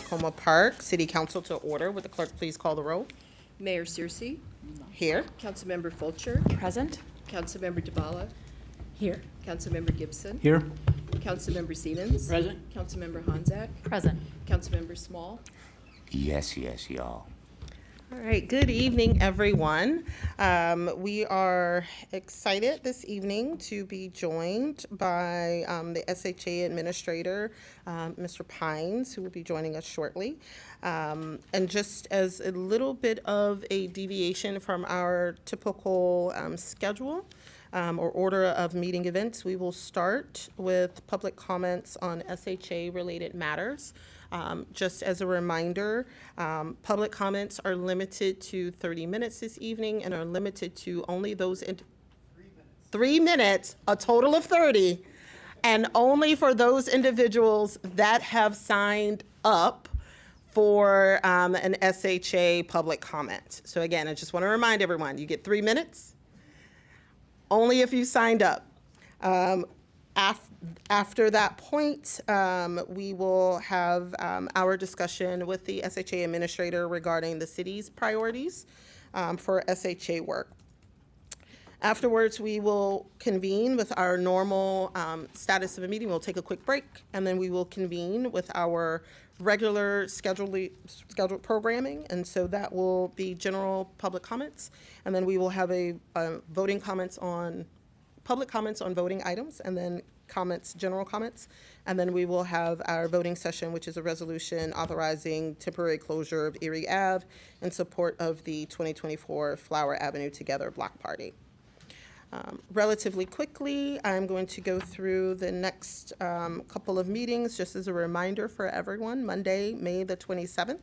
Tacoma Park City Council to order. Would the clerk please call the roll? Mayor Searcy, Here. Councilmember Fulcher, Present. Councilmember DeBala, Here. Councilmember Gibson, Here. Councilmember Siemens, Present. Councilmember Honzak, Present. Councilmember Small. Yes, y'all. All right, good evening, everyone. We are excited this evening to be joined by the SHA Administrator, Mr. Pines, who will be joining us shortly. And just as a little bit of a deviation from our typical schedule or order of meeting events, we will start with public comments on SHA-related matters. Just as a reminder, public comments are limited to 30 minutes this evening and are limited to only those 3 minutes, a total of 30, and only for those individuals that have signed up for an SHA public comment. So again, I just want to remind everyone, you get 3 minutes, only if you signed up. After that point, we will have our discussion with the SHA Administrator regarding the city's priorities for SHA work. Afterwards, we will convene with our normal status of a meeting. We'll take a quick break, and then we will convene with our regular scheduled programming, and so that will be general public comments, and then we will have a public comments on voting items, and then general comments, and then we will have our voting session, which is a resolution authorizing temporary closure of Erie Ave in support of the 2024 Flower Avenue Together Block Party. Relatively quickly, I'm going to go through the next couple of meetings, just as a reminder for everyone. Monday, May the 27th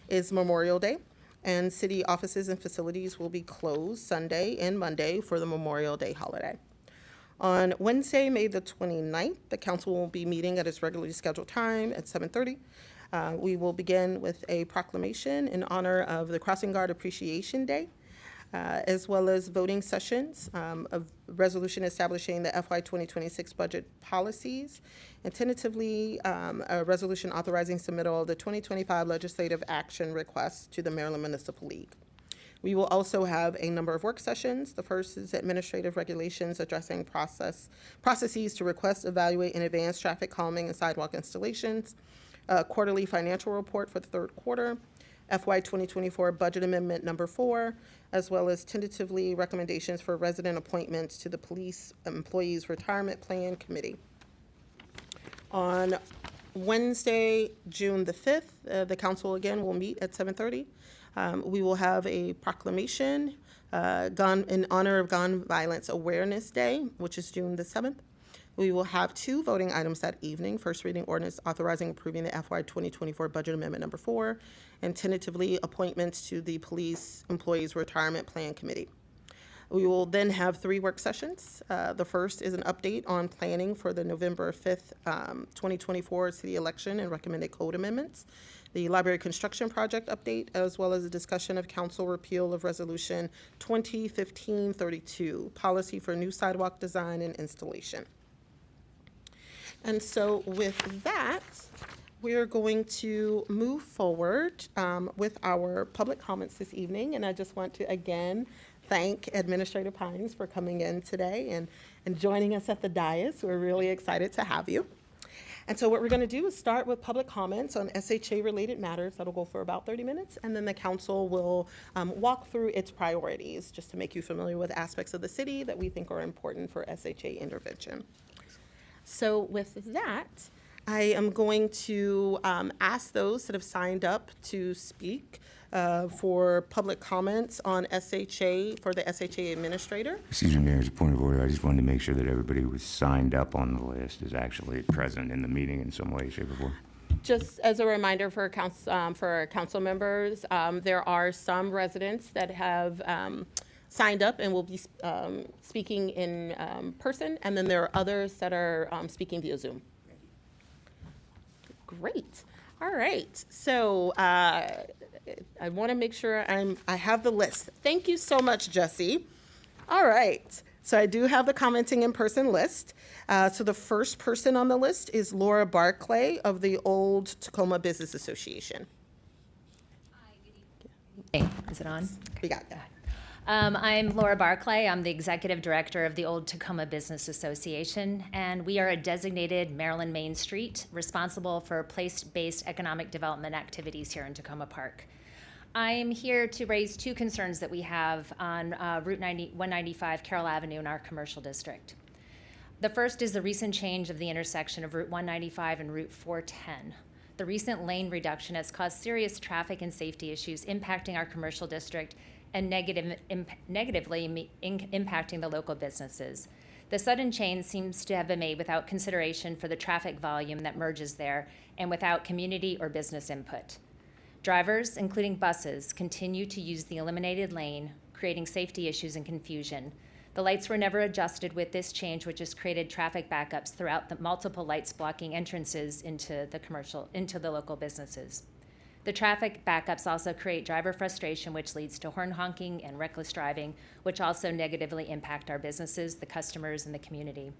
is Memorial Day, and city offices and facilities will be closed Sunday and Monday for the Memorial Day holiday. On Wednesday, May the 29th, the council will be meeting at its regularly scheduled time at 7:30. We will begin with a proclamation in honor of the Crossing Guard Appreciation Day, as well as voting sessions, a resolution establishing the FY 2026 budget policies, and tentatively a resolution authorizing submittal of the 2025 legislative action request to the Maryland Municipal League. We will also have a number of work sessions. The first is administrative regulations addressing processes to request, evaluate, and advance traffic calming and sidewalk installations, quarterly financial report for the third quarter, FY 2024 budget amendment number 4, as well as tentatively recommendations for resident appointments to the Police Employees Retirement Plan Committee. On Wednesday, June the 5th, the council again will meet at 7:30. We will have a proclamation in honor of Gun Violence Awareness Day, which is June the 7th. We will have 2 voting items that evening. First reading ordinance authorizing approving the FY 2024 budget amendment number 4, and tentatively appointments to the Police Employees Retirement Plan Committee. We will then have 3 work sessions. The first is an update on planning for the November 5th, 2024 city election and recommended code amendments, the library construction project update, as well as a discussion of council repeal of resolution 2015-32, policy for new sidewalk design and installation. And so with that, we're going to move forward with our public comments this evening. And I just want to again thank Administrator Pines for coming in today and joining us at the dais. We're really excited to have you. And so what we're going to do is start with public comments on SHA-related matters. That'll go for about 30 minutes, and then the council will walk through its priorities, just to make you familiar with aspects of the city that we think are important for SHA intervention. So with that, I am going to ask those that have signed up to speak for public comments on SHA for the SHA Administrator. Excuse me, Mayor, as a point of order, I just wanted to make sure that everybody who was signed up on the list is actually present in the meeting in some way, shape, or form. Just as a reminder for council members, there are some residents that have signed up and will be speaking in person, and then there are others that are speaking via Zoom. Great. All right. So I want to make sure I have the list. Thank you so much, Jesse. All right. So I do have the commenting in person list. So the first person on the list is Laura Barclay of the Old Tacoma Business Association. Hey, is it on? We got that. I'm Laura Barclay. I'm the Executive Director of the Old Tacoma Business Association, and we are a designated Maryland Main Street responsible for place-based economic development activities here in Tacoma Park. I'm here to raise two concerns that we have on Route 195 Carroll Avenue in our commercial district. The first is the recent change of the intersection of Route 195 and Route 410. The recent lane reduction has caused serious traffic and safety issues impacting our commercial district and negatively impacting the local businesses. The sudden change seems to have been made without consideration for the traffic volume that merges there and without community or business input. Drivers, including buses, continue to use the eliminated lane, creating safety issues and confusion. The lights were never adjusted with this change, which has created traffic backups throughout the multiple lights blocking entrances into the local businesses. The traffic backups also create driver frustration, which leads to horn honking and reckless driving, which also negatively impact our businesses, the customers, and the community.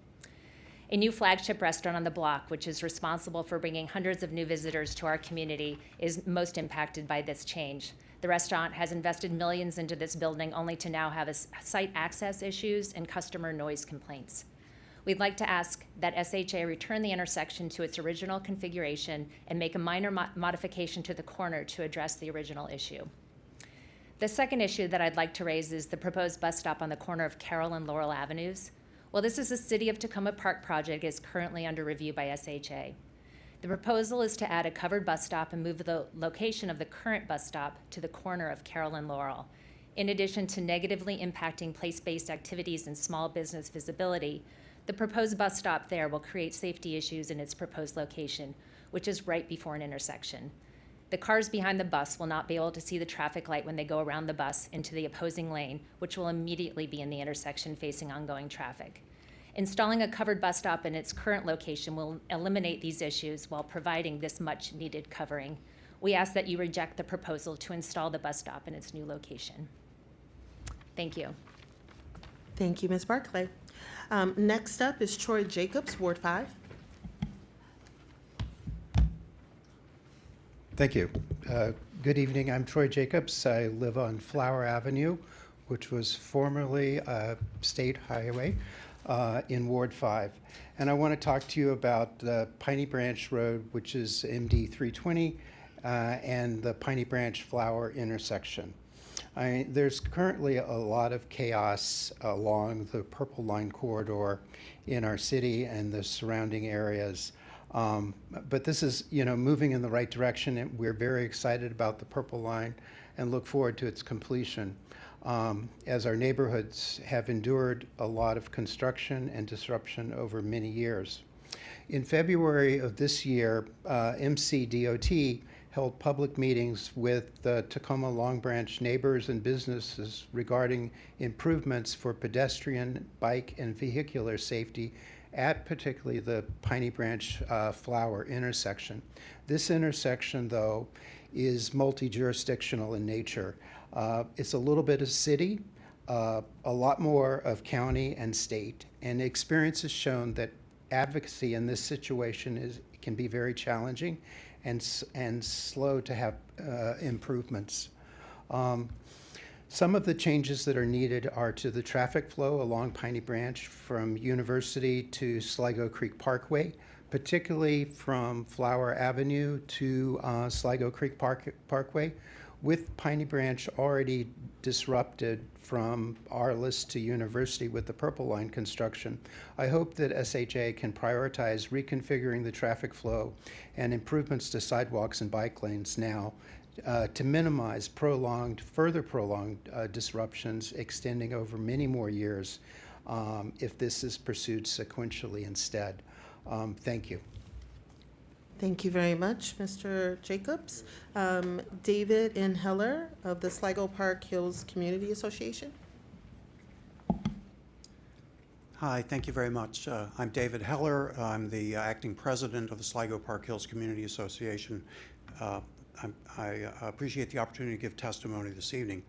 A new flagship restaurant on the block, which is responsible for bringing hundreds of new visitors to our community, is most impacted by this change. The restaurant has invested millions into this building only to now have site access issues and customer noise complaints. We'd like to ask that SHA return the intersection to its original configuration and make a minor modification to the corner to address the original issue. The second issue that I'd like to raise is the proposed bus stop on the corner of Carroll and Laurel Avenues. Well, this is a City of Tacoma Park project is currently under review by SHA. The proposal is to add a covered bus stop and move the location of the current bus stop to the corner of Carroll and Laurel. In addition to negatively impacting place-based activities and small business visibility, the proposed bus stop there will create safety issues in its proposed location, which is right before an intersection. The cars behind the bus will not be able to see the traffic light when they go around the bus into the opposing lane, which will immediately be in the intersection facing ongoing traffic. Installing a covered bus stop in its current location will eliminate these issues while providing this much-needed covering. We ask that you reject the proposal to install the bus stop in its new location. Thank you. Thank you, Ms. Barclay. Next up is Troy Jacobs, Ward 5. Thank you. Good evening. I'm Troy Jacobs. I live on Flower Avenue, which was formerly a state highway in Ward 5. And I want to talk to you about the Piney Branch Road, which is MD 320, and the Piney Branch Flower intersection. There's currently a lot of chaos along the Purple Line corridor in our city and the surrounding areas. But this is, moving in the right direction, and we're very excited about the Purple Line and look forward to its completion, as our neighborhoods have endured a lot of construction and disruption over many years. In February of this year, MCDOT held public meetings with the Tacoma Long Branch neighbors and businesses regarding improvements for pedestrian, bike, and vehicular safety at particularly the Piney Branch Flower intersection. This intersection, though, is multi-jurisdictional in nature. It's a little bit of city, a lot more of county and state, and experience has shown that advocacy in this situation can be very challenging and slow to have improvements. Some of the changes that are needed are to the traffic flow along Piney Branch from University to Sligo Creek Parkway, particularly from Flower Avenue to Sligo Creek Parkway, with Piney Branch already disrupted from Arliss to University with the Purple Line construction. I hope that SHA can prioritize reconfiguring the traffic flow and improvements to sidewalks and bike lanes now to minimize further prolonged disruptions extending over many more years if this is pursued sequentially instead. Thank you. Thank you very much, Mr. Jacobs. David N. Heller of the Sligo Park Hills Community Association. Hi, thank you very much. I'm David Heller. I'm the acting president of the Sligo Park Hills Community Association. I appreciate the opportunity to give testimony this evening.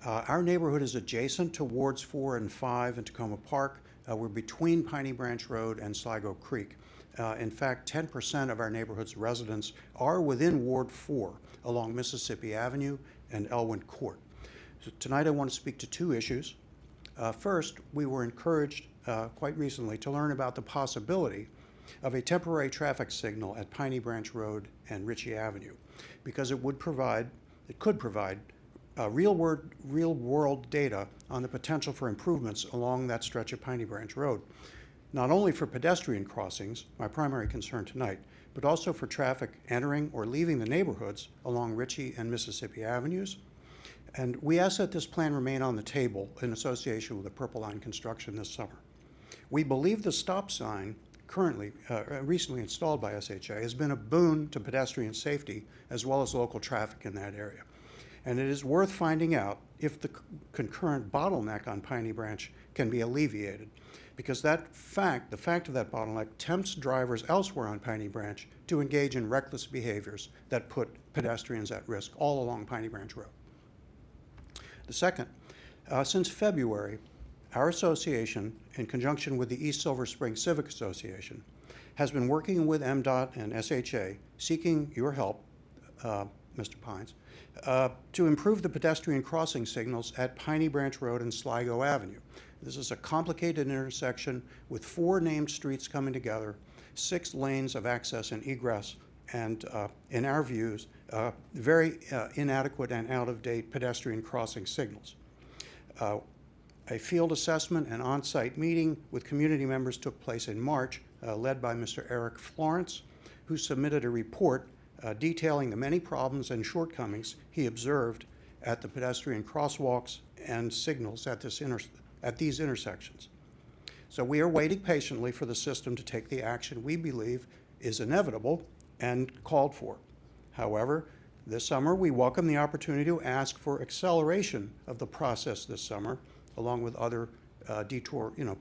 Our neighborhood is adjacent to Wards 4 and 5 in Tacoma Park. We're between Piney Branch Road and Sligo Creek. In fact, 10% of our neighborhood's residents are within Ward 4 along Mississippi Avenue and Elwyn Court. So tonight I want to speak to two issues. First, we were encouraged quite recently to learn about the possibility of a temporary traffic signal at Piney Branch Road and Ritchie Avenue, because it could provide real-world data on the potential for improvements along that stretch of Piney Branch Road, not only for pedestrian crossings, my primary concern tonight, but also for traffic entering or leaving the neighborhoods along Ritchie and Mississippi Avenues. And we ask that this plan remain on the table in association with the Purple Line construction this summer. We believe the stop sign recently installed by SHA has been a boon to pedestrian safety as well as local traffic in that area. And it is worth finding out if the concurrent bottleneck on Piney Branch can be alleviated, because the fact of that bottleneck tempts drivers elsewhere on Piney Branch to engage in reckless behaviors that put pedestrians at risk all along Piney Branch Road. The second, since February, our association, in conjunction with the East Silver Spring Civic Association, has been working with MDOT and SHA, seeking your help, Mr. Pines, to improve the pedestrian crossing signals at Piney Branch Road and Sligo Avenue. This is a complicated intersection with 4 named streets coming together, 6 lanes of access and egress, and in our views, very inadequate and out-of-date pedestrian crossing signals. A field assessment and on-site meeting with community members took place in March, led by Mr. Eric Florence, who submitted a report detailing the many problems and shortcomings he observed at the pedestrian crosswalks and signals at these intersections. So we are waiting patiently for the system to take the action we believe is inevitable and called for. However, this summer we welcome the opportunity to ask for acceleration of the process this summer, along with other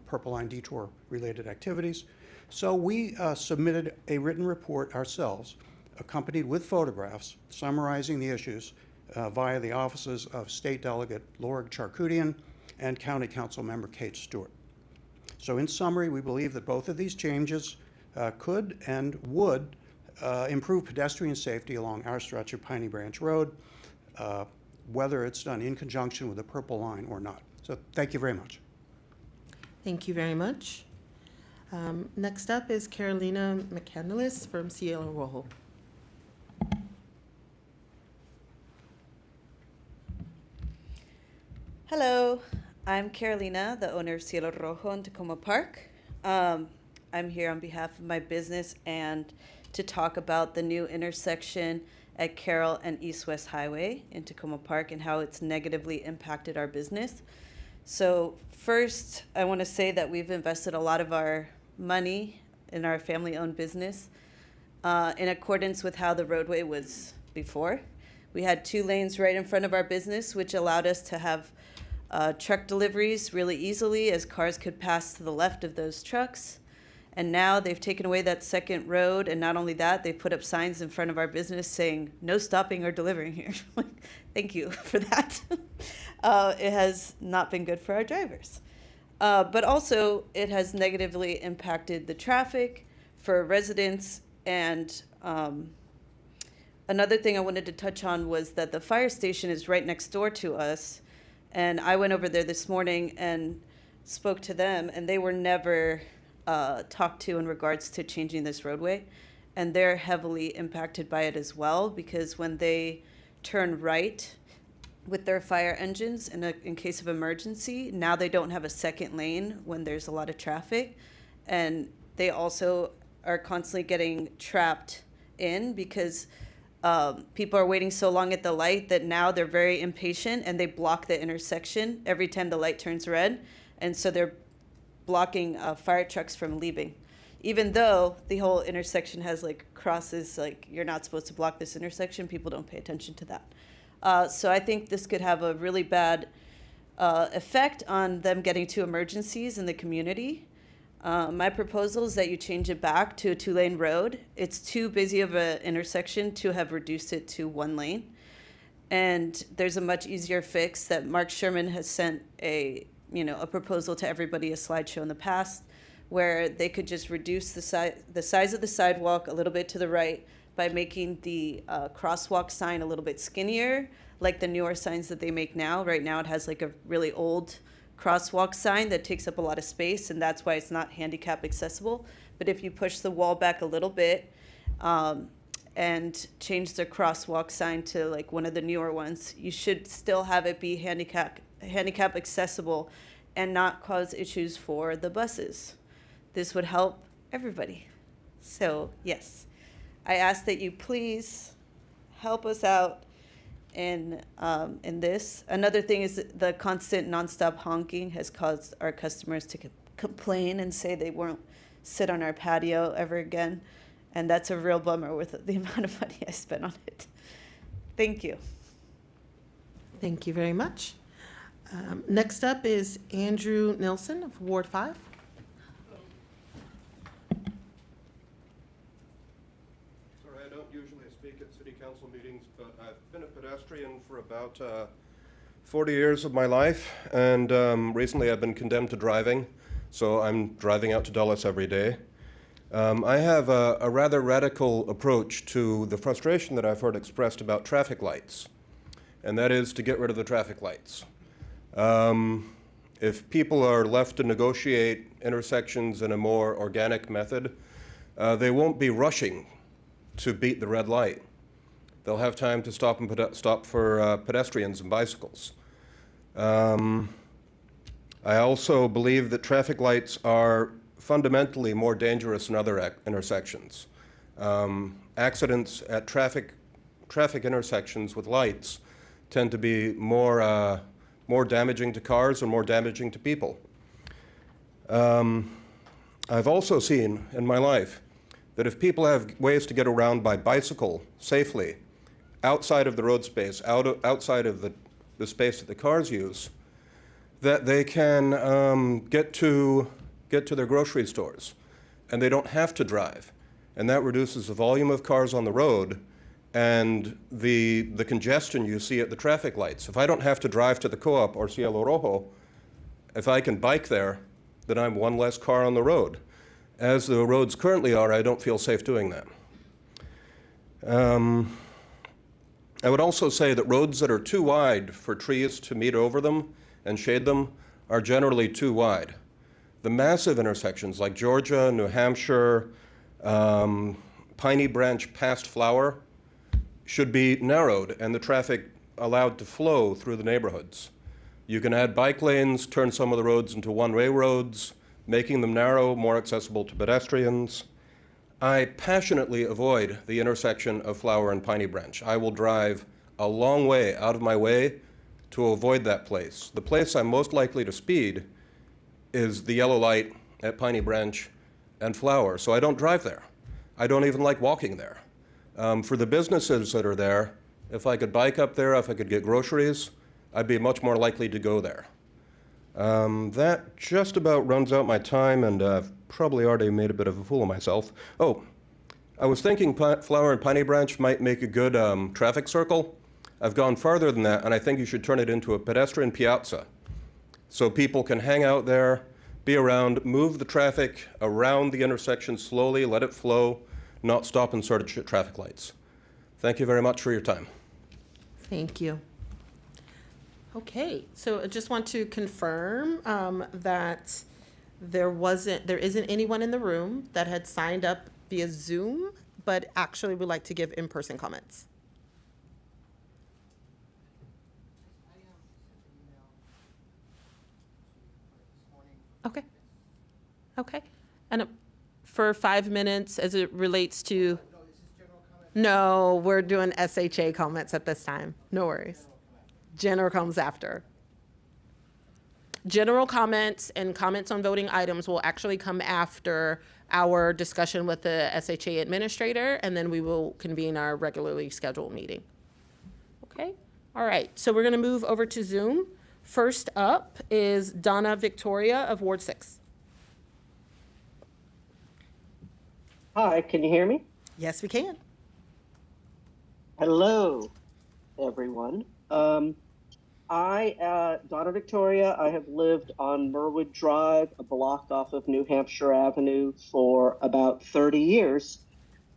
Purple Line detour related activities. So we submitted a written report ourselves, accompanied with photographs summarizing the issues via the offices of State Delegate Laura Charkoudian and County Council Member Kate Stewart. So in summary, we believe that both of these changes could and would improve pedestrian safety along our stretch of Piney Branch Road, whether it's done in conjunction with the Purple Line or not. So thank you very much. Thank you very much. Next up is Carolina McCandless from Cielo Rojo. Hello, I'm Carolina, the owner of Cielo Rojo in Tacoma Park. I'm here on behalf of my business and to talk about the new intersection at Carroll and East West Highway in Tacoma Park and how it's negatively impacted our business. So first, I want to say that we've invested a lot of our money in our family-owned business in accordance with how the roadway was before. We had 2 lanes right in front of our business, which allowed us to have truck deliveries really easily as cars could pass to the left of those trucks. And now they've taken away that second road, and not only that, they've put up signs in front of our business saying, no stopping or delivering here. Thank you for that. It has not been good for our drivers. But also, it has negatively impacted the traffic for residents. And another thing I wanted to touch on was that the fire station is right next door to us. And I went over there this morning and spoke to them, and they were never talked to in regards to changing this roadway. And they're heavily impacted by it as well, because when they turn right with their fire engines in case of emergency, now they don't have a second lane when there's a lot of traffic. And they also are constantly getting trapped in because people are waiting so long at the light that now they're very impatient and they block the intersection every time the light turns red. And so they're blocking fire trucks from leaving. Even though the whole intersection has crosses, you're not supposed to block this intersection, people don't pay attention to that. So I think this could have a really bad effect on them getting to emergencies in the community. My proposal is that you change it back to a 2-lane road. It's too busy of an intersection to have reduced it to 1 lane. And there's a much easier fix that Mark Sherman has sent a proposal to everybody, a slideshow in the past, where they could just reduce the size of the sidewalk a little bit to the right by making the crosswalk sign a little bit skinnier, like the newer signs that they make now. Right now it has like a really old crosswalk sign that takes up a lot of space, and that's why it's not handicap accessible. But if you push the wall back a little bit, and change the crosswalk sign to like one of the newer ones, you should still have it be handicap accessible and not cause issues for the buses. This would help everybody. So yes, I ask that you please help us out in this. Another thing is the constant nonstop honking has caused our customers to complain and say they won't sit on our patio ever again. And that's a real bummer with the amount of money I spent on it. Thank you. Thank you very much. Next up is Andrew Nilsson of Ward 5. Sorry, I don't usually speak at city council meetings, but I've been a pedestrian for about 40 years of my life, and recently I've been condemned to driving, so I'm driving out to Dulles every day. I have a rather radical approach to the frustration that I've heard expressed about traffic lights, and that is to get rid of the traffic lights. If people are left to negotiate intersections in a more organic method, they won't be rushing to beat the red light. They'll have time to stop for pedestrians and bicycles. I also believe that traffic lights are fundamentally more dangerous than other intersections. Accidents at traffic intersections with lights tend to be more damaging to cars and more damaging to people. I've also seen in my life that if people have ways to get around by bicycle safely, outside of the road space, outside of the space that the cars use, that they can get to their grocery stores, and they don't have to drive. And that reduces the volume of cars on the road and the congestion you see at the traffic lights. If I don't have to drive to the Co-op or Cielo Rojo, if I can bike there, then I'm one less car on the road. As the roads currently are, I don't feel safe doing that. I would also say that roads that are too wide for trees to meet over them and shade them are generally too wide. The massive intersections like Georgia, New Hampshire, Piney Branch past Flower should be narrowed and the traffic allowed to flow through the neighborhoods. You can add bike lanes, turn some of the roads into one-way roads, making them narrow, more accessible to pedestrians. I passionately avoid the intersection of Flower and Piney Branch. I will drive a long way out of my way to avoid that place. The place I'm most likely to speed is the yellow light at Piney Branch and Flower, so I don't drive there. I don't even like walking there. For the businesses that are there, if I could bike up there, if I could get groceries, I'd be much more likely to go there. That just about runs out my time, and I've probably already made a bit of a fool of myself. Oh, I was thinking Flower and Piney Branch might make a good traffic circle. I've gone farther than that, and I think you should turn it into a pedestrian piazza, so people can hang out there, be around, move the traffic around the intersection slowly, let it flow, not stop and start at traffic lights. Thank you very much for your time. Thank you. Okay, so I just want to confirm that there isn't anyone in the room that had signed up via Zoom, but actually would like to give in-person comments. Okay. Okay. And for 5 minutes as it relates to. No, we're doing SHA comments at this time. No worries. General comes after. General comments and comments on voting items will actually come after our discussion with the SHA administrator, and then we will convene our regularly scheduled meeting. Okay? All right. So we're going to move over to Zoom. First up is Donna Victoria of Ward 6. Hi, can you hear me? Yes, we can. Hello. everyone. Donna Victoria, I have lived on Merwood Drive, a block off of New Hampshire Avenue, for about 30 years.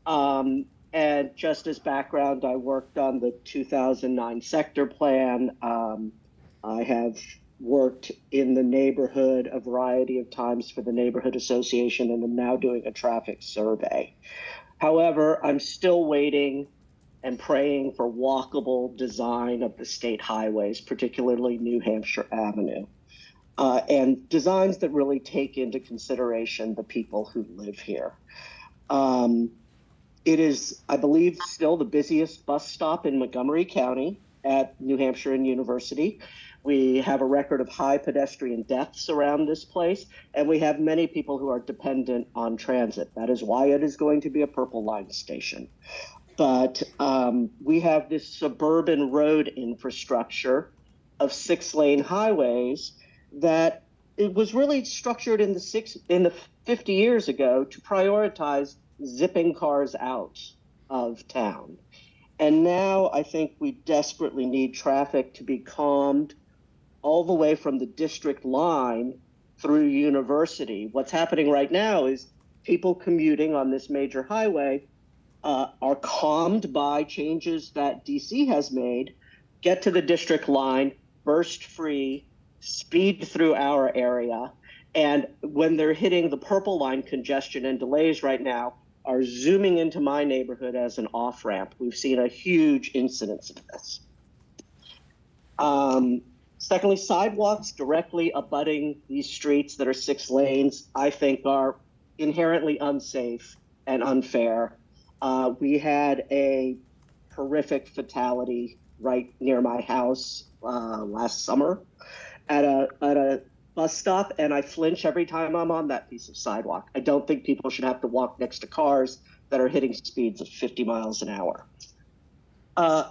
And just as background, I worked on the 2009 sector plan. I have worked in the neighborhood a variety of times for the neighborhood association, and I'm now doing a traffic survey. However, I'm still waiting and praying for walkable design of the state highways, particularly New Hampshire Avenue, and designs that really take into consideration the people who live here. It is, I believe, still the busiest bus stop in Montgomery County at New Hampshire and University. We have a record of high pedestrian deaths around this place, and we have many people who are dependent on transit. That is why it is going to be a Purple Line station. But we have this suburban road infrastructure of 6-lane highways that it was really structured in the 50 years ago to prioritize zipping cars out of town. And now I think we desperately need traffic to be calmed all the way from the district line through University. What's happening right now is people commuting on this major highway are calmed by changes that DC has made, get to the district line, burst free, speed through our area, and when they're hitting the Purple Line congestion and delays right now, are zooming into my neighborhood as an off-ramp. We've seen a huge incidence of this. Secondly, sidewalks directly abutting these streets that are 6 lanes, I think are inherently unsafe and unfair. We had a horrific fatality right near my house last summer at a bus stop, and I flinch every time I'm on that piece of sidewalk. I don't think people should have to walk next to cars that are hitting speeds of 50 miles an hour.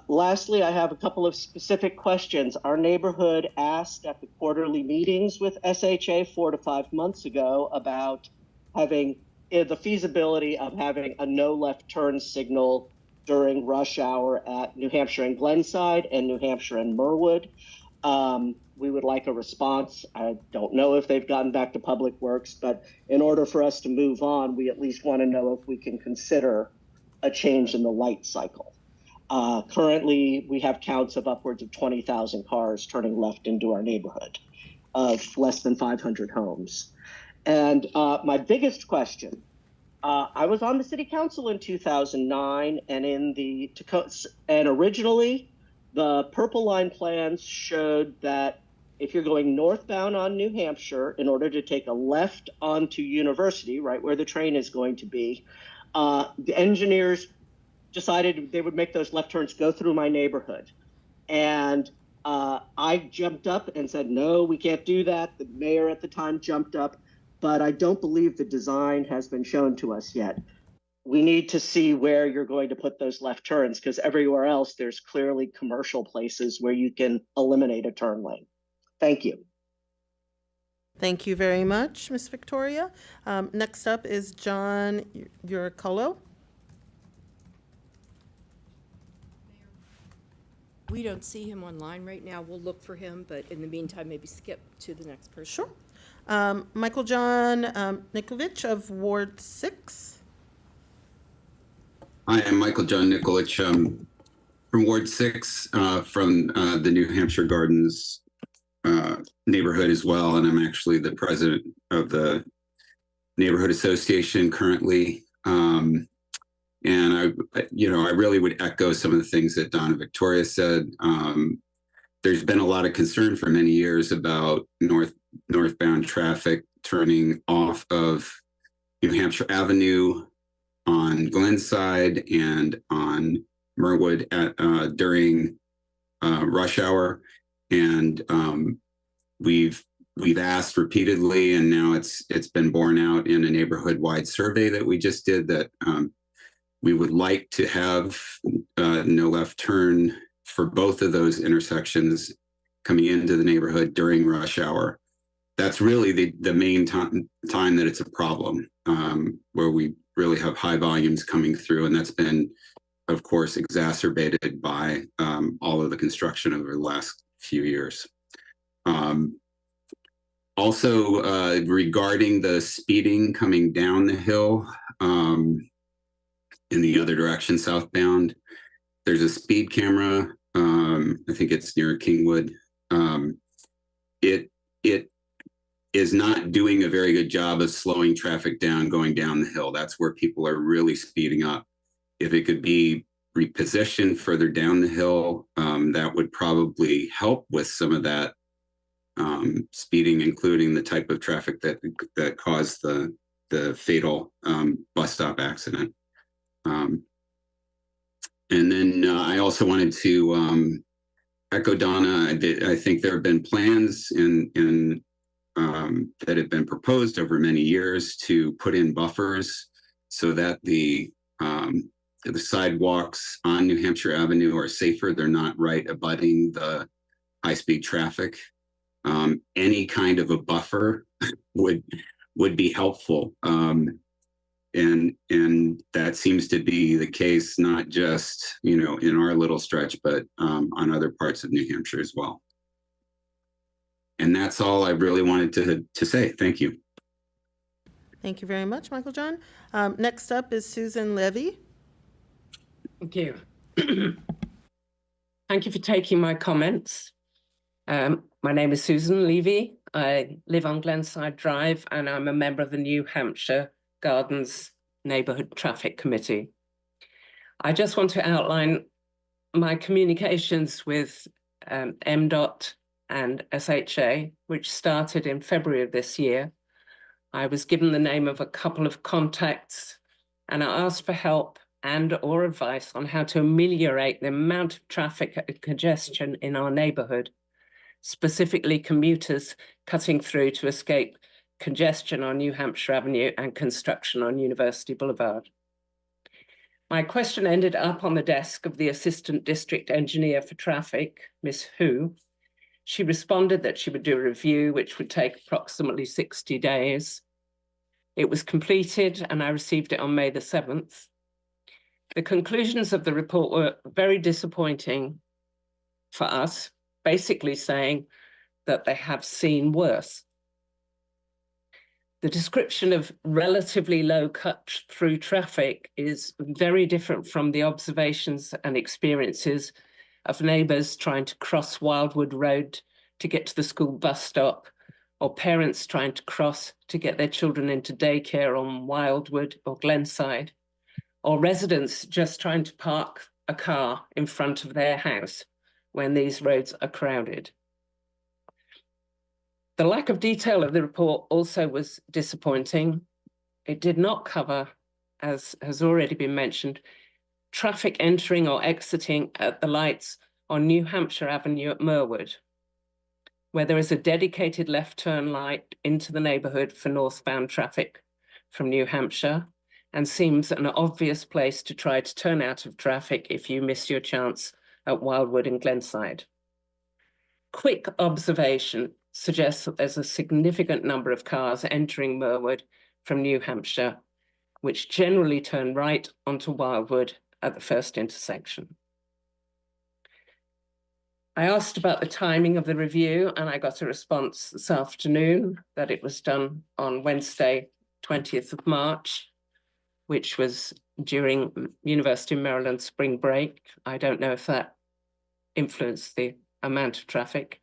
Lastly, I have a couple of specific questions. Our neighborhood asked at the quarterly meetings with SHA 4 to 5 months ago about having the feasibility of having a no left turn signal during rush hour at New Hampshire and Glenside and New Hampshire and Merwood. We would like a response. I don't know if they've gotten back to Public Works, but in order for us to move on, we at least want to know if we can consider a change in the light cycle. Currently, we have counts of upwards of 20,000 cars turning left into our neighborhood of less than 500 homes. And my biggest question, I was on the city council in 2009, and originally the Purple Line plans showed that if you're going northbound on New Hampshire, in order to take a left onto University, right where the train is going to be, the engineers decided they would make those left turns go through my neighborhood. And I jumped up and said, no, we can't do that. The mayor at the time jumped up, but I don't believe the design has been shown to us yet. We need to see where you're going to put those left turns, because everywhere else there's clearly commercial places where you can eliminate a turn lane. Thank you. Thank you very much, Ms. Victoria. Next up is John Uricolo. We don't see him online right now. We'll look for him, but in the meantime, maybe skip to the next person. Sure. Michael John Nikolich of Ward 6. I am Michael John Nikolich from Ward 6, from the New Hampshire Gardens neighborhood as well, and I'm actually the president of the neighborhood association currently. And I really would echo some of the things that Donna Victoria said. There's been a lot of concern for many years about northbound traffic turning off of New Hampshire Avenue on Glenside and on Merwood during rush hour. And we've asked repeatedly, and now it's been borne out in a neighborhood-wide survey that we just did, that we would like to have no left turn for both of those intersections coming into the neighborhood during rush hour. That's really the main time that it's a problem, where we really have high volumes coming through, and that's been of course, exacerbated by all of the construction over the last few years. Also, regarding the speeding coming down the hill in the other direction, southbound, there's a speed camera. I think it's near Kingwood. It is not doing a very good job of slowing traffic down going down the hill. That's where people are really speeding up. If it could be repositioned further down the hill, that would probably help with some of that speeding, including the type of traffic that caused the fatal bus stop accident. And then I also wanted to echo Donna. I think there have been plans that have been proposed over many years to put in buffers so that the sidewalks on New Hampshire Avenue are safer. They're not right abutting the high-speed traffic. Any kind of a buffer would be helpful. And that seems to be the case, not just, in our little stretch, but on other parts of New Hampshire as well. And that's all I really wanted to say. Thank you. Thank you very much, Michael John. Next up is Susan Levy. Thank you. Thank you for taking my comments. My name is Susan Levy. I live on Glenside Drive, and I'm a member of the New Hampshire Gardens Neighbourhood Traffic Committee. I just want to outline my communications with MDOT and SHA, which started in February of this year. I was given the name of a couple of contacts, and I asked for help and/or advice on how to ameliorate the amount of traffic congestion in our neighbourhood, specifically commuters cutting through to escape congestion on New Hampshire Avenue and construction on University Boulevard. My question ended up on the desk of the Assistant District Engineer for Traffic, Ms. Hu. She responded that she would do a review, which would take approximately 60 days. It was completed, and I received it on May the 7th. The conclusions of the report were very disappointing for us, basically saying that they have seen worse. The description of relatively low cut-through traffic is very different from the observations and experiences of neighbours trying to cross Wildwood Road to get to the school bus stop, or parents trying to cross to get their children into daycare on Wildwood or Glenside, or residents just trying to park a car in front of their house when these roads are crowded. The lack of detail of the report also was disappointing. It did not cover, as has already been mentioned, traffic entering or exiting at the lights on New Hampshire Avenue at Merwood, where there is a dedicated left turn light into the neighbourhood for northbound traffic from New Hampshire, and seems an obvious place to try to turn out of traffic if you miss your chance at Wildwood and Glenside. Quick observation suggests that there's a significant number of cars entering Merwood from New Hampshire, which generally turn right onto Wildwood at the first intersection. I asked about the timing of the review, and I got a response this afternoon that it was done on Wednesday, 20th of March, which was during University of Maryland spring break. I don't know if that influenced the amount of traffic.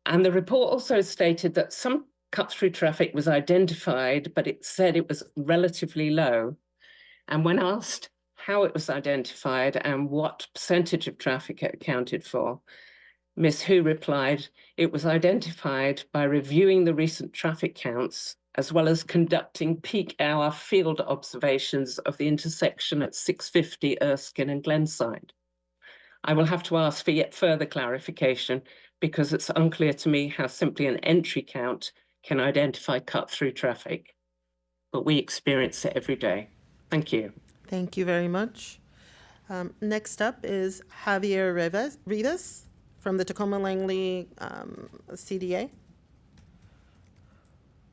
And the report also stated that some cut-through traffic was identified, but it said it was relatively low. And when asked how it was identified and what percentage of traffic it accounted for, Ms. Hu replied, it was identified by reviewing the recent traffic counts, as well as conducting peak hour field observations of the intersection at 650 Erskine and Glenside. I will have to ask for yet further clarification because it's unclear to me how simply an entry count can identify cut-through traffic, but we experience it every day. Thank you. Thank you very much. Next up is Javier Rivas from the Tacoma Langley CDA.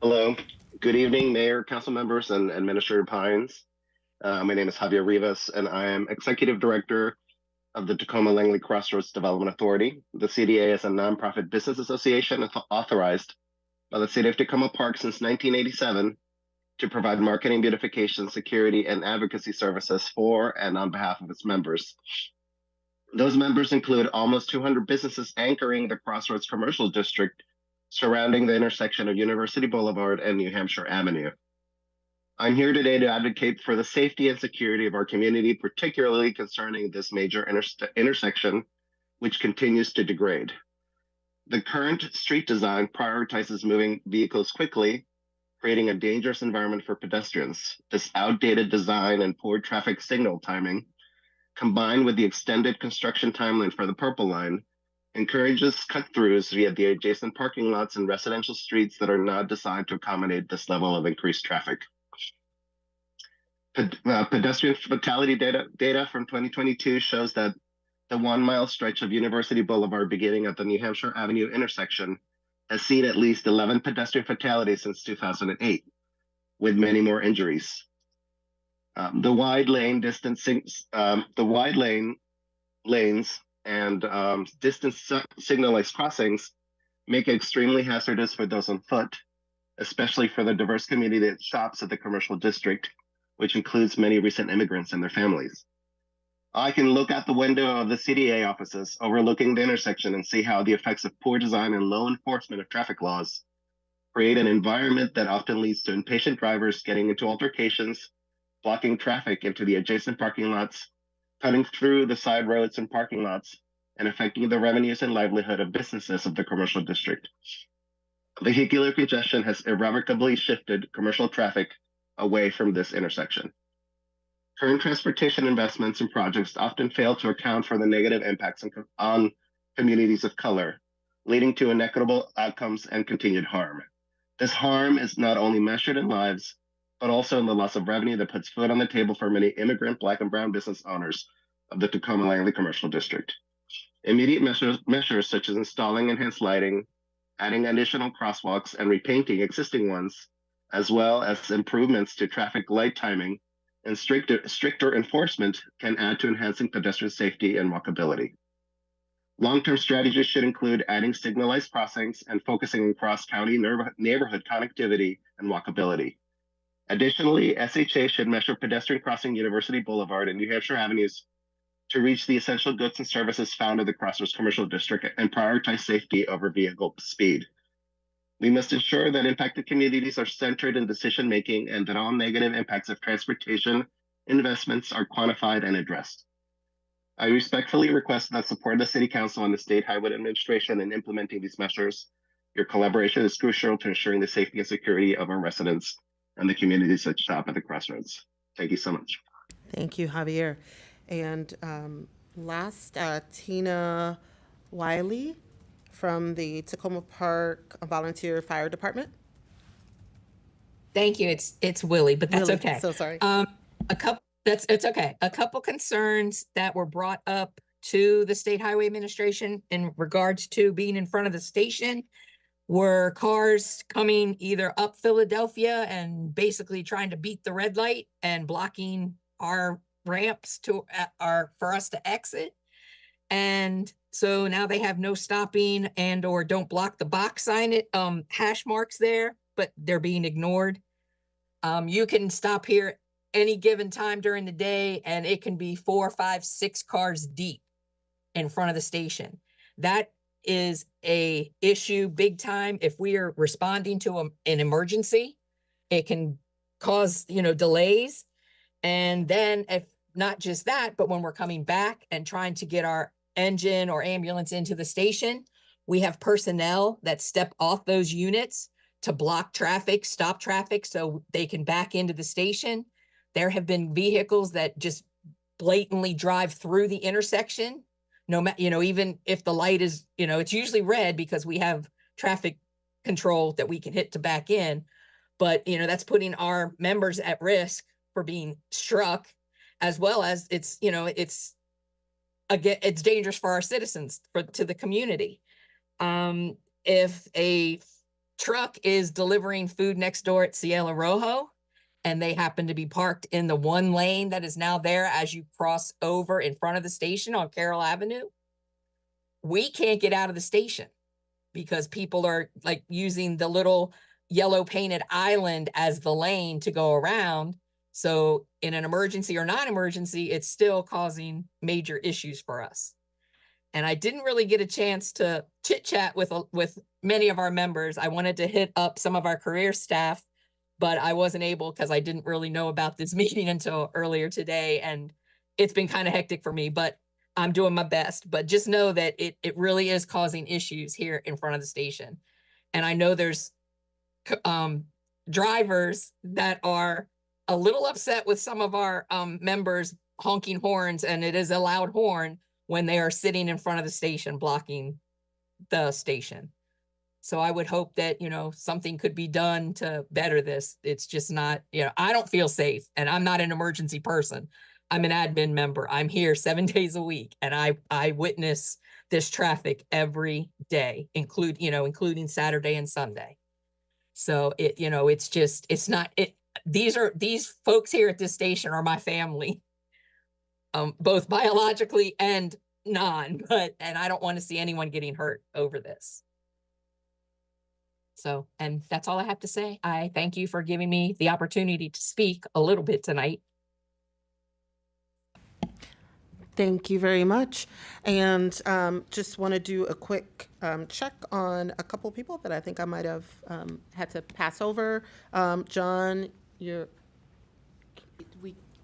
Hello. Good evening, Mayor, council members, and Administrator Pines. My name is Javier Rivas, and I am Executive Director of the Tacoma Langley Crossroads Development Authority. The CDA is a nonprofit business association authorized by the City of Tacoma Park since 1987 to provide marketing, beautification, security, and advocacy services for and on behalf of its members. Those members include almost 200 businesses anchoring the Crossroads Commercial District surrounding the intersection of University Boulevard and New Hampshire Avenue. I'm here today to advocate for the safety and security of our community, particularly concerning this major intersection, which continues to degrade. The current street design prioritizes moving vehicles quickly, creating a dangerous environment for pedestrians. This outdated design and poor traffic signal timing, combined with the extended construction timeline for the Purple Line, encourages cut-throughs via the adjacent parking lots and residential streets that are not designed to accommodate this level of increased traffic. Pedestrian fatality data from 2022 shows that the 1 mile stretch of University Boulevard beginning at the New Hampshire Avenue intersection has seen at least 11 pedestrian fatalities since 2008, with many more injuries. The wide lanes and distance signalized crossings make it extremely hazardous for those on foot, especially for the diverse community that shops at the commercial district, which includes many recent immigrants and their families. I can look out the window of the CDA offices overlooking the intersection and see how the effects of poor design and low enforcement of traffic laws create an environment that often leads to impatient drivers getting into altercations, blocking traffic into the adjacent parking lots, cutting through the side roads and parking lots, and affecting the revenues and livelihood of businesses of the commercial district. Vehicular congestion has irrevocably shifted commercial traffic away from this intersection. Current transportation investments and projects often fail to account for the negative impacts on communities of color, leading to inequitable outcomes and continued harm. This harm is not only measured in lives, but also in the loss of revenue that puts food on the table for many immigrant Black and brown business owners of the Tacoma Langley Commercial District. Immediate measures such as installing enhanced lighting, adding additional crosswalks, and repainting existing ones, as well as improvements to traffic light timing and stricter enforcement can add to enhancing pedestrian safety and walkability. Long-term strategies should include adding signalized crossings and focusing on cross-county neighborhood connectivity and walkability. Additionally, SHA should measure pedestrian crossing University Boulevard and New Hampshire Avenues to reach the essential goods and services found in the Crossroads Commercial District and prioritize safety over vehicle speed. We must ensure that impacted communities are centered in decision-making and that all negative impacts of transportation investments are quantified and addressed. I respectfully request that support the City Council and the State Highway Administration in implementing these measures. Your collaboration is crucial to ensuring the safety and security of our residents and the communities that shop at the Crossroads. Thank you so much. Thank you, Javier. And last, Tina Wiley from the Tacoma Park Volunteer Fire Department. Thank you. It's Willie, but that's Willie, okay. so sorry. It's okay. A couple concerns that were brought up to the State Highway Administration in regards to being in front of the station were cars coming either up Philadelphia and basically trying to beat the red light and blocking our ramps for us to exit. And so now they have no stopping and or don't block the box sign hash marks there, but they're being ignored. You can stop here any given time during the day and it can be 4, 5, 6 cars deep in front of the station. That is a issue big time. If we are responding to an emergency, it can cause, delays. And then if not just that, but when we're coming back and trying to get our engine or ambulance into the station, we have personnel that step off those units to block traffic, stop traffic so they can back into the station. There have been vehicles that just blatantly drive through the intersection. No matter, even if the light is, it's usually red because we have traffic control that we can hit to back in. But, that's putting our members at risk for being struck, as well as it's dangerous for our citizens, to the community. If a truck is delivering food next door at Cielo Rojo and they happen to be parked in the one lane that is now there as you cross over in front of the station on Carroll Avenue, we can't get out of the station because people are like using the little yellow painted island as the lane to go around. So in an emergency or non-emergency, it's still causing major issues for us. And I didn't really get a chance to chit chat with many of our members. I wanted to hit up some of our career staff, but I wasn't able because I didn't really know about this meeting until earlier today. And it's been kind of hectic for me, but I'm doing my best. But just know that it really is causing issues here in front of the station. And I know there's drivers that are a little upset with some of our members honking horns, and it is a loud horn when they are sitting in front of the station blocking the station. So I would hope that, something could be done to better this. It's just not, I don't feel safe, and I'm not an emergency person. I'm an admin member. I'm here 7 days a week, and I witness this traffic every day, including Saturday and Sunday. So these folks here at this station are my family, both biologically and and I don't want to see anyone getting hurt over this. So, and that's all I have to say. I thank you for giving me the opportunity to speak a little bit tonight. Thank you very much. And just want to do a quick check on a couple people that I think I might have had to pass over. John,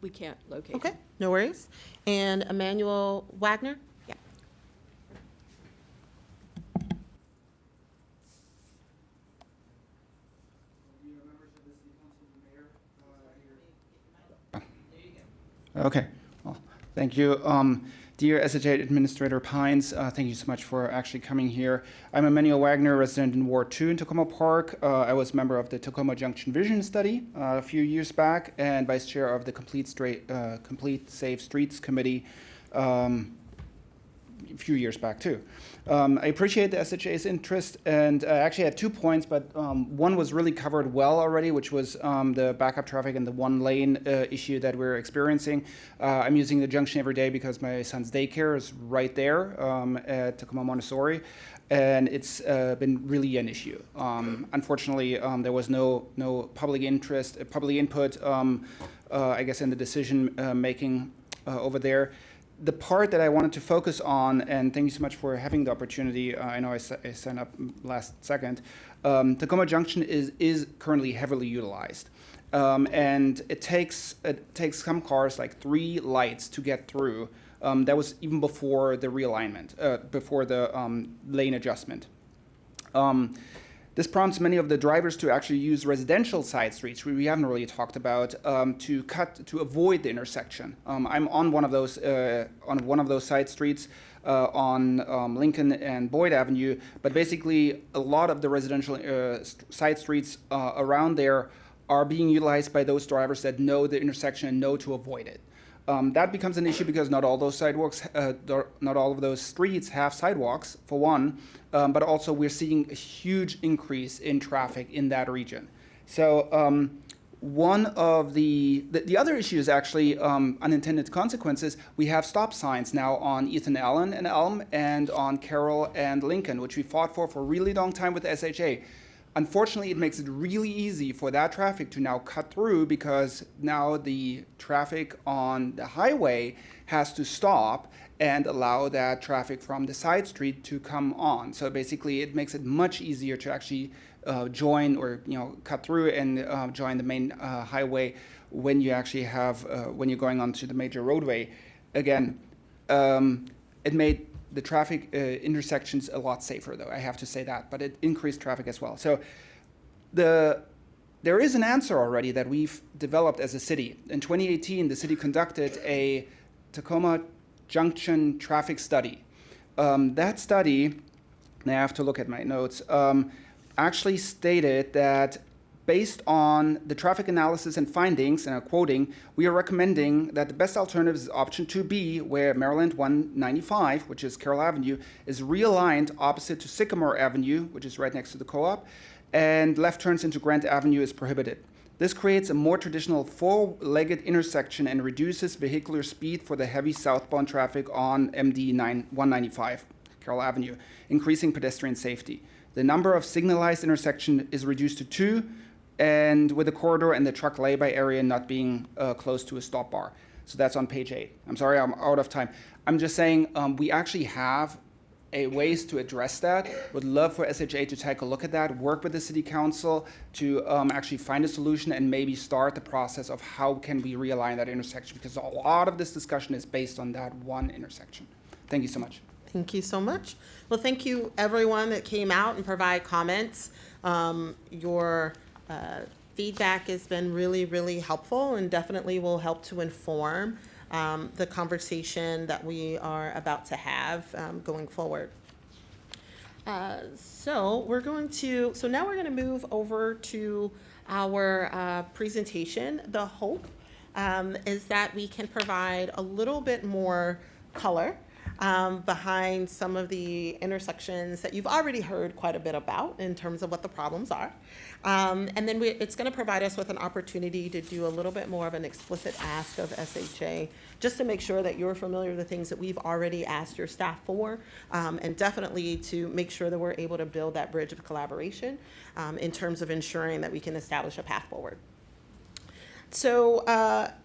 We can't locate. okay, no worries. And Emmanuel Wagner? Yeah. Okay, well, thank you. Dear SHA Administrator Pines, thank you so much for actually coming here. I'm Emmanuel Wagner, resident in Ward 2 in Tacoma Park. I was a member of the Tacoma Junction Vision Study a few years back and vice chair of the Complete Safe Streets Committee a few years back too. I appreciate the SHA's interest, and I actually had 2 points, but one was really covered well already, which was the backup traffic and the one lane issue that we're experiencing. I'm using the junction every day because my son's daycare is right there at Tacoma Montessori, and it's been really an issue. Unfortunately, there was no public input, I guess, in the decision making over there. The part that I wanted to focus on, and thank you so much for having the opportunity, I know I signed up last second, Tacoma Junction is currently heavily utilized. And it takes some cars like 3 lights to get through. That was even before the realignment, before the lane adjustment. This prompts many of the drivers to actually use residential side streets, which we haven't really talked about, to avoid the intersection. I'm on one of those side streets on Lincoln and Boyd Avenue, but basically a lot of the residential side streets around there are being utilized by those drivers that know the intersection and know to avoid it. That becomes an issue because not all those not all of those streets have sidewalks, for one, but also we're seeing a huge increase in traffic in that region. So one of the other issue is actually unintended consequences. We have stop signs now on Ethan Allen and Elm and on Carroll and Lincoln, which we fought for a really long time with the SHA. Unfortunately, it makes it really easy for that traffic to now cut through because now the traffic on the highway has to stop and allow that traffic from the side street to come on. So basically, it makes it much easier to actually join or cut through and join the main highway when you actually have when you're going onto the major roadway. Again, it made the traffic intersections a lot safer, though, I have to say that, but it increased traffic as well. So there is an answer already that we've developed as a city. In 2018, the city conducted a Tacoma Junction traffic study. That study, and I have to look at my notes, actually stated that based on the traffic analysis and findings, and I'm quoting, we are recommending that the best alternative is option 2B, where Maryland 195, which is Carroll Avenue, is realigned opposite to Sycamore Avenue, which is right next to the co-op, and left turns into Grant Avenue is prohibited. This creates a more traditional four-legged intersection and reduces vehicular speed for the heavy southbound traffic on MD 195, Carroll Avenue, increasing pedestrian safety. The number of signalized intersections is reduced to 2, and with the corridor and the truck lay-by area not being close to a stop bar. So that's on page 8. I'm sorry, I'm out of time. I'm just saying we actually have ways to address that. Would love for SHA to take a look at that, work with the city council to actually find a solution and maybe start the process of how can we realign that intersection, because a lot of this discussion is based on that one intersection. Thank you so much. Thank you so much. Well, thank you everyone that came out and provide comments. Your feedback has been really, really helpful and definitely will help to inform the conversation that we are about to have going forward. So now we're going to move over to our presentation. The hope is that we can provide a little bit more color behind some of the intersections that you've already heard quite a bit about in terms of what the problems are. And then it's going to provide us with an opportunity to do a little bit more of an explicit ask of SHA, just to make sure that you're familiar with the things that we've already asked your staff for, and definitely to make sure that we're able to build that bridge of collaboration in terms of ensuring that we can establish a path forward. So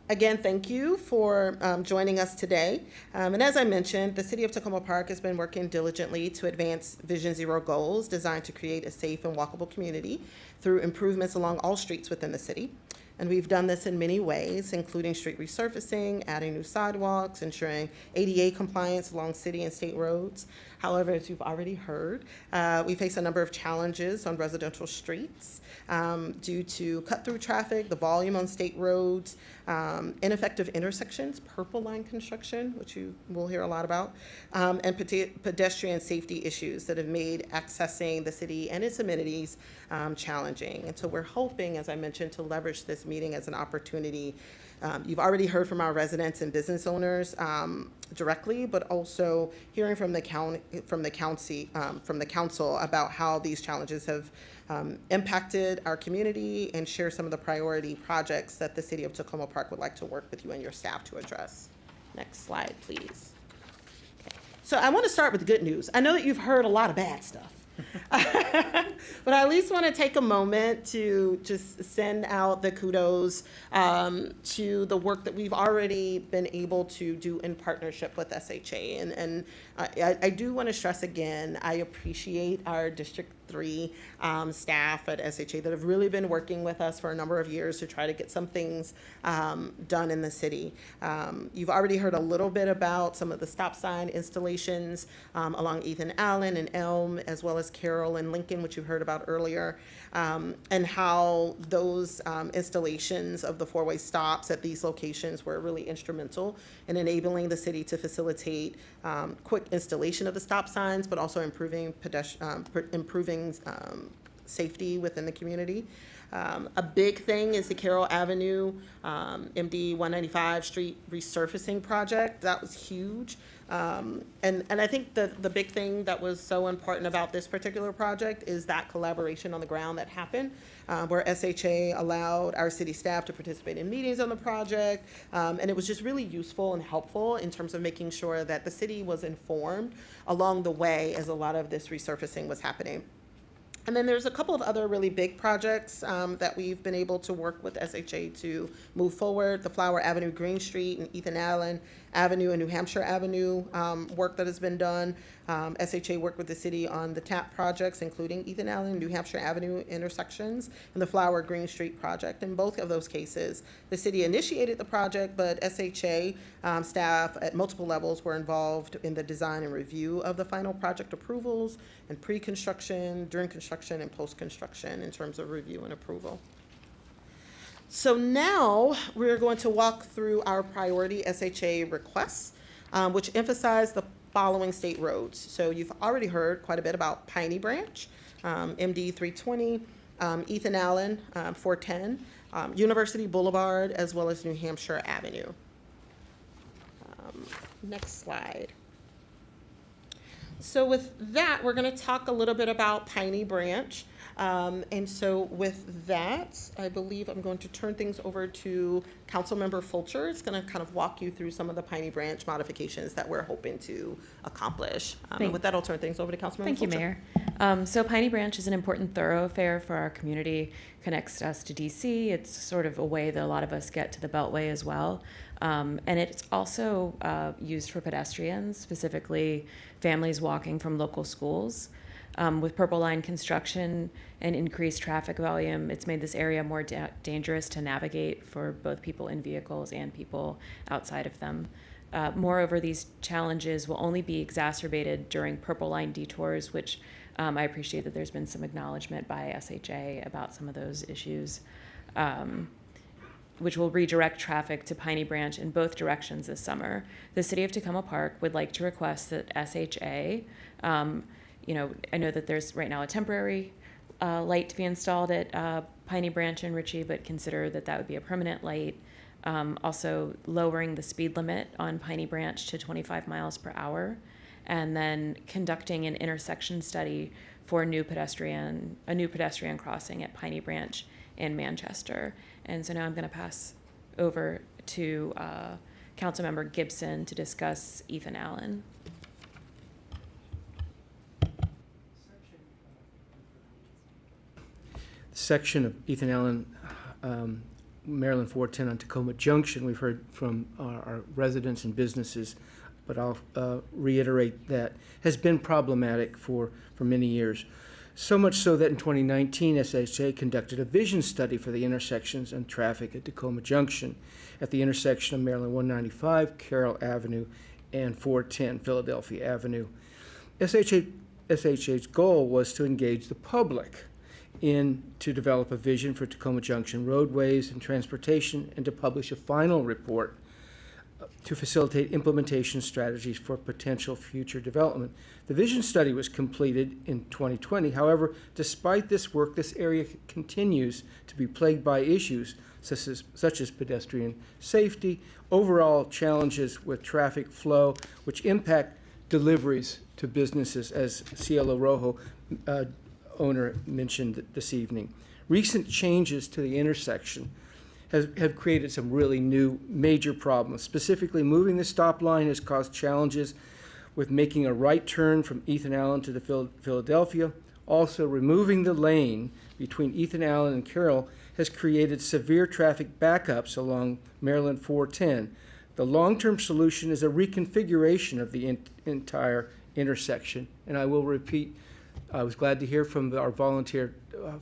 again, thank you for joining us today. And as I mentioned, the City of Takoma Park has been working diligently to advance Vision Zero goals designed to create a safe and walkable community through improvements along all streets within the city. And we've done this in many ways, including street resurfacing, adding new sidewalks, ensuring ADA compliance along city and state roads. However, as you've already heard, we face a number of challenges on residential streets due to cut-through traffic, the volume on state roads, ineffective intersections, purple line construction, which you will hear a lot about, and pedestrian safety issues that have made accessing the city and its amenities challenging. And so we're hoping, as I mentioned, to leverage this meeting as an opportunity. You've already heard from our residents and business owners directly, but also hearing from the council about how these challenges have impacted our community, and share some of the priority projects that the City of Takoma Park would like to work with you and your staff to address. Next slide, please. Okay. So I want to start with good news. I know that you've heard a lot of bad stuff. But I at least want to take a moment to just send out the kudos to the work that we've already been able to do in partnership with SHA. And I do want to stress again, I appreciate our District 3 staff at SHA that have really been working with us for a number of years to try to get some things done in the city. You've already heard a little bit about some of the stop sign installations along Ethan Allen and Elm, as well as Carroll and Lincoln, which you heard about earlier, and how those installations of the four-way stops at these locations were really instrumental in enabling the city to facilitate quick installation of the stop signs, but also improving safety within the community. A big thing is the Carroll Avenue MD 195 street resurfacing project. That was huge. And I think the big thing that was so important about this particular project is that collaboration on the ground that happened, where SHA allowed our city staff to participate in meetings on the project. And it was just really useful and helpful in terms of making sure that the city was informed along the way as a lot of this resurfacing was happening. And then there's a couple of other really big projects that we've been able to work with SHA to move forward. The Flower Avenue Green Street and Ethan Allen Avenue and New Hampshire Avenue work that has been done. SHA worked with the city on the TAP projects, including Ethan Allen, New Hampshire Avenue intersections, and the Flower Green Street project. In both of those cases, the city initiated the project, but SHA staff at multiple levels were involved in the design and review of the final project approvals and pre-construction, during construction, and post-construction in terms of review and approval. So now we're going to walk through our priority SHA requests, which emphasize the following state roads. So you've already heard quite a bit about Piney Branch, MD 320, Ethan Allen, 410, University Boulevard, as well as New Hampshire Avenue. Next slide. So with that, we're going to talk a little bit about Piney Branch. And so with that, I believe I'm going to turn things over to Councilmember Fulcher. It's going to kind of walk you through some of the Piney Branch modifications that we're hoping to accomplish. And with that, I'll turn things over to Councilmember Thank you, Fulcher. Mayor. So Piney Branch is an important thoroughfare for our community, connects us to DC. It's sort of a way that a lot of us get to the Beltway as well. And it's also used for pedestrians, specifically families walking from local schools. With Purple Line construction and increased traffic volume, it's made this area more dangerous to navigate for both people in vehicles and people outside of them. Moreover, these challenges will only be exacerbated during Purple Line detours, which I appreciate that there's been some acknowledgement by SHA about some of those issues, which will redirect traffic to Piney Branch in both directions this summer. The City of Tacoma Park would like to request that SHA, I know that there's right now a temporary light to be installed at Piney Branch and Ritchie, but consider that that would be a permanent light. Also lowering the speed limit on Piney Branch to 25 miles per hour, and then conducting an intersection study for a new pedestrian crossing at Piney Branch in Manchester. And so now I'm going to pass over to Councilmember Gibson to discuss Ethan Allen. Section of Ethan Allen, Maryland 410 on Tacoma Junction, we've heard from our residents and businesses, but I'll reiterate that has been problematic for many years. So much so that in 2019, SHA conducted a vision study for the intersections and traffic at Tacoma Junction at the intersection of Maryland 195, Carroll Avenue, and 410, Philadelphia Avenue. SHA's goal was to engage the public to develop a vision for Tacoma Junction roadways and transportation, and to publish a final report to facilitate implementation strategies for potential future development. The vision study was completed in 2020. However, despite this work, this area continues to be plagued by issues such as pedestrian safety, overall challenges with traffic flow, which impact deliveries to businesses, as Cielo Rojo owner mentioned this evening. Recent changes to the intersection have created some really new major problems. Specifically, moving the stop line has caused challenges with making a right turn from Ethan Allen to the Philadelphia. Also, removing the lane between Ethan Allen and Carroll has created severe traffic backups along Maryland 410. The long-term solution is a reconfiguration of the entire intersection. And I will repeat, I was glad to hear from our volunteer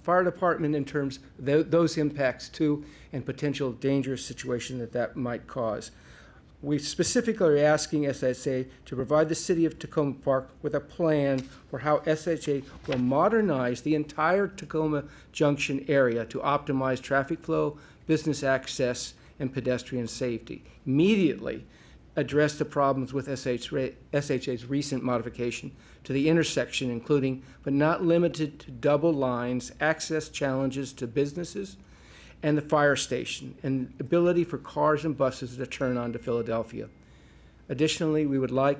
fire department in terms of those impacts too, and potential dangerous situation that might cause. We specifically are asking SHA to provide the City of Tacoma Park with a plan for how SHA will modernize the entire Tacoma Junction area to optimize traffic flow, business access, and pedestrian safety. Immediately address the problems with SHA's recent modification to the intersection, including, but not limited to, double lines, access challenges to businesses, and the fire station, and ability for cars and buses to turn onto Philadelphia. Additionally, we would like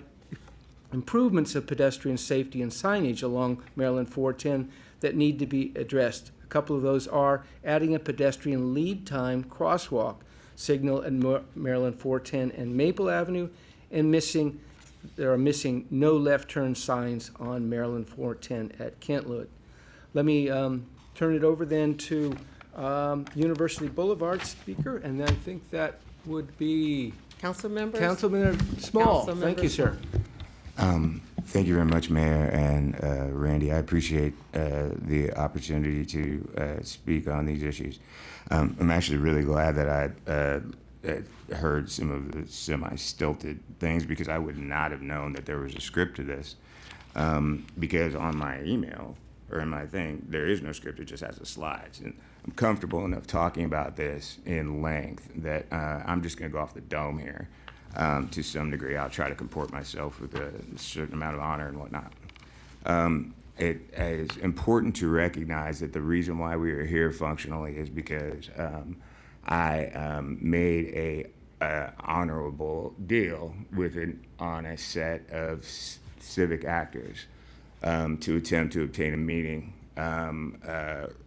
improvements of pedestrian safety and signage along Maryland 410 that need to be addressed. A couple of those are adding a pedestrian lead time crosswalk signal at Maryland 410 and Maple Avenue, and there are missing no left turn signs on Maryland 410 at Kentwood. Let me turn it over then to University Boulevard speaker, and I think that would be Councilmember Small. Thank you, sir. Thank you very much, Mayor and Randy. I appreciate the opportunity to speak on these issues. I'm actually really glad that I heard some of the semi-stilted things, because I would not have known that there was a script to this, because on my email or in my thing, there is no script, it just has the slides. And I'm comfortable enough talking about this in length that I'm just going to go off the dome here to some degree. I'll try to comport myself with a certain amount of honor and whatnot. It is important to recognize that the reason why we are here functionally is because I made a honorable deal with an honest set of civic actors to attempt to obtain a meeting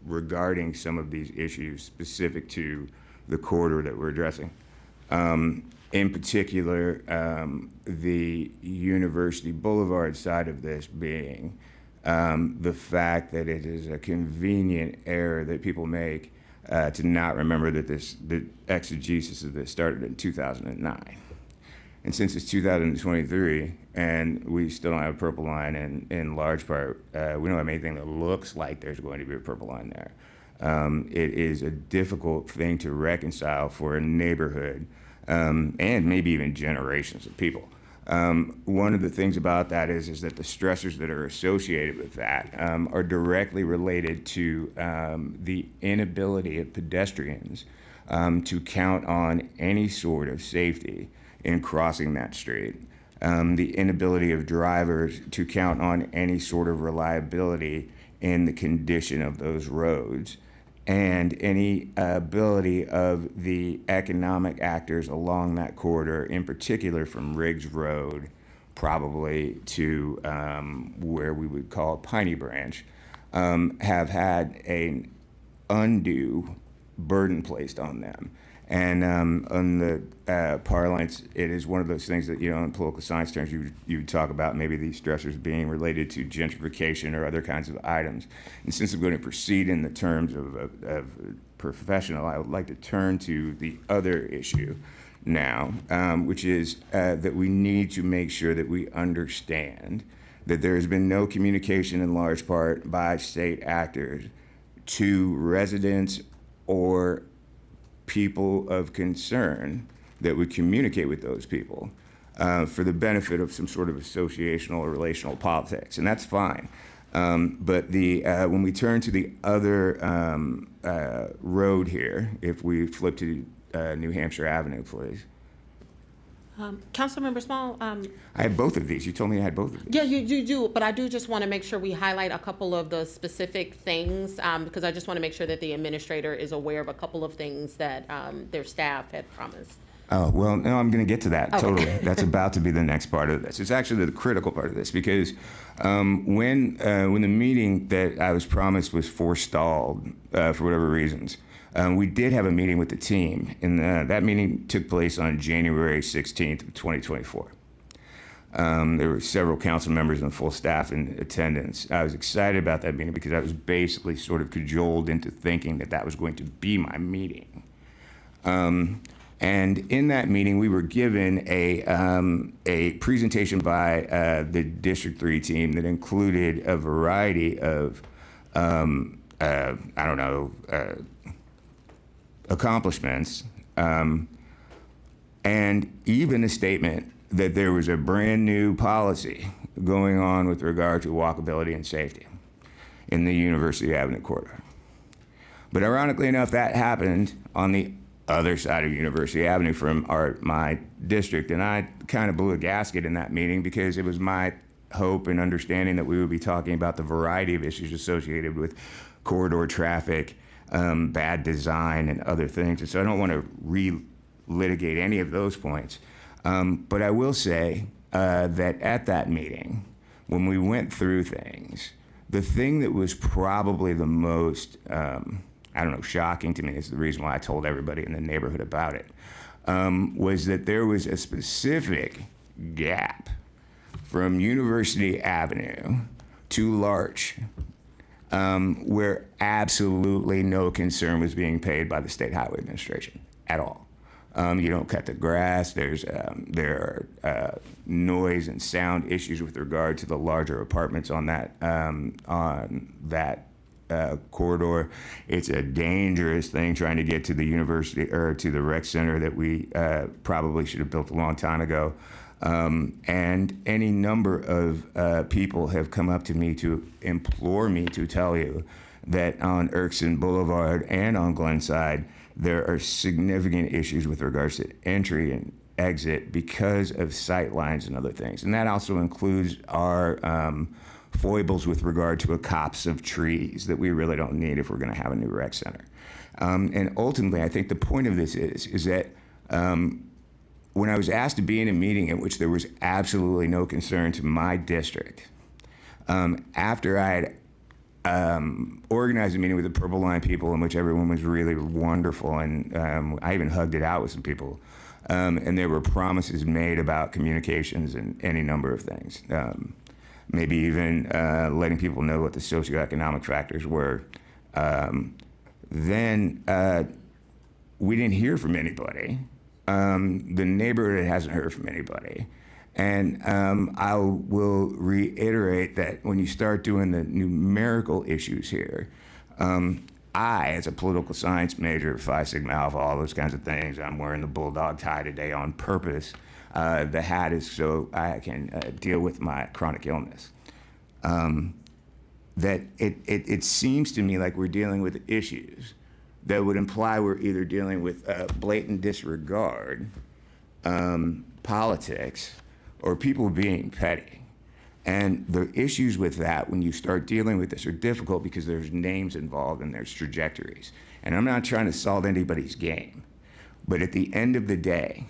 regarding some of these issues specific to the corridor that we're addressing. In particular, the University Boulevard side of this being the fact that it is a convenient error that people make to not remember that the exegesis of this started in 2009. And since it's 2023 and we still don't have a purple line in large part, we don't have anything that looks like there's going to be a purple line there. It is a difficult thing to reconcile for a neighborhood and maybe even generations of people. One of the things about that is that the stressors that are associated with that are directly related to the inability of pedestrians to count on any sort of safety in crossing that street, the inability of drivers to count on any sort of reliability in the condition of those roads, and any ability of the economic actors along that corridor, in particular from Riggs Road, probably to where we would call Piney Branch, have had an undue burden placed on them. And on the parlance, it is one of those things that, in political science terms, you would talk about maybe these stressors being related to gentrification or other kinds of items. And since I'm going to proceed in the terms of professional, I would like to turn to the other issue now, which is that we need to make sure that we understand that there has been no communication in large part by state actors to residents or people of concern that would communicate with those people for the benefit of some sort of associational or relational politics, and that's fine. But when we turn to the other road here, if we flip to New Hampshire Avenue, please. Councilmember Small. I have both of these. You told me I had both of these. Yeah, you do, but I do just want to make sure we highlight a couple of the specific things because I just want to make sure that the administrator is aware of a couple of things that their staff had promised. Oh, well, no, I'm going to get to that, Okay. totally. That's about to be the next part of this. It's actually the critical part of this because when the meeting that I was promised was forestalled for whatever reasons, we did have a meeting with the team, and that meeting took place on January 16th of 2024. There were several council members and full staff in attendance. I was excited about that meeting because I was basically sort of cajoled into thinking that that was going to be my meeting. And in that meeting, we were given a presentation by the District 3 team that included a variety of, accomplishments, and even a statement that there was a brand new policy going on with regard to walkability and safety in the University Avenue corridor. But ironically enough, that happened on the other side of University Avenue from my district, and I kind of blew a gasket in that meeting because it was my hope and understanding that we would be talking about the variety of issues associated with corridor traffic, bad design, and other things. And so I don't want to relitigate any of those points. But I will say that at that meeting, when we went through things, the thing that was probably the most, shocking to me is the reason why I told everybody in the neighborhood about it, was that there was a specific gap from University Avenue to Larch where absolutely no concern was being paid by the State Highway Administration at all. You don't cut the grass. There are noise and sound issues with regard to the larger apartments on that corridor. It's a dangerous thing trying to get to the university or to the rec center that we probably should have built a long time ago. And any number of people have come up to me to implore me to tell you that on Erskine Boulevard and on Glenside, there are significant issues with regards to entry and exit because of sight lines and other things. And that also includes our foibles with regard to a copse of trees that we really don't need if we're going to have a new rec center. And ultimately, I think the point of this is that when I was asked to be in a meeting in which there was absolutely no concern to my district, after I had organized a meeting with the Purple Line people in which everyone was really wonderful, and I even hugged it out with some people. And there were promises made about communications and any number of things. Maybe even letting people know what the socioeconomic factors were. Then we didn't hear from anybody. The neighborhood hasn't heard from anybody. And I will reiterate that when you start doing the numerical issues here, I, as a political science major, Phi Sigma Alpha, all those kinds of things, I'm wearing the bulldog tie today on purpose. The hat is so I can deal with my chronic illness. That it seems to me like we're dealing with issues that would imply we're either dealing with blatant disregard, politics, or people being petty. And the issues with that, when you start dealing with this, are difficult because there's names involved and there's trajectories. And I'm not trying to solve anybody's game, but at the end of the day,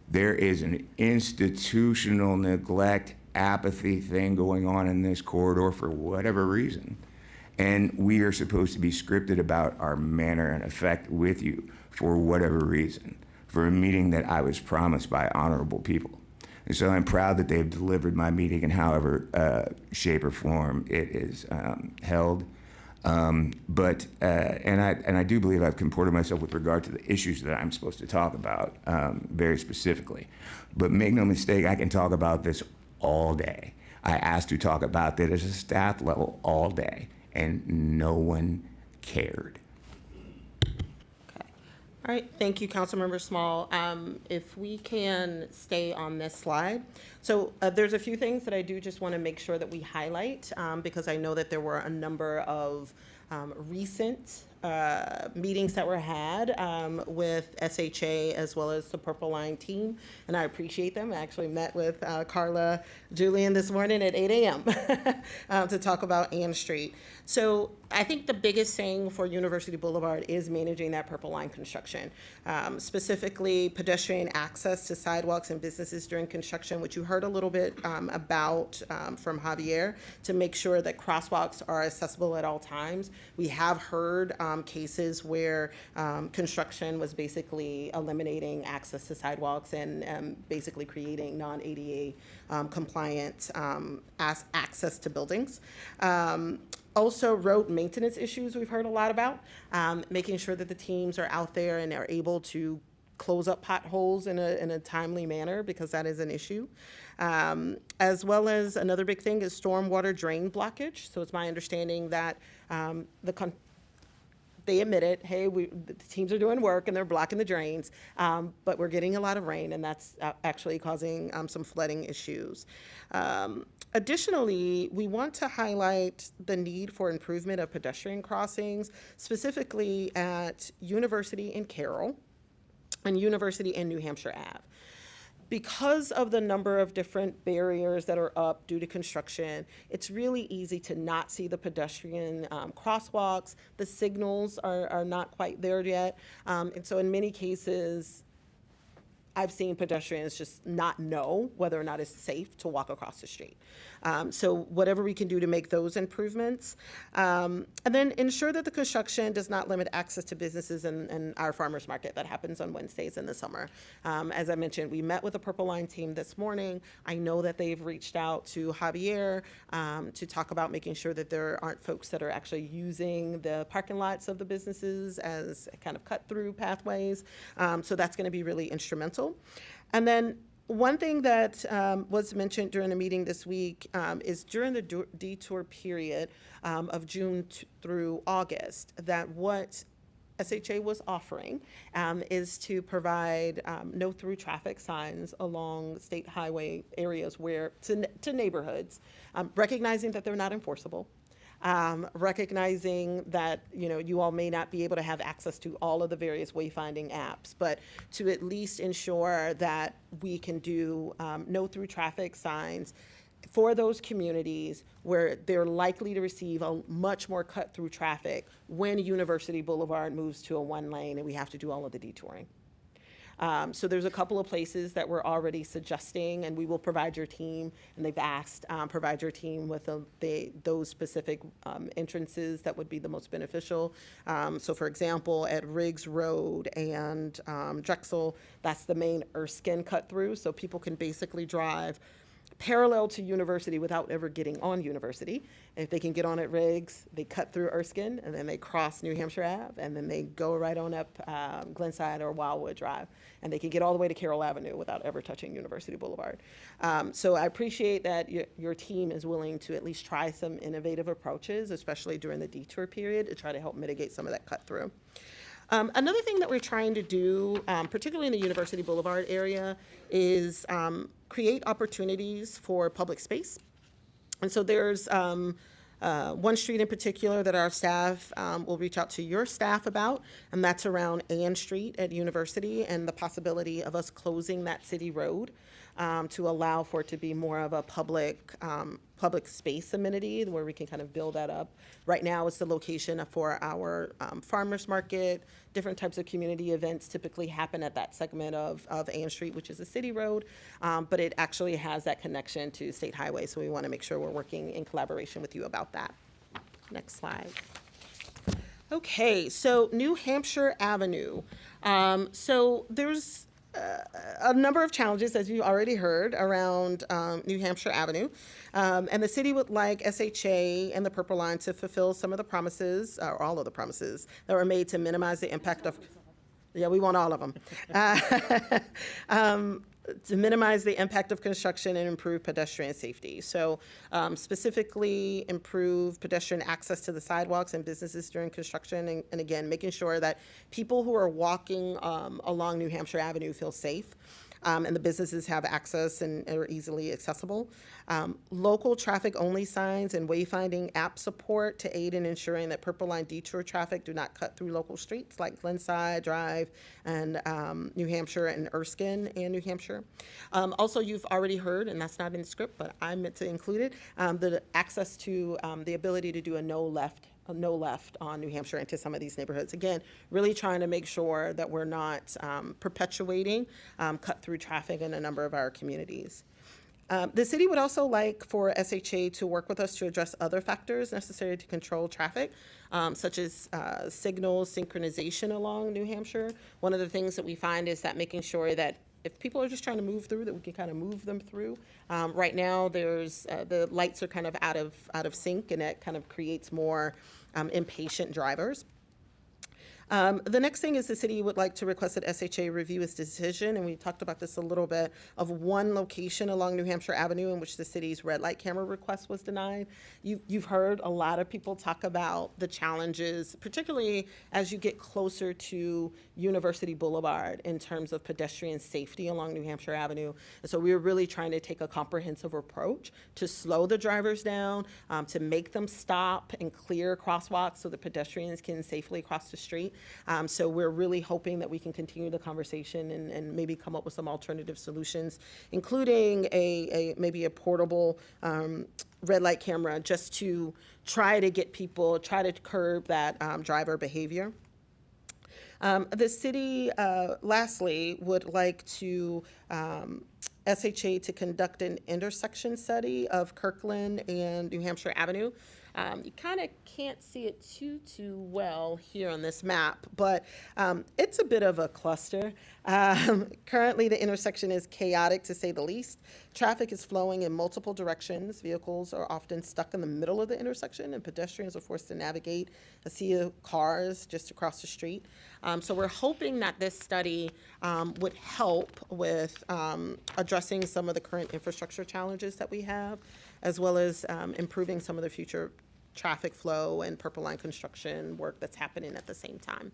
there is an institutional neglect, apathy thing going on in this corridor for whatever reason. And we are supposed to be scripted about our manner and effect with you for whatever reason, for a meeting that I was promised by honorable people. And so I'm proud that they've delivered my meeting in however shape or form it is held. And I do believe I've comported myself with regard to the issues that I'm supposed to talk about very specifically. But make no mistake, I can talk about this all day. I asked to talk about that at a staff level all day, and no one cared. All right, thank you, Councilmember Small. If we can stay on this slide. So there's a few things that I do just want to make sure that we highlight because I know that there were a number of recent meetings that were had with SHA as well as the Purple Line team, and I appreciate them. I actually met with Carla Julian this morning at 8 a.m. To talk about Ann Street. So I think the biggest thing for University Boulevard is managing that Purple Line construction, specifically pedestrian access to sidewalks and businesses during construction, which you heard a little bit about from Javier, to make sure that crosswalks are accessible at all times. We have heard cases where construction was basically eliminating access to sidewalks and basically creating non-ADA compliant access to buildings. Also, road maintenance issues we've heard a lot about, making sure that the teams are out there and are able to close up potholes in a timely manner, because that is an issue. As well as another big thing is stormwater drain blockage. So it's my understanding that they admitted, hey, the teams are doing work and they're blocking the drains, but we're getting a lot of rain, and that's actually causing some flooding issues. Additionally, we want to highlight the need for improvement of pedestrian crossings, specifically at University and Carroll and University and New Hampshire Ave. Because of the number of different barriers that are up due to construction, it's really easy to not see the pedestrian crosswalks. The signals are not quite there yet. And so in many cases, I've seen pedestrians just not know whether or not it's safe to walk across the street. So whatever we can do to make those improvements. And then ensure that the construction does not limit access to businesses and our farmers market that happens on Wednesdays in the summer. As I mentioned, we met with the Purple Line team this morning. I know that they've reached out to Javier to talk about making sure that there aren't folks that are actually using the parking lots of the businesses as kind of cut-through pathways. So that's going to be really instrumental. And then one thing that was mentioned during the meeting this week is during the detour period of June through August, that what SHA was offering is to provide no-through traffic signs along state highway areas where to neighborhoods, recognizing that they're not enforceable. Recognizing that, you all may not be able to have access to all of the various wayfinding apps, but to at least ensure that we can do no-through traffic signs for those communities where they're likely to receive a much more cut-through traffic when University Boulevard moves to a one lane and we have to do all of the detouring. So there's a couple of places that we're already suggesting, and we will provide your team, and they've asked, provide your team with those specific entrances that would be the most beneficial. So for example, at Riggs Road and Drexel, that's the main Erskine cut through, so people can basically drive parallel to University without ever getting on University. If they can get on at Riggs, they cut through Erskine, and then they cross New Hampshire Ave, and then they go right on up Glenside or Wildwood Drive, and they can get all the way to Carroll Avenue without ever touching University Boulevard. So I appreciate that your team is willing to at least try some innovative approaches, especially during the detour period, to try to help mitigate some of that cut through. Another thing that we're trying to do, particularly in the University Boulevard area, is create opportunities for public space. And so there's one street in particular that our staff will reach out to your staff about, and that's around Ann Street at University and the possibility of us closing that city road to allow for it to be more of a public space amenity where we can kind of build that up. Right now, it's the location for our farmers market. Different types of community events typically happen at that segment of Ann Street, which is a city road, but it actually has that connection to State Highway, so we want to make sure we're working in collaboration with you about that. Next slide. Okay, so New Hampshire Avenue. So there's a number of challenges, as you already heard, around New Hampshire Avenue. And the city would like SHA and the Purple Line to fulfill some of the promises, or all of the promises, that were made to minimize the impact of, yeah, we want all of them. To minimize the impact of construction and improve pedestrian safety. So specifically improve pedestrian access to the sidewalks and businesses during construction, and again, making sure that people who are walking along New Hampshire Avenue feel safe. And the businesses have access and are easily accessible. Local traffic-only signs and wayfinding app support to aid in ensuring that Purple Line detour traffic do not cut through local streets like Glenside Drive and New Hampshire and Erskine and New Hampshire. Also, you've already heard, and that's not in the script, but I meant to include it, the access to the ability to do a no left on New Hampshire into some of these neighborhoods. Again, really trying to make sure that we're not perpetuating cut-through traffic in a number of our communities. The city would also like for SHA to work with us to address other factors necessary to control traffic, such as signal synchronization along New Hampshire. One of the things that we find is that making sure that if people are just trying to move through, that we can kind of move them through. Right now, there's the lights are kind of out of sync, and it kind of creates more impatient drivers. The next thing is the city would like to request that SHA review its decision, and we talked about this a little bit, of one location along New Hampshire Avenue in which the city's red light camera request was denied. You've heard a lot of people talk about the challenges, particularly as you get closer to University Boulevard in terms of pedestrian safety along New Hampshire Avenue. And so we're really trying to take a comprehensive approach to slow the drivers down, to make them stop and clear crosswalks so the pedestrians can safely cross the street. So we're really hoping that we can continue the conversation and maybe come up with some alternative solutions, including maybe a portable red light camera, just to try to curb that driver behavior. The city, lastly, would like to SHA to conduct an intersection study of Kirkland and New Hampshire Avenue. You kind of can't see it too well here on this map, but it's a bit of a cluster. Currently, the intersection is chaotic, to say the least. Traffic is flowing in multiple directions. Vehicles are often stuck in the middle of the intersection, and pedestrians are forced to navigate a sea of cars just across the street. So we're hoping that this study would help with addressing some of the current infrastructure challenges that we have, as well as improving some of the future traffic flow and Purple Line construction work that's happening at the same time.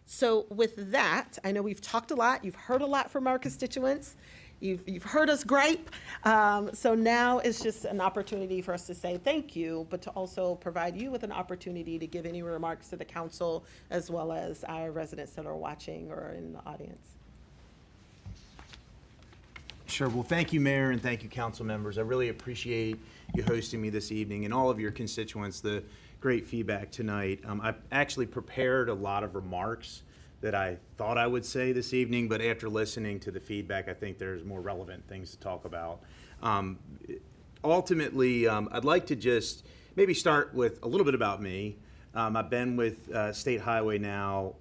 So with that, I know we've talked a lot. You've heard a lot from our constituents. You've heard us gripe. So now it's just an opportunity for us to say thank you, but to also provide you with an opportunity to give any remarks to the council, as well as our residents that are watching or in the audience. Sure. Well, thank you, Mayor, and thank you, council members. I really appreciate you hosting me this evening, and all of your constituents, the great feedback tonight. I've actually prepared a lot of remarks that I thought I would say this evening, but after listening to the feedback, I think there's more relevant things to talk about. Ultimately, I'd like to just maybe start with a little bit about me. I've been with State Highway now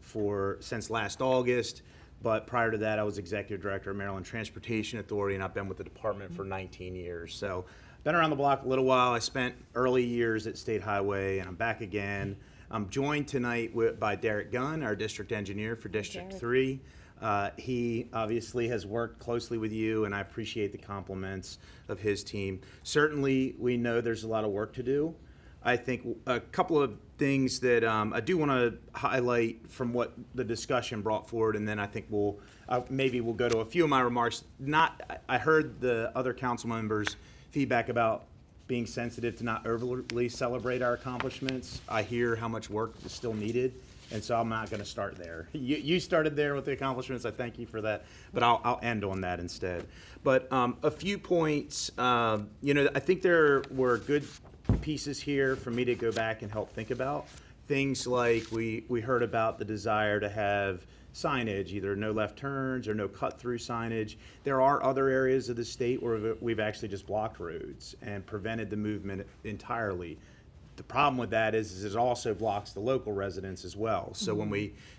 since last August, but prior to that, I was Executive Director of Maryland Transportation Authority, and I've been with the department for 19 years. So been around the block a little while. I spent early years at State Highway, and I'm back again. I'm joined tonight by Derek Gunn, our District Engineer for District 3. He obviously has worked closely with you, and I appreciate the compliments of his team. Certainly, we know there's a lot of work to do. I think a couple of things that I do want to highlight from what the discussion brought forward, and then I think maybe we'll go to a few of my remarks. I heard the other council members' feedback about being sensitive to not overly celebrate our accomplishments. I hear how much work is still needed, and so I'm not going to start there. You started there with the accomplishments. I thank you for that, but I'll end on that instead. But a few points. I think there were good pieces here for me to go back and help think about. Things like we heard about the desire to have signage, either no left turns or no cut-through signage. There are other areas of the state where we've actually just blocked roads and prevented the movement entirely. The problem with that is it also blocks the local residents as well. So when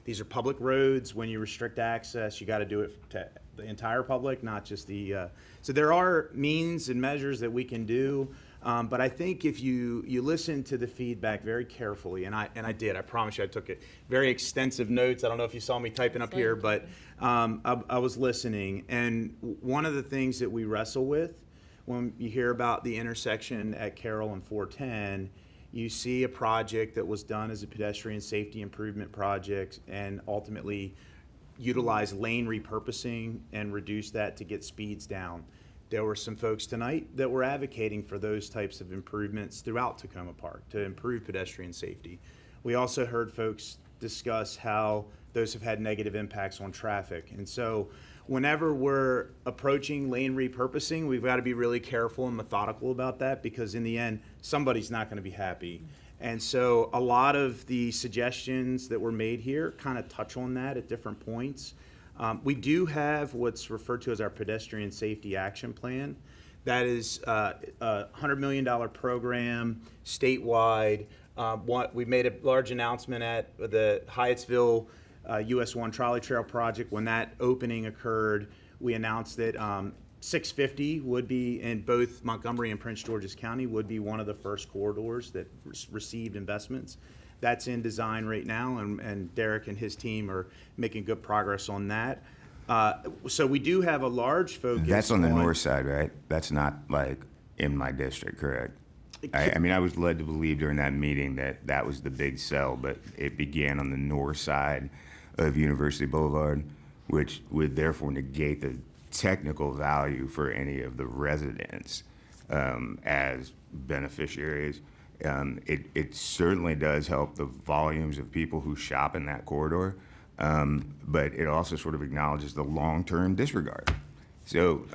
these are public roads, when you restrict access, you got to do it to the entire public, not just the, so there are means and measures that we can do. But I think if you listen to the feedback very carefully, and I did, I promise you, I took very extensive notes. I don't know if you saw me typing up here, but I was listening. And one of the things that we wrestle with when you hear about the intersection at Carroll and 410, you see a project that was done as a pedestrian safety improvement project and ultimately utilize lane repurposing and reduce that to get speeds down. There were some folks tonight that were advocating for those types of improvements throughout Takoma Park to improve pedestrian safety. We also heard folks discuss how those have had negative impacts on traffic. And so whenever we're approaching lane repurposing, we've got to be really careful and methodical about that, because in the end, somebody's not going to be happy. And so a lot of the suggestions that were made here kind of touch on that at different points. We do have what's referred to as our Pedestrian Safety Action Plan. That is a $100 million program statewide. We made a large announcement at the Hyattsville US 1 Trolley Trail project. When that opening occurred, we announced that 650 would be in both Montgomery and Prince George's County, would be one of the first corridors that received investments. That's in design right now, and Derek and his team are making good progress on that. So we do have a large focus. That's on the north side, right? That's not like in my district, correct? I mean, I was led to believe during that meeting that that was the big sell, but it began on the north side of University Boulevard, which would therefore negate the technical value for any of the residents as beneficiaries. It certainly does help the volumes of people who shop in that corridor, but it also sort of acknowledges the long-term disregard. So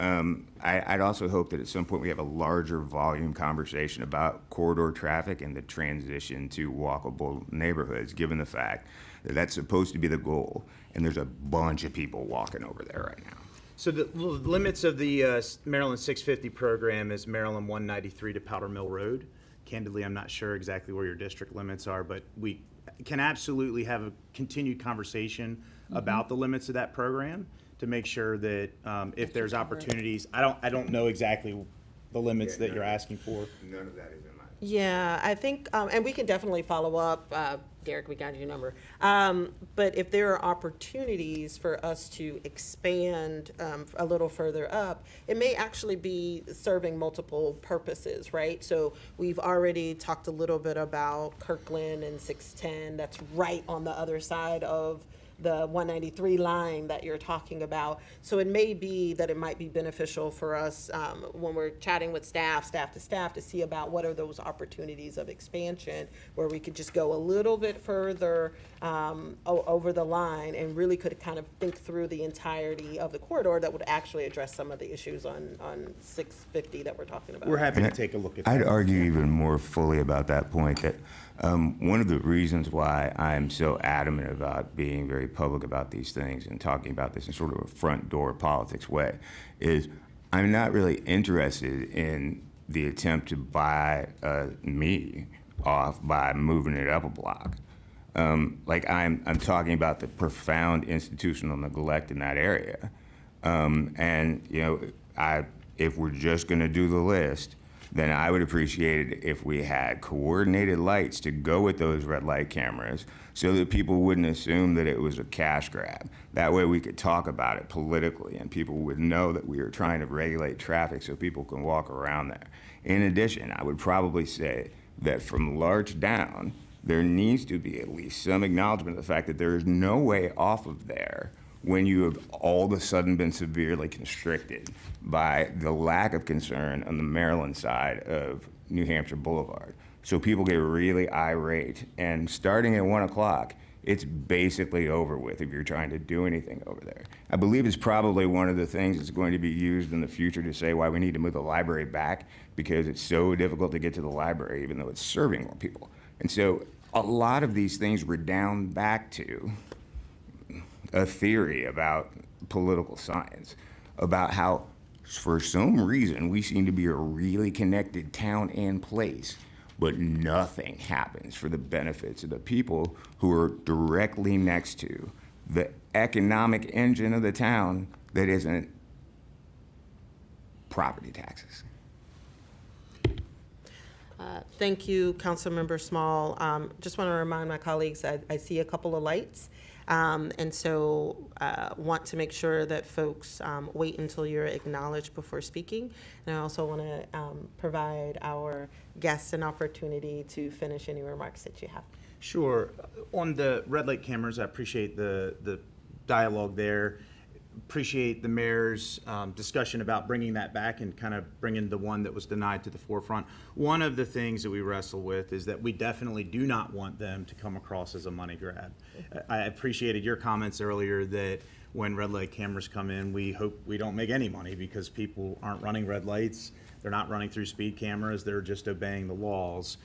I'd also hope that at some point we have a larger volume conversation about corridor traffic and the transition to walkable neighborhoods, given the fact that that's supposed to be the goal, and there's a bunch of people walking over there right now. So the limits of the Maryland 650 program is Maryland 193 to Powder Mill Road. Candidly, I'm not sure exactly where your district limits are, but we can absolutely have a continued conversation about the limits of that program to make sure that if there's opportunities, I don't know exactly the limits that you're asking for. None of that is in my. Yeah, I think, and we can definitely follow up. Derek, we got your number. But if there are opportunities for us to expand a little further up, it may actually be serving multiple purposes, right? So we've already talked a little bit about Kirkland and 610. That's right on the other side of the 193 line that you're talking about. So it may be that it might be beneficial for us when we're chatting with staff to staff, to see about what are those opportunities of expansion where we could just go a little bit further over the line and really could kind of think through the entirety of the corridor that would actually address some of the issues on 650 that we're talking about. We're happy to take a look at that. I'd argue even more fully about that point that one of the reasons why I'm so adamant about being very public about these things and talking about this in sort of a front door politics way, is I'm not really interested in the attempt to buy me off by moving it up a block. Like I'm talking about the profound institutional neglect in that area. And you know, if we're just going to do the list, then I would appreciate it if we had coordinated lights to go with those red light cameras so that people wouldn't assume that it was a cash grab. That way we could talk about it politically and people would know that we are trying to regulate traffic so people can walk around there. In addition, I would probably say that from Larch down, there needs to be at least some acknowledgement of the fact that there is no way off of there when you have all of a sudden been severely constricted by the lack of concern on the Maryland side of New Hampshire Boulevard. So people get really irate, and starting at 1 o'clock, it's basically over with if you're trying to do anything over there. I believe it's probably one of the things that's going to be used in the future to say why we need to move the library back, because it's so difficult to get to the library even though it's serving more people. And so a lot of these things redound back to a theory about political science, about how for some reason we seem to be a really connected town and place, but nothing happens for the benefits of the people who are directly next to the economic engine of the town that isn't property taxes. Thank you, Councilmember Small. Just want to remind my colleagues, I see a couple of lights. And so want to make sure that folks wait until you're acknowledged before speaking. And I also want to provide our guests an opportunity to finish any remarks that you have. Sure. On the red light cameras, I appreciate the dialogue there. Appreciate the mayor's discussion about bringing that back and kind of bringing the one that was denied to the forefront. One of the things that we wrestle with is that we definitely do not want them to come across as a money grab. I appreciated your comments earlier that when red light cameras come in, we hope we don't make any money because people aren't running red lights. They're not running through speed cameras. They're just obeying the laws.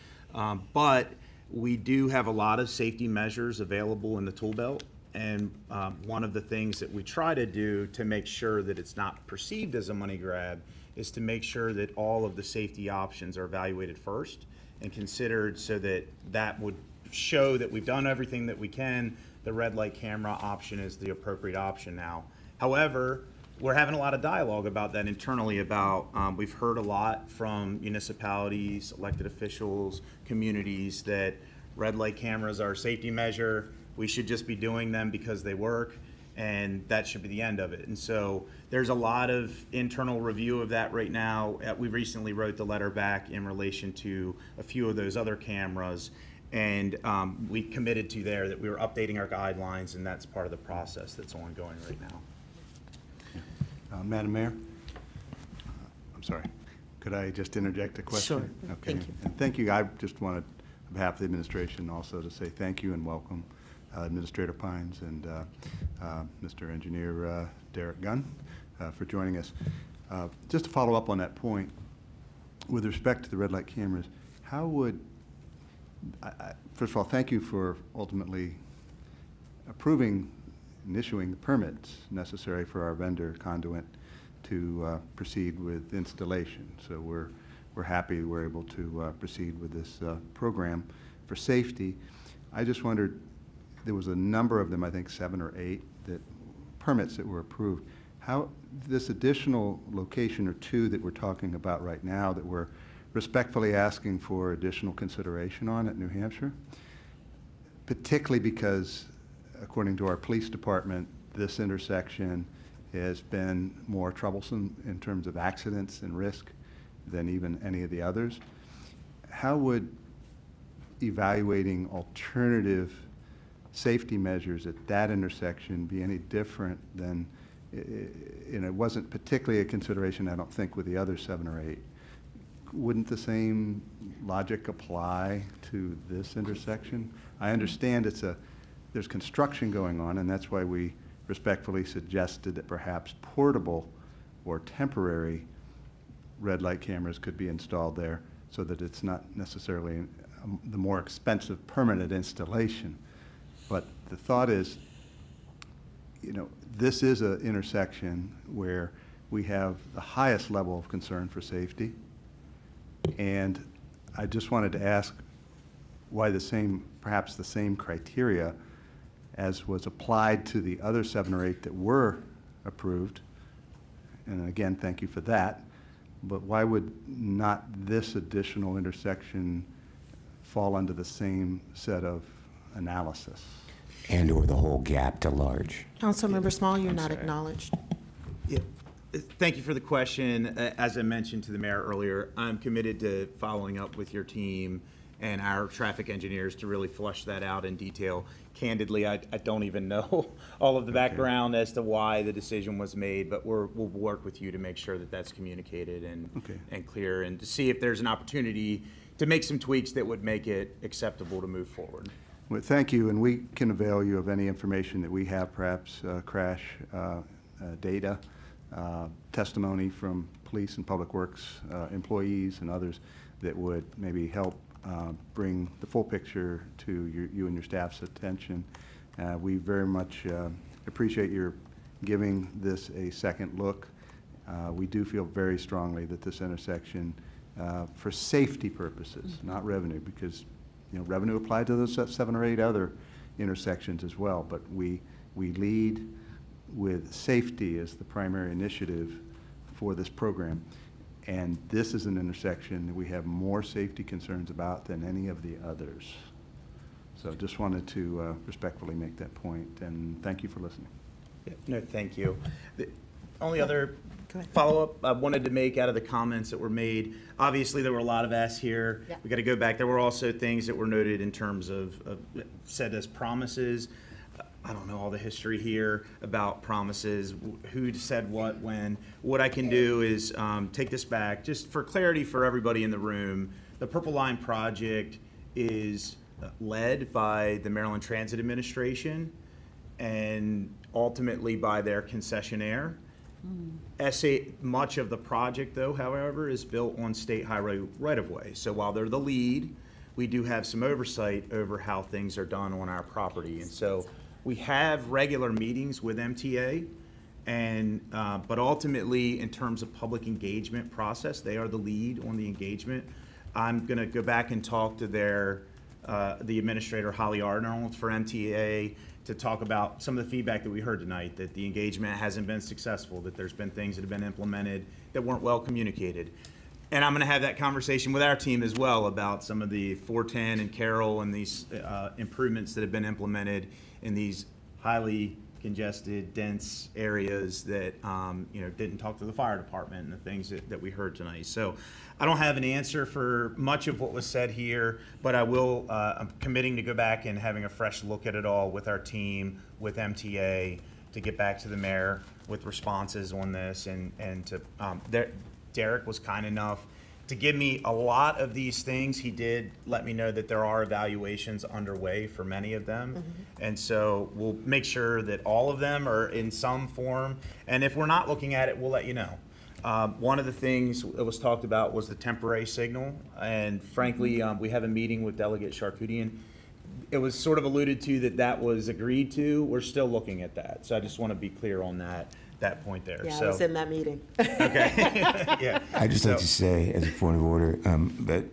But we do have a lot of safety measures available in the tool belt. And one of the things that we try to do to make sure that it's not perceived as a money grab is to make sure that all of the safety options are evaluated first and considered so that that would show that we've done everything that we can. The red light camera option is the appropriate option now. However, we're having a lot of dialogue about that internally about, we've heard a lot from municipalities, elected officials, communities that red light cameras are a safety measure. We should just be doing them because they work, and that should be the end of it. And so there's a lot of internal review of that right now. We recently wrote the letter back in relation to a few of those other cameras, and we committed to there that we were updating our guidelines, and that's part of the process that's ongoing right now. Madam Mayor? I'm sorry. Could I just interject a question? Sure. Okay. Thank you. And thank you. I just wanted, on behalf of the administration, also to say thank you and welcome Administrator Pines and Mr. Engineer Derek Gunn for joining us. Just to follow up on that point, with respect to the red light cameras, how would, first of all, thank you for ultimately approving and issuing the permits necessary for our vendor Conduent to proceed with installation. So we're happy we're able to proceed with this program for safety. I just wondered, there was a number of them, I think 7 or 8, permits that were approved. How this additional location or 2 that we're talking about right now that we're respectfully asking for additional consideration on at New Hampshire, particularly because, according to our police department, this intersection has been more troublesome in terms of accidents and risk than even any of the others. How would evaluating alternative safety measures at that intersection be any different than, and it wasn't particularly a consideration, I don't think, with the other 7 or 8. Wouldn't the same logic apply to this intersection? I understand there's construction going on, and that's why we respectfully suggested that perhaps portable or temporary red light cameras could be installed there so that it's not necessarily the more expensive permanent installation. But the thought is, this is an intersection where we have the highest level of concern for safety. And I just wanted to ask why perhaps the same criteria as was applied to the other 7 or 8 that were approved, and again, thank you for that, but why would not this additional intersection fall under the same set of analysis? And or the whole gap to large. Councilmember Small, you're not acknowledged. Yeah. Thank you for the question. As I mentioned to the mayor earlier, I'm committed to following up with your team and our traffic engineers to really flush that out in detail. Candidly, I don't even know all of the background as to why the decision was made, but we'll work with you to make sure that that's communicated and clear, and to see if there's an opportunity to make some tweaks that would make it acceptable to move forward. Well, thank you, and we can avail you of any information that we have, perhaps crash data, testimony from police and public works employees and others that would maybe help bring the full picture to you and your staff's attention. We very much appreciate your giving this a second look. We do feel very strongly that this intersection, for safety purposes, not revenue, because revenue applied to those 7 or 8 other intersections as well, but we lead with safety as the primary initiative for this program. And this is an intersection that we have more safety concerns about than any of the others. So just wanted to respectfully make that point, and thank you for listening. Yeah, no, thank you. The only other follow-up I wanted to make out of the comments that were made, obviously there were a lot of asks here. Yep. We got to go back. There were also things that were noted in terms of said as promises. I don't know all the history here about promises, who said what, when. What I can do is take this back, just for clarity for everybody in the room. The Purple Line project is led by the Maryland Transit Administration and ultimately by their concessionaire. Much of the project, though, however, is built on state highway right-of-way. So while they're the lead, we do have some oversight over how things are done on our property. And so we have regular meetings with MTA, and but ultimately, in terms of public engagement process, they are the lead on the engagement. I'm going to go back and talk to the administrator, Holly Arnold, for MTA, to talk about some of the feedback that we heard tonight, that the engagement hasn't been successful, that there's been things that have been implemented that weren't well communicated. And I'm going to have that conversation with our team as well about some of the 410 and Carroll and these improvements that have been implemented in these highly congested, dense areas that didn't talk to the fire department and the things that we heard tonight. So I don't have an answer for much of what was said here, but I will. I'm committing to go back and having a fresh look at it all with our team, with MTA, to get back to the mayor with responses on this, and to Derek was kind enough to give me a lot of these things. He did let me know that there are evaluations underway for many of them. And so we'll make sure that all of them are in some form. And if we're not looking at it, we'll let you know. One of the things that was talked about was the temporary signal. And frankly, we have a meeting with Delegate Charkoudian. It was sort of alluded to that was agreed to. We're still looking at that. So I just want to be clear on that point there. Yeah, so, I was in that meeting. Okay. Yeah. I'd just like to say, as a point of order, that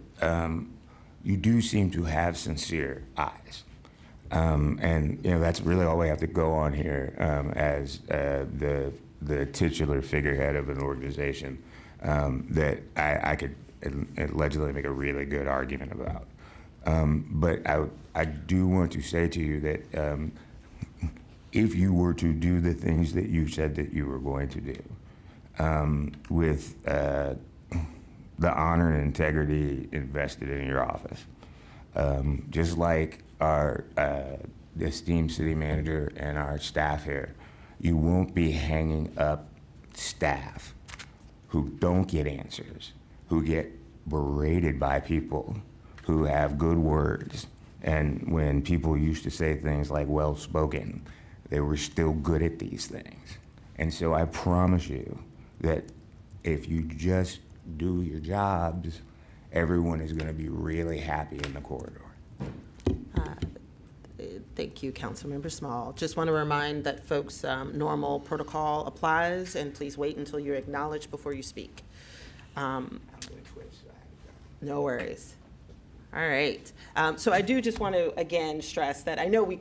you do seem to have sincere eyes. And that's really all we have to go on here as the titular figurehead of an organization that I could allegedly make a really good argument about. But I do want to say to you that if you were to do the things that you said that you were going to do, with the honor and integrity invested in your office, just like our esteemed city manager and our staff here, you won't be hanging up staff who don't get answers, who get berated by people who have good words. And when people used to say things like well-spoken, they were still good at these things. And so I promise you that if you just do your jobs, everyone is going to be really happy in the corridor. Thank you, Councilmember Small. Just want to remind that folks, normal protocol applies, and please wait until you're acknowledged before you speak. No worries. All right. So I do just want to, again, stress that I know we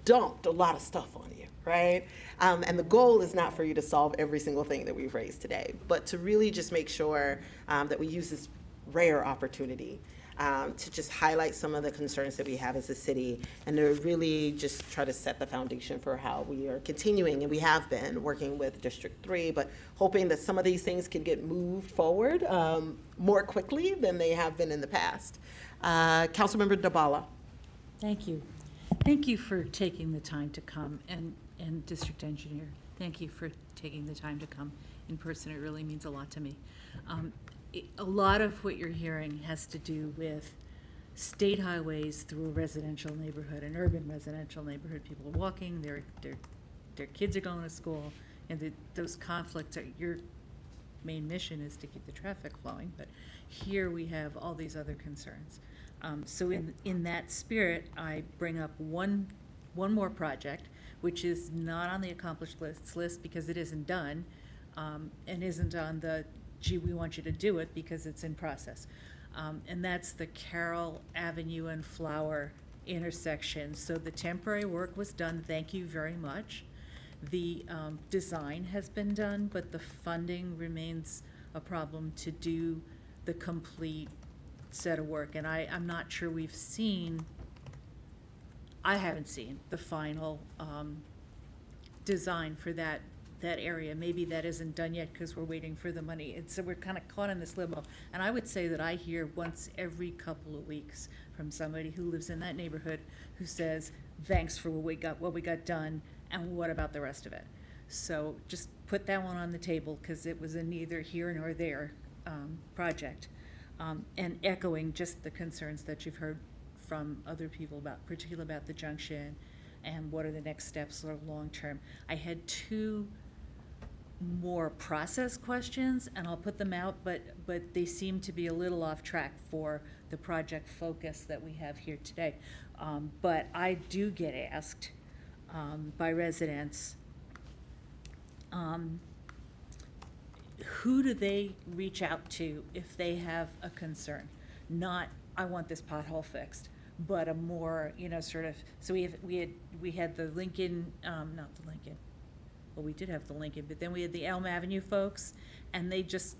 dumped a lot of stuff on you, right? And the goal is not for you to solve every single thing that we've raised today, but to really just make sure that we use this rare opportunity to just highlight some of the concerns that we have as a city, and to really just try to set the foundation for how we are continuing, and we have been working with District 3, but hoping that some of these things can get moved forward more quickly than they have been in the past. Councilmember Dabala. Thank you. Thank you for taking the time to come, and District Engineer, thank you for taking the time to come in person. It really means a lot to me. A lot of what you're hearing has to do with state highways through a residential neighborhood, an urban residential neighborhood. People are walking, their kids are going to school, and those conflicts are, your main mission is to keep the traffic flowing, but here we have all these other concerns. So in that spirit, I bring up one more project, which is not on the accomplished list because it isn't done, and isn't on the gee, we want you to do it because it's in process. And that's the Carroll Avenue and Flower intersection. So the temporary work was done, thank you very much. The design has been done, but the funding remains a problem to do the complete set of work. And I'm not sure we've seen, I haven't seen the final design for that area. Maybe that isn't done yet because we're waiting for the money. And so we're kind of caught in this limbo. And I would say that I hear once every couple of weeks from somebody who lives in that neighborhood who says, thanks for what we got done, and what about the rest of it? So just put that one on the table because it was a neither here nor there project. And echoing just the concerns that you've heard from other people about, particularly about the junction and what are the next steps sort of long term. I had two more process questions, and I'll put them out, but they seem to be a little off track for the project focus that we have here today. But I do get asked by residents, who do they reach out to if they have a concern? Not, I want this pothole fixed, but a more, sort of, so we had the Lincoln, not the Lincoln, well, we did have the Lincoln, but then we had the Elm Avenue folks, and they just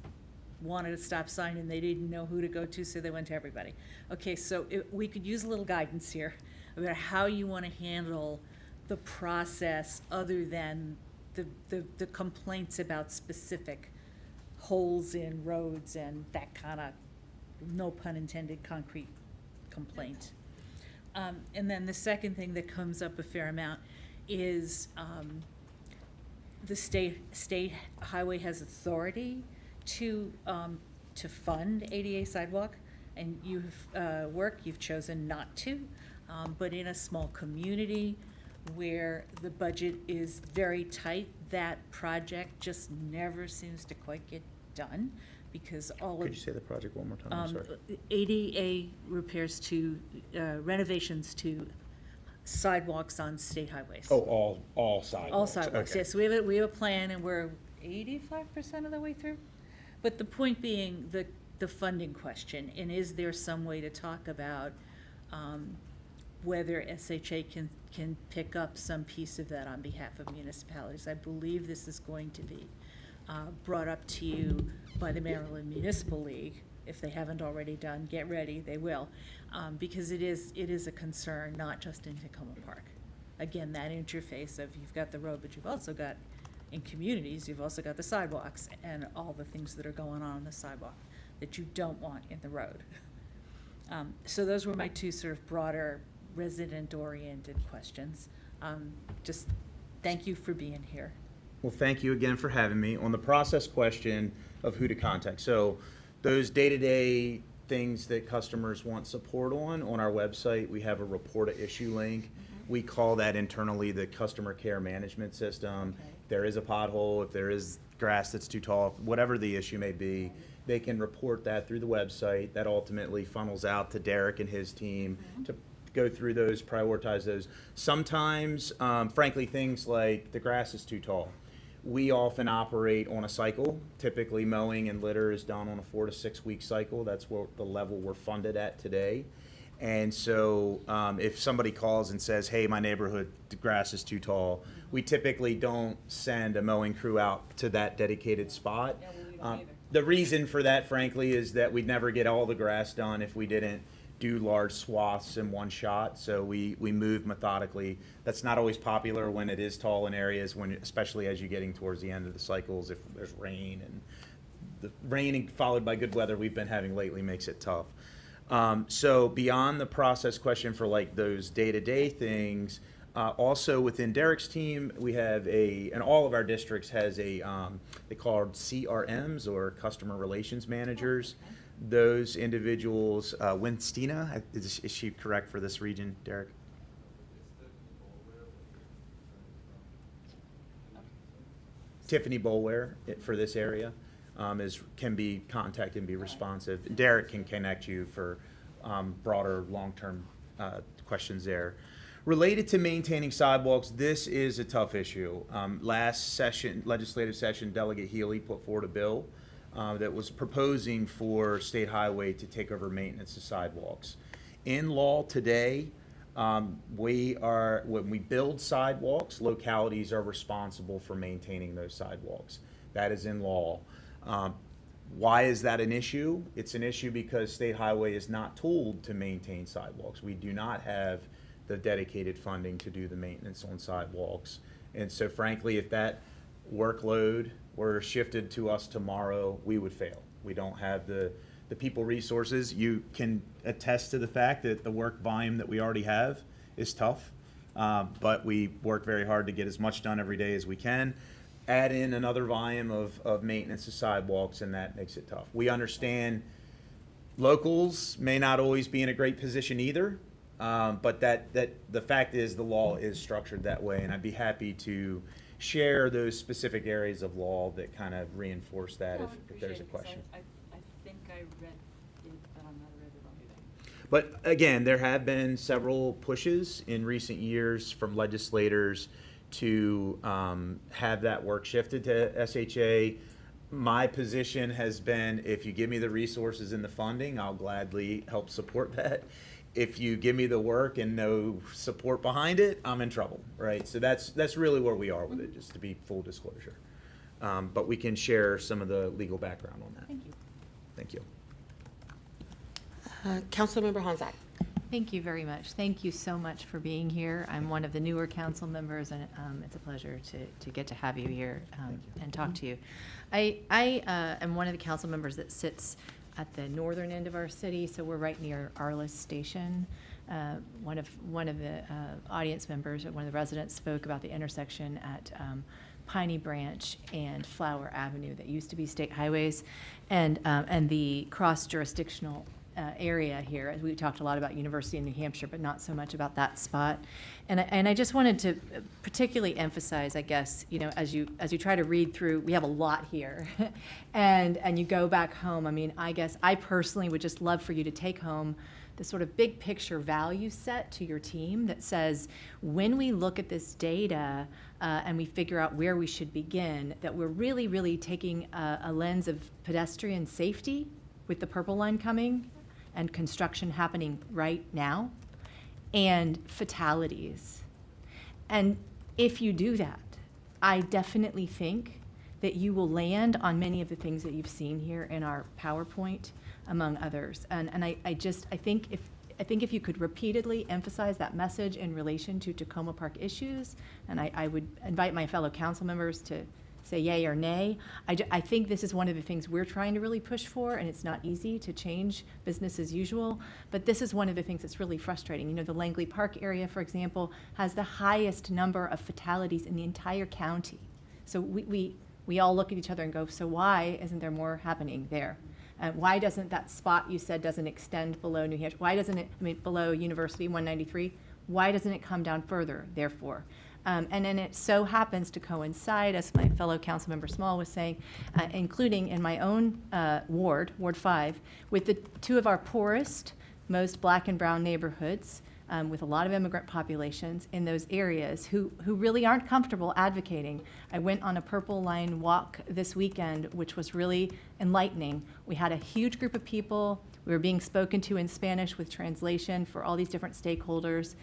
wanted a stop sign and they didn't know who to go to, so they went to everybody. Okay, so we could use a little guidance here about how you want to handle the process other than the complaints about specific holes in roads and that kind of, no pun intended, concrete complaint. And then the second thing that comes up a fair amount is the state highway has authority to fund ADA sidewalk, and you've chosen not to, but in a small community where the budget is very tight, that project just never seems to quite get done because all Could you say the project one more time? I'm sorry. ADA repairs to renovations to sidewalks on state highways. Oh, all sidewalks. All sidewalks, Okay. yes. We have a plan, and we're 85% of the way through. But the point being the funding question, and is there some way to talk about whether SHA can pick up some piece of that on behalf of municipalities? I believe this is going to be brought up to you by the Maryland Municipal League. If they haven't already done, get ready, they will. Because it is a concern, not just in Tacoma Park. Again, that interface of you've got the road, but you've also got, in communities, you've also got the sidewalks and all the things that are going on the sidewalk that you don't want in the road. So those were my two sort of broader resident-oriented questions. Just thank you for being here. Well, thank you again for having me. On the process question of who to contact, so those day-to-day things that customers want support on our website, we have a report a issue link. We call that internally the customer care management system. Okay. If there is a pothole, if there is grass that's too tall, whatever the issue may be, they can report that through the website. That ultimately funnels out to Derek and his team to go through those, prioritize those. Sometimes, frankly, things like the grass is too tall. We often operate on a cycle. Typically, mowing and litter is done on a 4 to 6 week cycle. That's what the level we're funded at today. And so if somebody calls and says, hey, my neighborhood, the grass is too tall, we typically don't send a mowing crew out to that dedicated spot. The reason for that, frankly, is that we'd never get all the grass done if we didn't do large swaths in one shot. So we move methodically. That's not always popular when it is tall in areas, when, especially as you're getting towards the end of the cycles, if there's rain, and the rain followed by good weather we've been having lately makes it tough. So beyond the process question for like those day-to-day things, also within Derek's team, we have and all of our districts has they call CRMs, or customer relations managers. Those individuals, Winstina, is she correct for this region, Derek? Tiffany Bolware for this area. Can be contacted and be responsive. Derek can connect you for broader long-term questions there. Related to maintaining sidewalks, this is a tough issue. Last session, legislative session, Delegate Healy put forward a bill that was proposing for State Highway to take over maintenance of sidewalks. In law today, when we build sidewalks, localities are responsible for maintaining those sidewalks. That is in law. Why is that an issue? It's an issue because State Highway is not tooled to maintain sidewalks. We do not have the dedicated funding to do the maintenance on sidewalks. And so frankly, if that workload were shifted to us tomorrow, we would fail. We don't have the people resources. You can attest to the fact that the work volume that we already have is tough, but we work very hard to get as much done every day as we can. Add in another volume of maintenance of sidewalks, and that makes it tough. We understand locals may not always be in a great position either, but that the fact is the law is structured that way, and I'd be happy to share those specific areas of law that kind of reinforce that if there's a question. I think I read it, but I'm not read it wrong either. But again, there have been several pushes in recent years from legislators to have that work shifted to SHA. My position has been, if you give me the resources and the funding, I'll gladly help support that. If you give me the work and no support behind it, I'm in trouble, right? So that's really where we are with it, just to be full disclosure. But we can share some of the legal background on that. Thank you. Thank you. Councilmember Honzak. Thank you very much. Thank you so much for being here. I'm one of the newer council members, and it's a pleasure to get to have you here and talk to you. I am one of the council members that sits at the northern end of our city, so we're right near Arliss Station. One of the audience members, or one of the residents, spoke about the intersection at Piney Branch and Flower Avenue that used to be state highways, and the cross-jurisdictional area here. We talked a lot about University of New Hampshire, but not so much about that spot. And I just wanted to particularly emphasize, I guess, you know, as you try to read through, we have a lot here, and you go back home. I mean, I guess I personally would just love for you to take home the sort of big picture value set to your team that says, when we look at this data and we figure out where we should begin, that we're really, really taking a lens of pedestrian safety with the purple line coming and construction happening right now, and fatalities. And if you do that, I definitely think that you will land on many of the things that you've seen here in our PowerPoint, among others. And I think if you could repeatedly emphasize that message in relation to Tacoma Park issues, and I would invite my fellow council members to say yay or nay. I think this is one of the things we're trying to really push for, and it's not easy to change business as usual, but this is one of the things that's really frustrating. You know, the Langley Park area, for example, has the highest number of fatalities in the entire county. So we all look at each other and go, so why isn't there more happening there? Why doesn't that spot you said doesn't extend below New Hampshire? Why doesn't it, below University 193? Why doesn't it come down further, therefore? And then it so happens to coincide, as my fellow Councilmember Small was saying, including in my own ward, Ward 5, with the two of our poorest, most black and brown neighborhoods, with a lot of immigrant populations in those areas who really aren't comfortable advocating. I went on a Purple Line walk this weekend, which was really enlightening. We had a huge group of people. We were being spoken to in Spanish with translation for all these different stakeholders.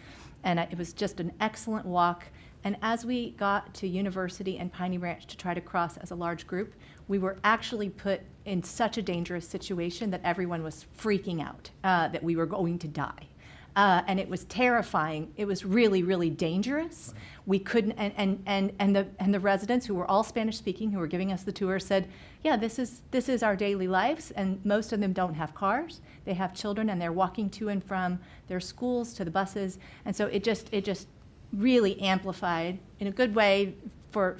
And it was just an excellent walk. And as we got to University and Piney Branch to try to cross as a large group, we were actually put in such a dangerous situation that everyone was freaking out, that we were going to die. And it was terrifying. It was really, really dangerous. We couldn't, and the residents who were all Spanish speaking, who were giving us the tour, said, yeah, this is our daily lives, and most of them don't have cars. They have children, and they're walking to and from their schools to the buses, and so it just really amplified in a good way for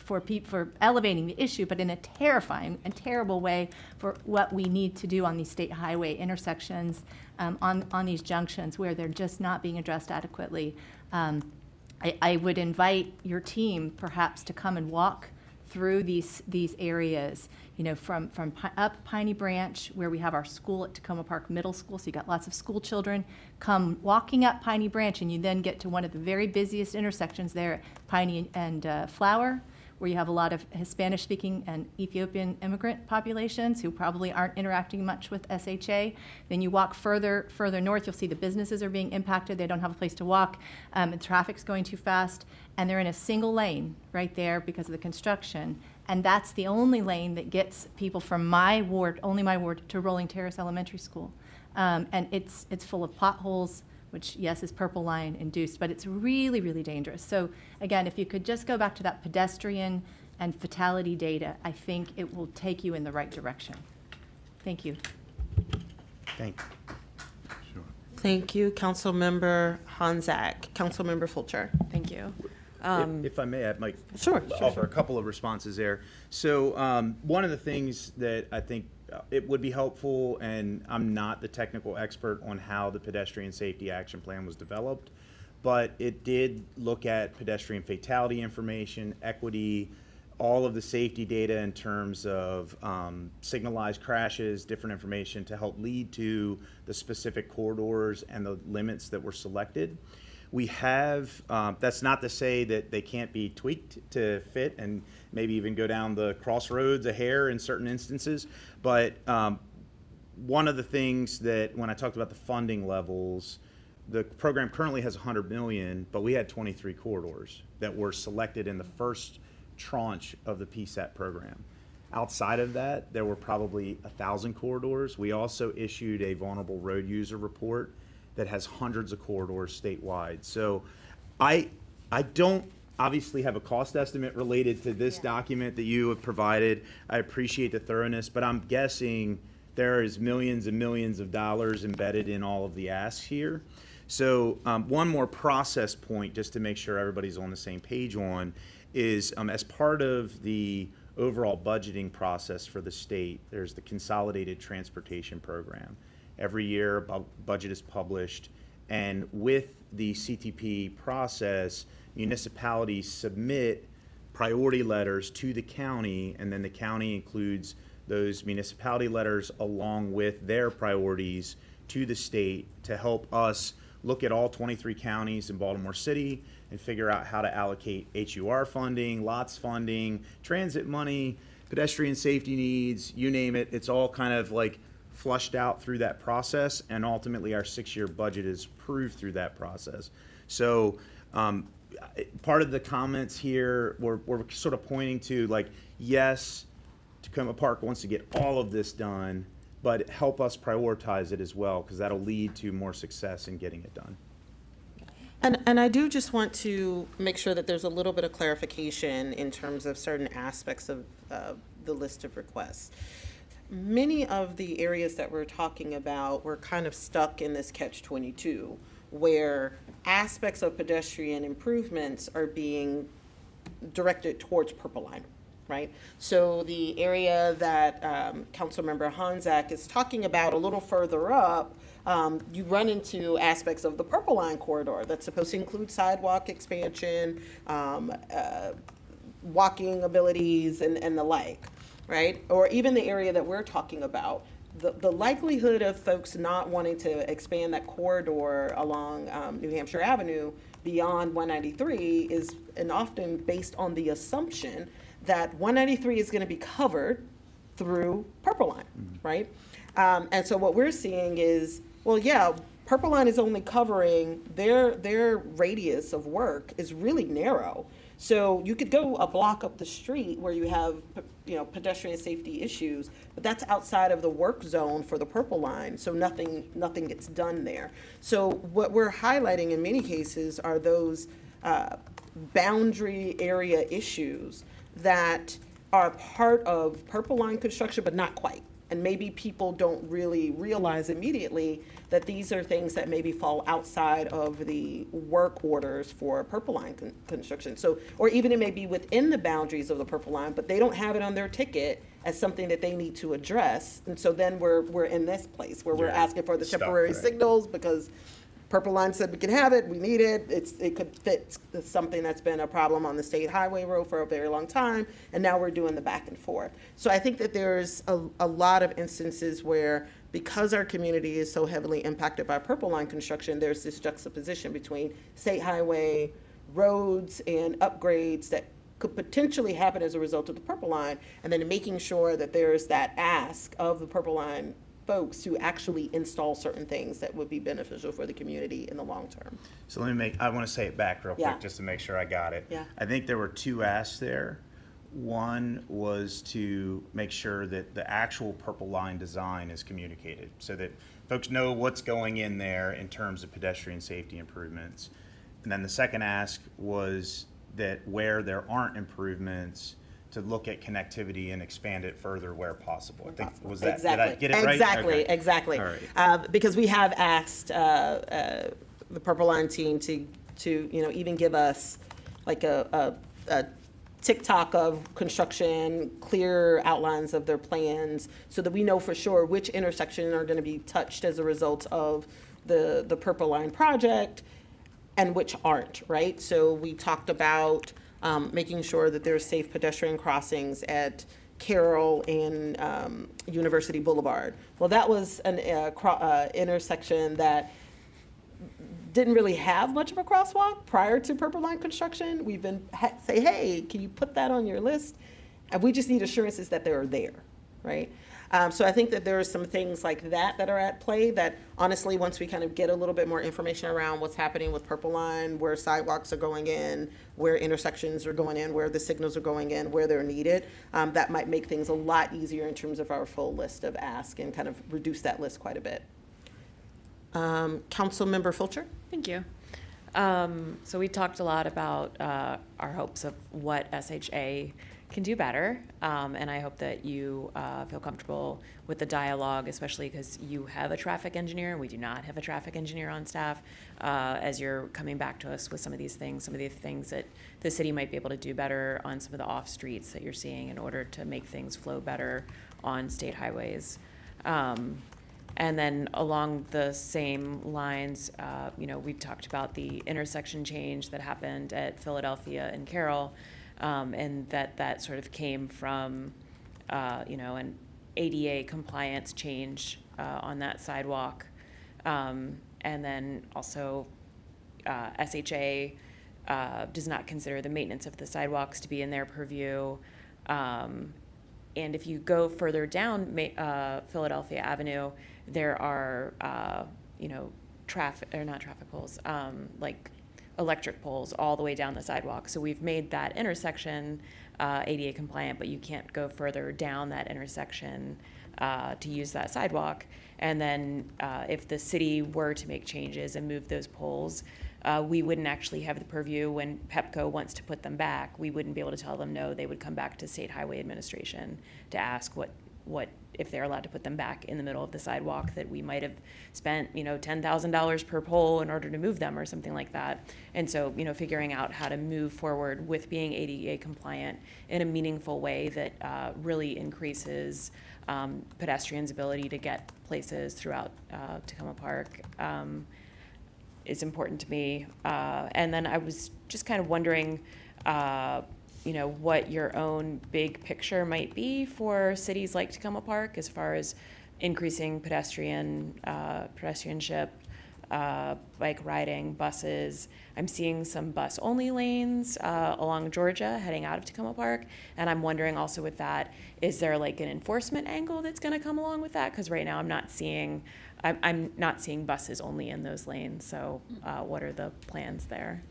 elevating the issue, but in a terrifying and terrible way for what we need to do on these state highway intersections, on these junctions where they're just not being addressed adequately. I would invite your team perhaps to come and walk through these areas, you know, from up Piney Branch, where we have our school at Tacoma Park Middle School, so you got lots of school children, come walking up Piney Branch, and you then get to one of the very busiest intersections there, Piney and Flower, where you have a lot of Hispanic-speaking and Ethiopian immigrant populations who probably aren't interacting much with SHA. Then you walk further north, you'll see the businesses are being impacted. They don't have a place to walk, and traffic's going too fast, and they're in a single lane right there because of the construction. And that's the only lane that gets people from my ward, only my ward, to Rolling Terrace Elementary School. And it's full of potholes, which, yes, is Purple Line induced, but it's really, really dangerous. So again, if you could just go back to that pedestrian and fatality data, I think it will take you in the right direction. Thank you. Thank you. Thank you, Councilmember Honzak. Councilmember Fulcher. Thank you. If I may, I might Sure, offer a couple of responses there. So one of the things that I think it would be helpful, and I'm not the technical expert on how the pedestrian safety action plan was developed, but it did look at pedestrian fatality information, equity, all of the safety data in terms of signalized crashes, different information to help lead to the specific corridors and the limits that were selected. We have, that's not to say that they can't be tweaked to fit and maybe even go down the crossroads a hair in certain instances. But one of the things that when I talked about the funding levels, the program currently has 100 million, but we had 23 corridors that were selected in the first tranche of the PSAT program. Outside of that, there were probably 1,000 corridors. We also issued a vulnerable road user report that has hundreds of corridors statewide. So I don't obviously have a cost estimate related to this document that you have provided. I appreciate the thoroughness, but I'm guessing there is millions and millions of dollars embedded in all of the asks here. So one more process point, just to make sure everybody's on the same page on, is as part of the overall budgeting process for the state, there's the Consolidated Transportation Program. Every year, a budget is published, and with the CTP process, municipalities submit priority letters to the county, and then the county includes those municipality letters along with their priorities to the state to help us look at all 23 counties in Baltimore City and figure out how to allocate HUR funding, LOTS funding, transit money, pedestrian safety needs, you name it. It's all kind of like flushed out through that process, and ultimately our 6-year budget is approved through that process. So part of the comments here, we're sort of pointing to, like, yes, Tacoma Park wants to get all of this done, but help us prioritize it as well, because that'll lead to more success in getting it done. And I do just want to make sure that there's a little bit of clarification in terms of certain aspects of the list of requests. Many of the areas that we're talking about were kind of stuck in this catch-22, where aspects of pedestrian improvements are being directed towards Purple Line, right? So the area that Councilmember Honzak is talking about a little further up, you run into aspects of the Purple Line corridor that's supposed to include sidewalk expansion, walking abilities, and the like, right? Or even the area that we're talking about, the likelihood of folks not wanting to expand that corridor along New Hampshire Avenue beyond 193 is and often based on the assumption that 193 is going to be covered through Purple Line, right? And so what we're seeing is, well, yeah, Purple Line is only covering their radius of work is really narrow. So you could go a block up the street where you have, pedestrian safety issues, but that's outside of the work zone for the Purple Line. So nothing gets done there. So what we're highlighting in many cases are those boundary area issues that are part of Purple Line construction, but not quite. And maybe people don't really realize immediately that these are things that maybe fall outside of the work orders for Purple Line construction. So, or even it may be within the boundaries of the Purple Line, but they don't have it on their ticket as something that they need to address. And so then we're in this place where we're asking for the temporary signals because Purple Line said we can have it, we need it, it could fit something that's been a problem on the state highway road for a very long time, and now we're doing the back and forth. So I think that there's a lot of instances where, because our community is so heavily impacted by Purple Line construction, there's this juxtaposition between state highway roads and upgrades that could potentially happen as a result of the Purple Line, and then making sure that there's that ask of the Purple Line folks to actually install certain things that would be beneficial for the community in the long term. So I want to say it back real quick Yeah. just to make sure I got it. Yeah. I think there were two asks there. One was to make sure that the actual Purple Line design is communicated so that folks know what's going in there in terms of pedestrian safety improvements. And then the second ask was that where there aren't improvements, to look at connectivity and expand it further where possible. I think, was that, did I get it right? Exactly, Okay. exactly. All right. Because we have asked the Purple Line team to even give us like a TikTok of construction, clear outlines of their plans, so that we know for sure which intersections are going to be touched as a result of the Purple Line project and which aren't, right? So we talked about making sure that there's safe pedestrian crossings at Carroll and University Boulevard. Well, that was an intersection that didn't really have much of a crosswalk prior to Purple Line construction. We've been say, hey, can you put that on your list? And we just need assurances that they're there, right? So I think that there are some things like that that are at play that honestly, once we kind of get a little bit more information around what's happening with Purple Line, where sidewalks are going in, where intersections are going in, where the signals are going in, where they're needed, that might make things a lot easier in terms of our full list of asks and kind of reduce that list quite a bit. Councilmember Fulcher? Thank you. So we talked a lot about our hopes of what SHA can do better, and I hope that you feel comfortable with the dialogue, especially because you have a traffic engineer and we do not have a traffic engineer on staff, as you're coming back to us with some of these things, some of the things that the city might be able to do better on some of the off streets that you're seeing in order to make things flow better on state highways. And then along the same lines, we've talked about the intersection change that happened at Philadelphia and Carroll, and that sort of came from, an ADA compliance change on that sidewalk. And then also SHA does not consider the maintenance of the sidewalks to be in their purview. And if you go further down Philadelphia Avenue, there are, not traffic poles, like electric poles all the way down the sidewalk. So we've made that intersection ADA compliant, but you can't go further down that intersection to use that sidewalk. And then if the city were to make changes and move those poles, we wouldn't actually have the purview when Pepco wants to put them back. We wouldn't be able to tell them no. They would come back to State Highway Administration to ask what if they're allowed to put them back in the middle of the sidewalk that we might have spent, $10,000 per pole in order to move them or something like that. And so, figuring out how to move forward with being ADA compliant in a meaningful way that really increases pedestrians' ability to get places throughout Tacoma Park is important to me. And then I was just kind of wondering, what your own big picture might be for cities like Tacoma Park as far as increasing pedestrianship, bike riding, buses. I'm seeing some bus-only lanes along Georgia heading out of Tacoma Park, and I'm wondering also with that, is there like an enforcement angle that's going to come along with that? Because right now I'm not seeing buses only in those lanes. So what are the plans there?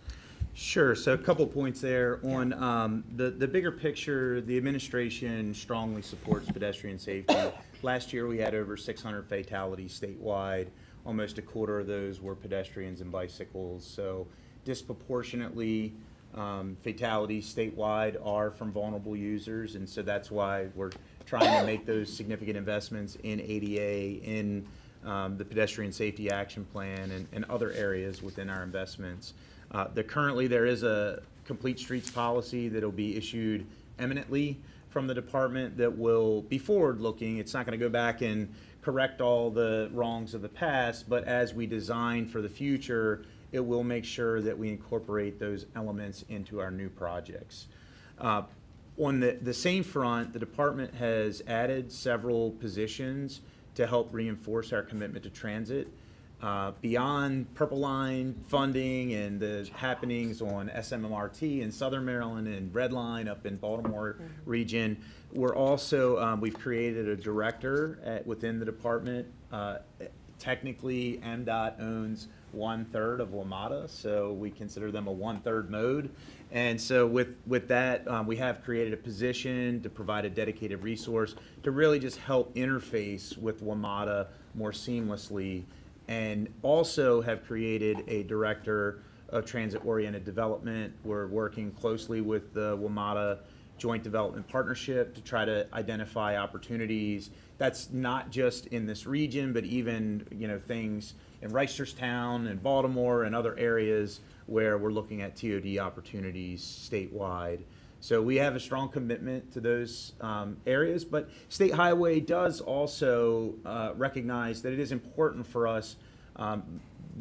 Sure. So a couple points there. On the bigger picture, the administration strongly supports pedestrian safety. Last year we had over 600 fatalities statewide. Almost a quarter of those were pedestrians and bicycles. So disproportionately, fatalities statewide are from vulnerable users, and so that's why we're trying to make those significant investments in ADA, in the pedestrian safety action plan, and other areas within our investments. Currently there is a complete streets policy that will be issued imminently from the department that will be forward-looking. It's not going to go back and correct all the wrongs of the past, but as we design for the future, it will make sure that we incorporate those elements into our new projects. On the same front, the department has added several positions to help reinforce our commitment to transit. Beyond Purple Line funding and the happenings on SMMRT in Southern Maryland and Red Line up in Baltimore region, we're also, we've created a director within the department. Technically, MDOT owns 1/3 of WMATA, so we consider them a 1/3 mode. And so with that, we have created a position to provide a dedicated resource to really just help interface with WMATA more seamlessly, and also have created a director of transit-oriented development. We're working closely with the WMATA Joint Development Partnership to try to identify opportunities. That's not just in this region, but even things in Reisterstown and Baltimore and other areas where we're looking at TOD opportunities statewide. So we have a strong commitment to those areas, but State Highway does also recognize that it is important for us.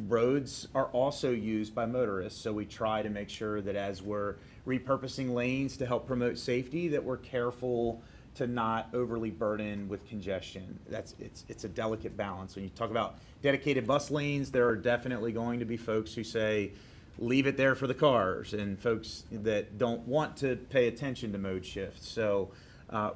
Roads are also used by motorists, so we try to make sure that as we're repurposing lanes to help promote safety, that we're careful to not overly burden with congestion. It's a delicate balance. When you talk about dedicated bus lanes, there are definitely going to be folks who say, leave it there for the cars, and folks that don't want to pay attention to mode shifts. So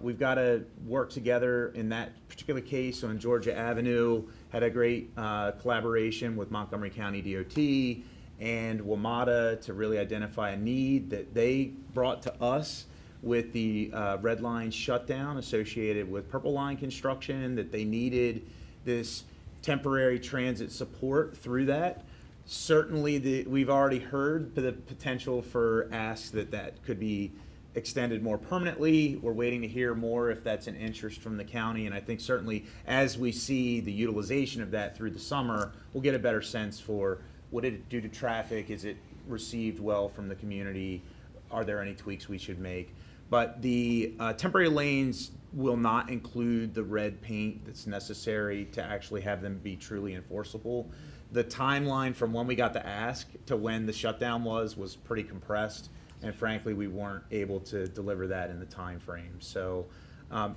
we've got to work together in that particular case on Georgia Avenue. Had a great collaboration with Montgomery County DOT and WMATA to really identify a need that they brought to us with the Red Line shutdown associated with Purple Line construction, that they needed this temporary transit support through that. Certainly, we've already heard the potential for asks that could be extended more permanently. We're waiting to hear more if that's an interest from the county, and I think certainly as we see the utilization of that through the summer, we'll get a better sense for what did it do to traffic, is it received well from the community, are there any tweaks we should make. But the temporary lanes will not include the red paint that's necessary to actually have them be truly enforceable. The timeline from when we got the ask to when the shutdown was pretty compressed, and frankly, we weren't able to deliver that in the time frame. So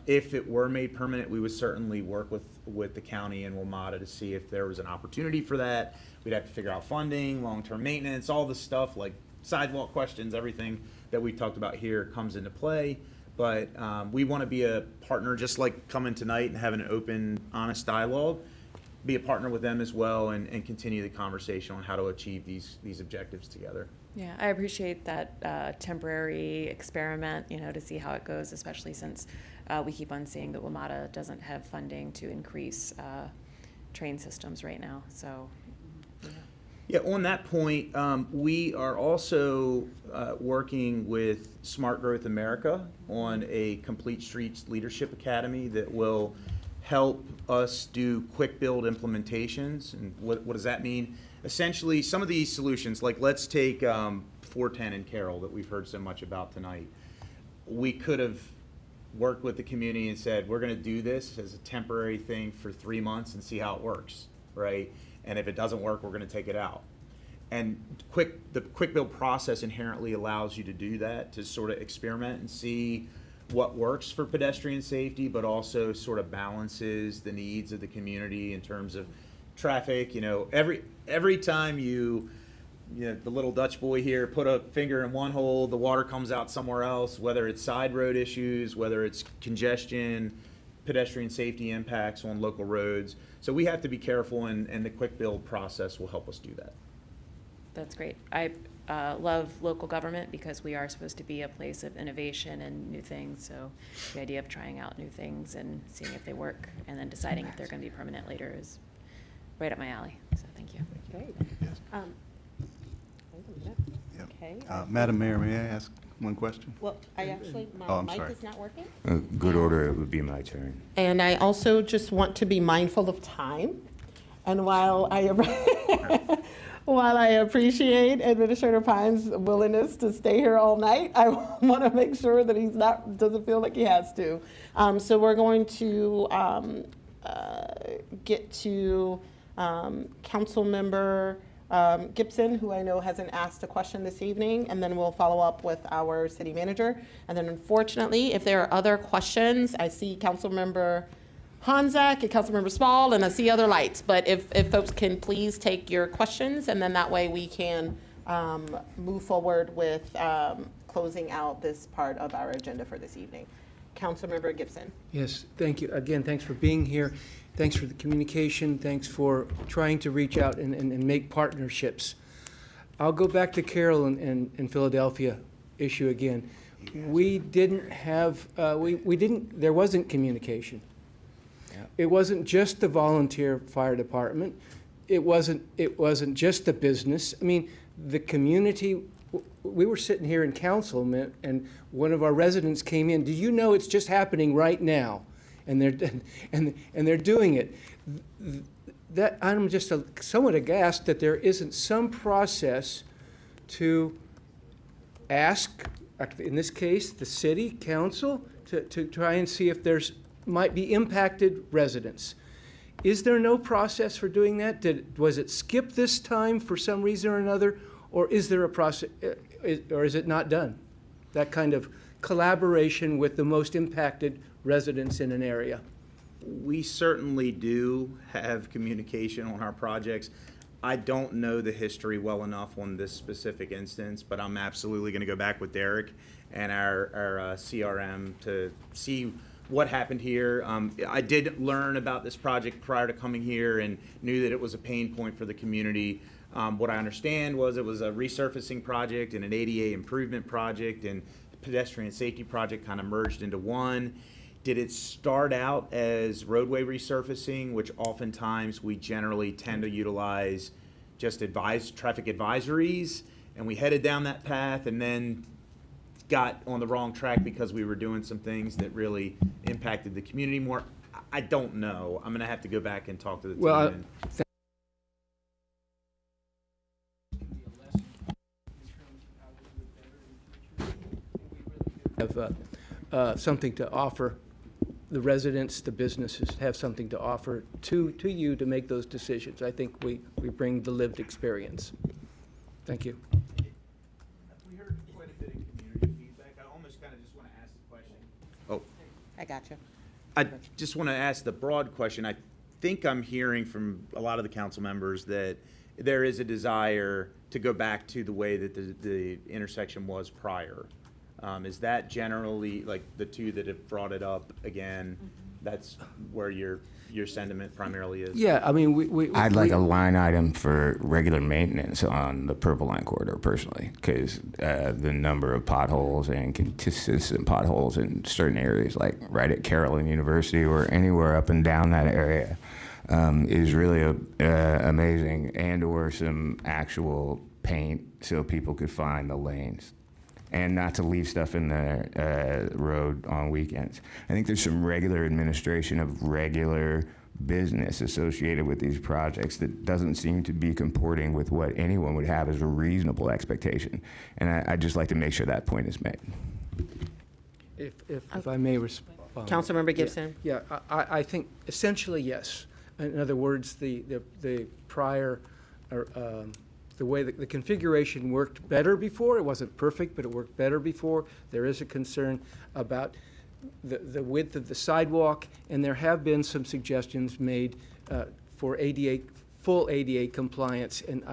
if it were made permanent, we would certainly work with the county and WMATA to see if there was an opportunity for that. We'd have to figure out funding, long-term maintenance, all the stuff like sidewalk questions, everything that we talked about here comes into play. But we want to be a partner, just like coming tonight and having an open, honest dialogue, be a partner with them as well, and continue the conversation on how to achieve these objectives together. Yeah, I appreciate that temporary experiment, to see how it goes, especially since we keep on seeing that WMATA doesn't have funding to increase train systems right now. So, yeah, on that point, we are also working with Smart Growth America on a Complete Streets Leadership Academy that will help us do quick build implementations. And what does that mean? Essentially, some of these solutions, like let's take 410 and Carroll that we've heard so much about tonight. We could have worked with the community and said, we're going to do this as a temporary thing for 3 months and see how it works, right? And if it doesn't work, we're going to take it out. And the quick build process inherently allows you to do that, to sort of experiment and see what works for pedestrian safety, but also sort of balances the needs of the community in terms of traffic. You know, every time you know, the little Dutch boy here put a finger in one hole, the water comes out somewhere else, whether it's side road issues, whether it's congestion, pedestrian safety impacts on local roads. So we have to be careful, and the quick build process will help us do that. That's great. I love local government because we are supposed to be a place of innovation and new things. So the idea of trying out new things and seeing if they work and then deciding if they're going to be permanent later is right up my alley. So thank you. Great. Okay. Madam Mayor, may I ask one question? Well, I actually, Oh, my I'm mic sorry. is not working. Good order, it would be my turn. And I also just want to be mindful of time. And while I appreciate Administrator Pine's willingness to stay here all night, I want to make sure that he's doesn't feel like he has to. So we're going to get to Council Member Gibson, who I know hasn't asked a question this evening, and then we'll follow up with our city manager. And then unfortunately, if there are other questions, I see Councilmember Hanzak and Councilmember Small, and I see other lights. But if folks can please take your questions, and then that way we can move forward with closing out this part of our agenda for this evening. Councilmember Gibson. Yes, thank you. Again, thanks for being here. Thanks for the communication. Thanks for trying to reach out and make partnerships. I'll go back to Carol and Philadelphia issue again. We didn't have, there wasn't communication. It wasn't just the volunteer fire department. It wasn't just the business. I mean, the community, we were sitting here in council and one of our residents came in. Do you know it's just happening right now? And they're doing it. That I'm just somewhat aghast that there isn't some process to ask, in this case, the city council to try and see if there's might be impacted residents. Is there no process for doing that? Was it skipped this time for some reason or another, or is there a process, or is it not done? That kind of collaboration with the most impacted residents in an area. We certainly do have communication on our projects. I don't know the history well enough on this specific instance, but I'm absolutely going to go back with Derek and our CRM to see what happened here. I did learn about this project prior to coming here and knew that it was a pain point for the community. What I understand was it was a resurfacing project and an ADA improvement project, and the pedestrian safety project kind of merged into one. Did it start out as roadway resurfacing, which oftentimes we generally tend to utilize just traffic advisories, and we headed down that path and then got on the wrong track because we were doing some things that really impacted the community more? I don't know. I'm going to have to go back and talk to the team. Have something to offer the residents, the businesses have something to offer to you to make those decisions. I think we bring the lived experience. Thank you. We heard quite a bit of community feedback. I almost kind of just want to ask the question. Oh, I got you. I just want to ask the broad question. I think I'm hearing from a lot of the council members that there is a desire to go back to the way that the intersection was prior. Is that generally, like, the two that have brought it up again, that's where your sentiment primarily is? Yeah, I mean, I'd like a line item for regular maintenance on the Purple Line corridor personally, because the number of potholes and consistent potholes in certain areas, like right at Carolyn University or anywhere up and down that area, is really amazing, and or some actual paint so people could find the lanes. And not to leave stuff in the road on weekends. I think there's some regular administration of regular business associated with these projects that doesn't seem to be comporting with what anyone would have as a reasonable expectation. And I'd just like to make sure that point is made. If I may respond. Councilmember Gibson. Yeah, I think essentially yes. In other words, the prior, the way that the configuration worked better before. It wasn't perfect, but it worked better before. There is a concern about the width of the sidewalk, and there have been some suggestions made for ADA, full ADA compliance, and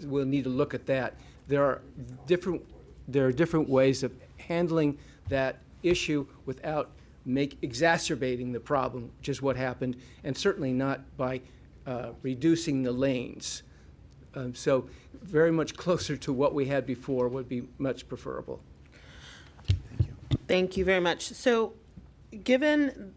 we'll need to look at that. There are different ways of handling that issue without exacerbating the problem, which is what happened, and certainly not by reducing the lanes. So very much closer to what we had before would be much preferable. Thank you very much. So given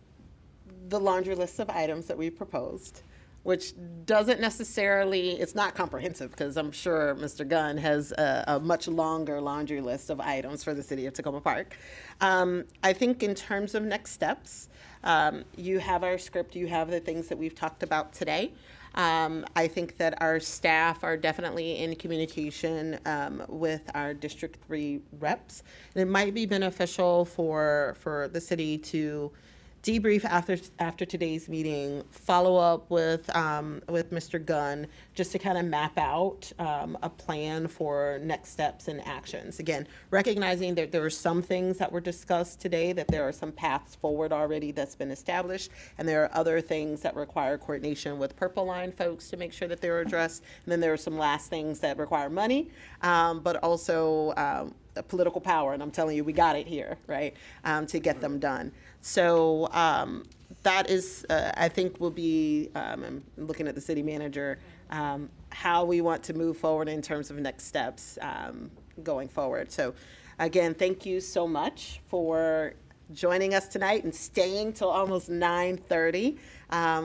the laundry list of items that we proposed, which doesn't necessarily, it's not comprehensive, because I'm sure Mr. Gunn has a much longer laundry list of items for the city of Tacoma Park. I think in terms of next steps, you have our script, you have the things that we've talked about today. I think that our staff are definitely in communication with our District 3 reps. And it might be beneficial for the city to debrief after today's meeting, follow up with Mr. Gunn, just to kind of map out a plan for next steps and actions. Again, recognizing that there are some things that were discussed today, that there are some paths forward already that's been established, and there are other things that require coordination with Purple Line folks to make sure that they're addressed. And then there are some last things that require money, but also political power, and I'm telling you, we got it here, right, to get them done. So that is, I think, will be, I'm looking at the city manager, how we want to move forward in terms of next steps going forward. So again, thank you so much for joining us tonight and staying till almost 9:30.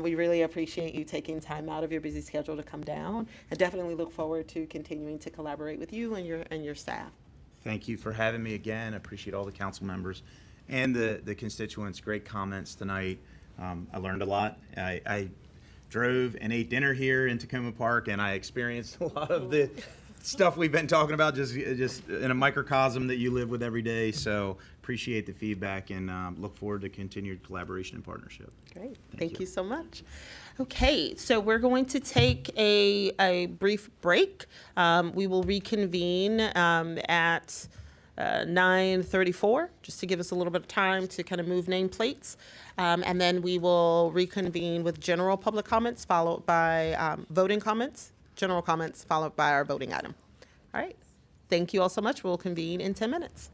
We really appreciate you taking time out of your busy schedule to come down, and definitely look forward to continuing to collaborate with you and your staff. Thank you for having me again. I appreciate all the council members and the constituents. Great comments tonight. I learned a lot. I drove and ate dinner here in Tacoma Park, and I experienced a lot of the stuff we've been talking about just in a microcosm that you live with every day. So appreciate the feedback, and look forward to continued collaboration and partnership. Great. Thank you so much. Okay, so we're going to take a brief break. We will reconvene at 9:34, just to give us a little bit of time to kind of move nameplates. And then we will reconvene with general public comments, followed by voting comments, general comments, followed by our voting item. All right. Thank you all so much. We'll convene in 10 minutes.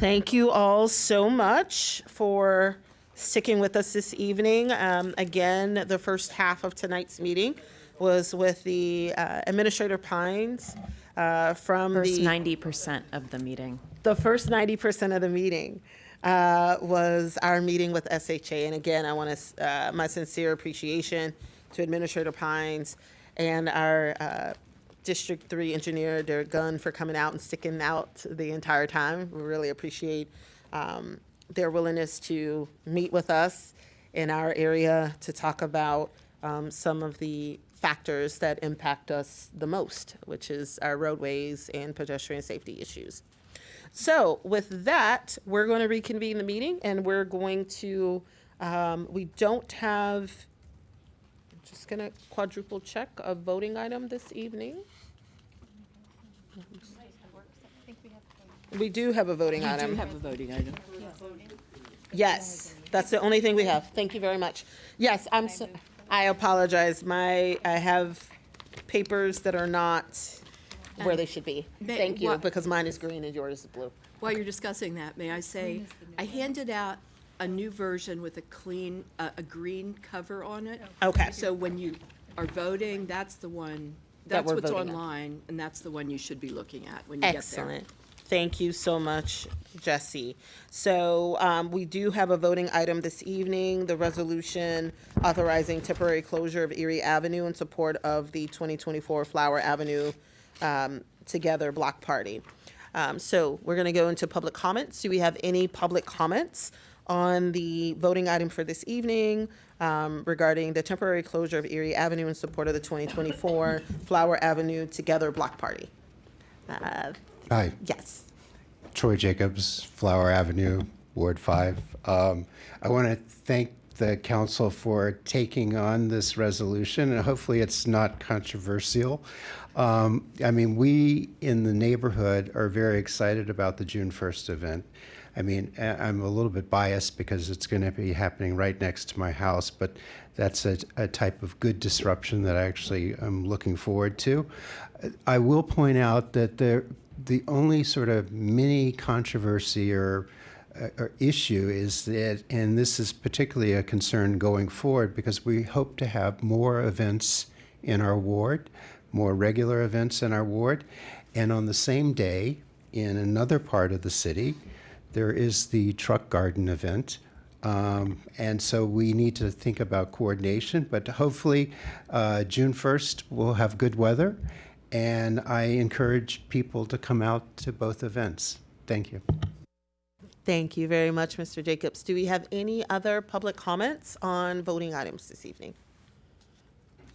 Thank you all so much for sticking with us this evening. Again, the first half of tonight's meeting was with the Administrator Pines from First the 90% of the meeting. the first 90% of the meeting was our meeting with SHA. And again, I want to my sincere appreciation to Administrator Pines and our District 3 engineer, Derek Gunn, for coming out and sticking out the entire time. We really appreciate their willingness to meet with us in our area to talk about some of the factors that impact us the most, which is our roadways and pedestrian safety issues. So with that, we're going to reconvene the meeting, and we're going to, we don't have, I'm just going to quadruple check a voting item this evening. We do have a voting You item. do have a voting item. Yes, that's the only thing we have. Thank you very much. Yes, I apologize. I have papers that are not where they should be. Thank you, because mine is green and yours is blue. While you're discussing that, may I say, I handed out a new version with a clean, a green cover on it. Okay. So when you are voting, that's the one, That that's we're what's voting on. online, and that's the one you should be looking at when you get there. Excellent. Thank you so much, Jesse. So we do have a voting item this evening, the resolution authorizing temporary closure of Erie Avenue in support of the 2024 Flower Avenue Together Block Party. So we're going to go into public comments. Do we have any public comments on the voting item for this evening regarding the temporary closure of Erie Avenue in support of the 2024 Flower Avenue Together Block Party? Hi. Yes. Troy Jacobs, Flower Avenue, Ward 5. I want to thank the council for taking on this resolution, and hopefully it's not controversial. I mean, we in the neighborhood are very excited about the June 1st event. I mean, I'm a little bit biased because it's going to be happening right next to my house, but that's a type of good disruption that I actually am looking forward to. I will point out that the only sort of mini controversy or issue is that, and this is particularly a concern going forward, because we hope to have more events in our ward, more regular events in our ward, and on the same day, in another part of the city, there is the truck garden event. And so we need to think about coordination, but hopefully June 1st we'll have good weather, and I encourage people to come out to both events. Thank you. Thank you very much, Mr. Jacobs. Do we have any other public comments on voting items this evening?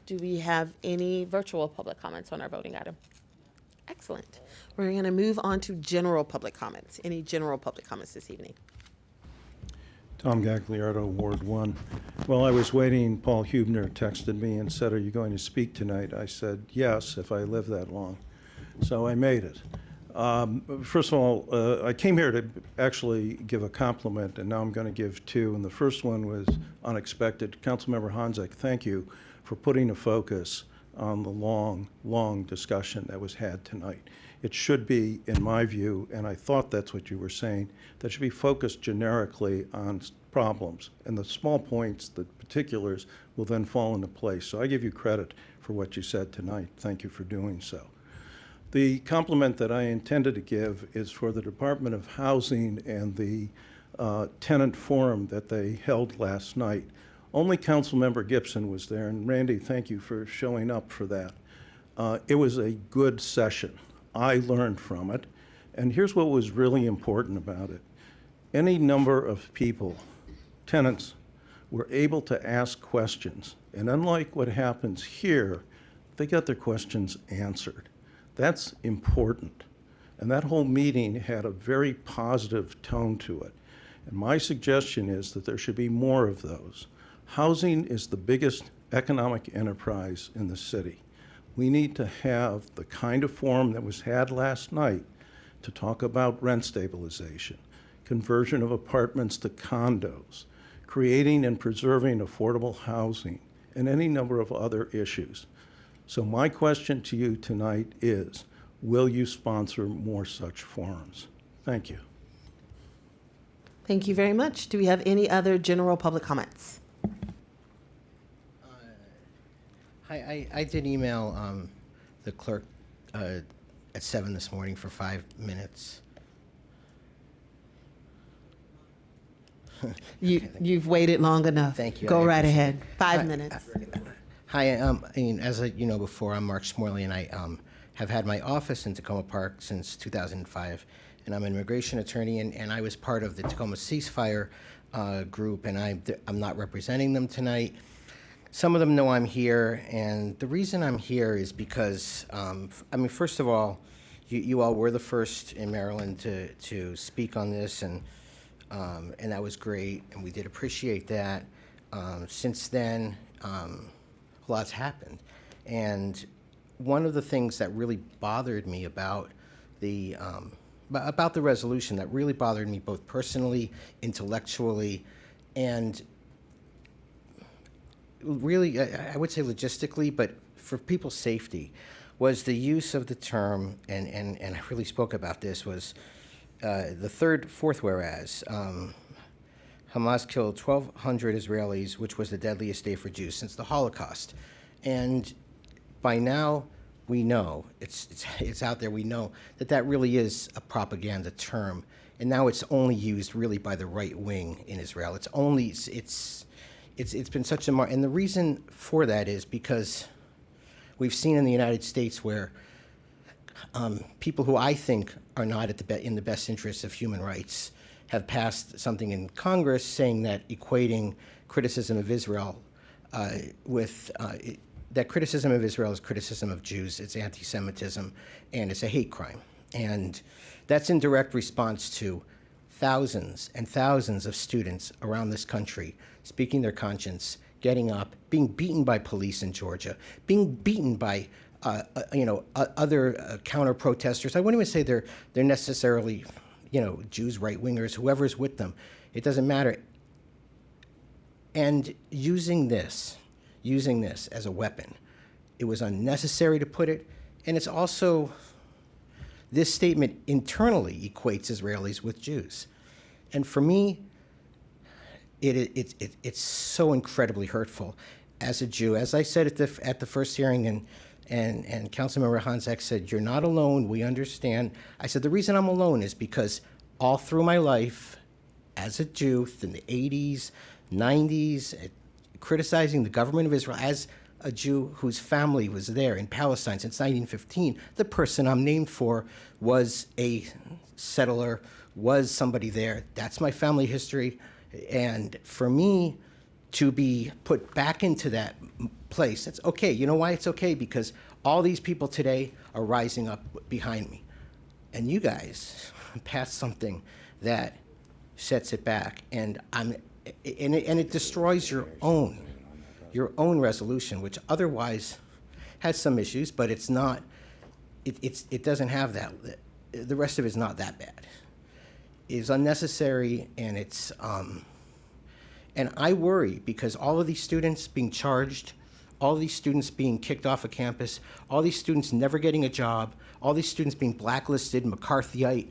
Do we have any virtual public comments on our voting item? Excellent. We're going to move on to general public comments. Any general public comments this evening? Tom Gagliardo, Ward 1. While I was waiting, Paul Hubner texted me and said, "Are you going to speak tonight?" I said, "Yes, if I live that long." So I made it. First of all, I came here to actually give a compliment, and now I'm going to give two. And the first one was unexpected. Councilmember Hanzak, thank you for putting a focus on the long discussion that was had tonight. It should be, in my view, and I thought that's what you were saying, that should be focused generically on problems, and the small points, the particulars, will then fall into place. So I give you credit for what you said tonight. Thank you for doing so. The compliment that I intended to give is for the Department of Housing and the tenant forum that they held last night. Only Councilmember Gibson was there, and Randy, thank you for showing up for that. It was a good session. I learned from it, and here's what was really important about it. Any number of people, tenants, were able to ask questions, and unlike what happens here, they got their questions answered. That's important, and that whole meeting had a very positive tone to it. And my suggestion is that there should be more of those. Housing is the biggest economic enterprise in the city. We need to have the kind of forum that was had last night to talk about rent stabilization, conversion of apartments to condos, creating and preserving affordable housing, and any number of other issues. So my question to you tonight is, will you sponsor more such forums? Thank you. Thank you very much. Do we have any other general public comments? Hi, I did email the clerk at 7 this morning for 5 minutes. You've waited long enough. Thank you. Go I right appreciate ahead. it. 5 minutes. Hi, I mean, as you know before, I'm Mark Smorley, and I have had my office in Tacoma Park since 2005, and I'm an immigration attorney, and I was part of the Tacoma Ceasefire group, and I'm not representing them tonight. Some of them know I'm here, and the reason I'm here is because, I mean, first of all, you all were the first in Maryland to speak on this, and that was great, and we did appreciate that. Since then, a lot's happened, and one of the things that really bothered me about the resolution, that really bothered me both personally, intellectually, and really, I would say logistically, but for people's safety, was the use of the term, and I really spoke about this, was the fourth whereas. Hamas killed 1,200 Israelis, which was the deadliest day for Jews since the Holocaust. And by now, we know, it's out there, we know that really is a propaganda term. And now it's only used really by the right wing in Israel. It's been such a and the reason for that is because we've seen in the United States where people who I think are not in the best interests of human rights have passed something in Congress saying that equating criticism of Israel that criticism of Israel is criticism of Jews, it's anti-Semitism, and it's a hate crime. And that's in direct response to thousands and thousands of students around this country speaking their conscience, getting up, being beaten by police in Georgia, being beaten by other counter-protesters. I wouldn't even say they're necessarily Jews, right-wingers, whoever's with them. It doesn't matter. And using this as a weapon, it was unnecessary to put it, and it's also, this statement internally equates Israelis with Jews. And for me, it's so incredibly hurtful as a Jew. As I said at the first hearing, and Councilmember Hanzak said, "You're not alone, we understand." I said, the reason I'm alone is because all through my life as a Jew in the 80s, 90s, criticizing the government of Israel as a Jew whose family was there in Palestine since 1915, the person I'm named for was a settler, was somebody there. That's my family history. And for me to be put back into that place, it's okay. You know why it's okay? Because all these people today are rising up behind me. And you guys passed something that sets it back. And it destroys your own resolution, which otherwise has some issues, but it's not, it doesn't have that. The rest of it is not that bad. It's unnecessary, and it's, and I worry because all of these students being charged, all these students being kicked off of campus, all these students never getting a job, all these students being blacklisted, McCarthyite,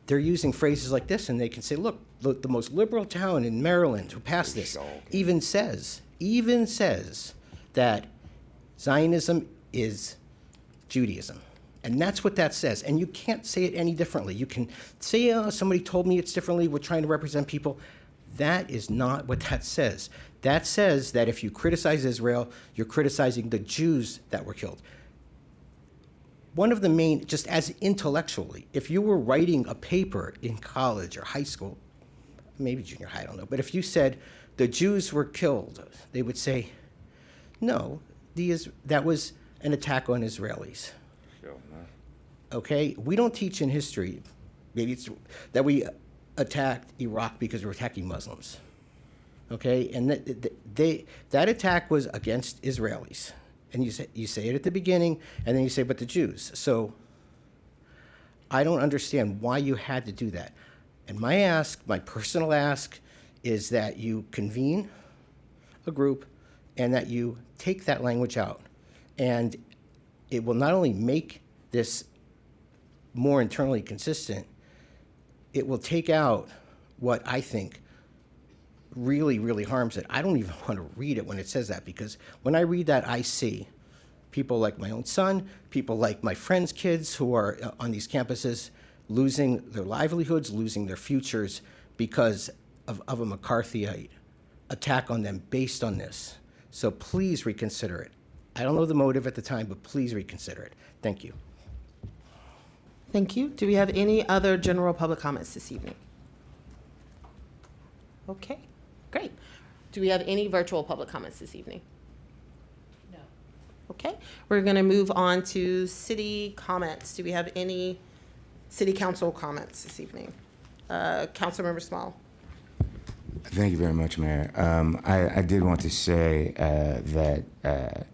they're using phrases like this, and they can say, look, the most liberal town in Maryland who passed this even says that Zionism is Judaism. And that's what that says. And you can't say it any differently. You can say, oh, somebody told me it's differently, we're trying to represent people. That is not what that says. That says that if you criticize Israel, you're criticizing the Jews that were killed. One of the main, just as intellectually, if you were writing a paper in college or high school, maybe junior high, I don't know, but if you said the Jews were killed, they would say, no, that was an attack on Israelis. Okay, we don't teach in history, maybe it's that we attacked Iraq because we're attacking Muslims. Okay, and that attack was against Israelis. And you say it at the beginning, and then you say, but the Jews. So I don't understand why you had to do that. And my personal ask, is that you convene a group and that you take that language out. And it will not only make this more internally consistent, it will take out what I think really, really harms it. I don't even want to read it when it says that, because when I read that, I see people like my own son, people like my friends' kids who are on these campuses losing their livelihoods, losing their futures because of a McCarthyite attack on them based on this. So please reconsider it. I don't know the motive at the time, but please reconsider it. Thank you. Thank you. Do we have any other general public comments this evening? Okay, great. Do we have any virtual public comments this evening? No. Okay, we're going to move on to city comments. Do we have any city council comments this evening? Councilmember Small. Thank you very much, Mayor. I did want to say that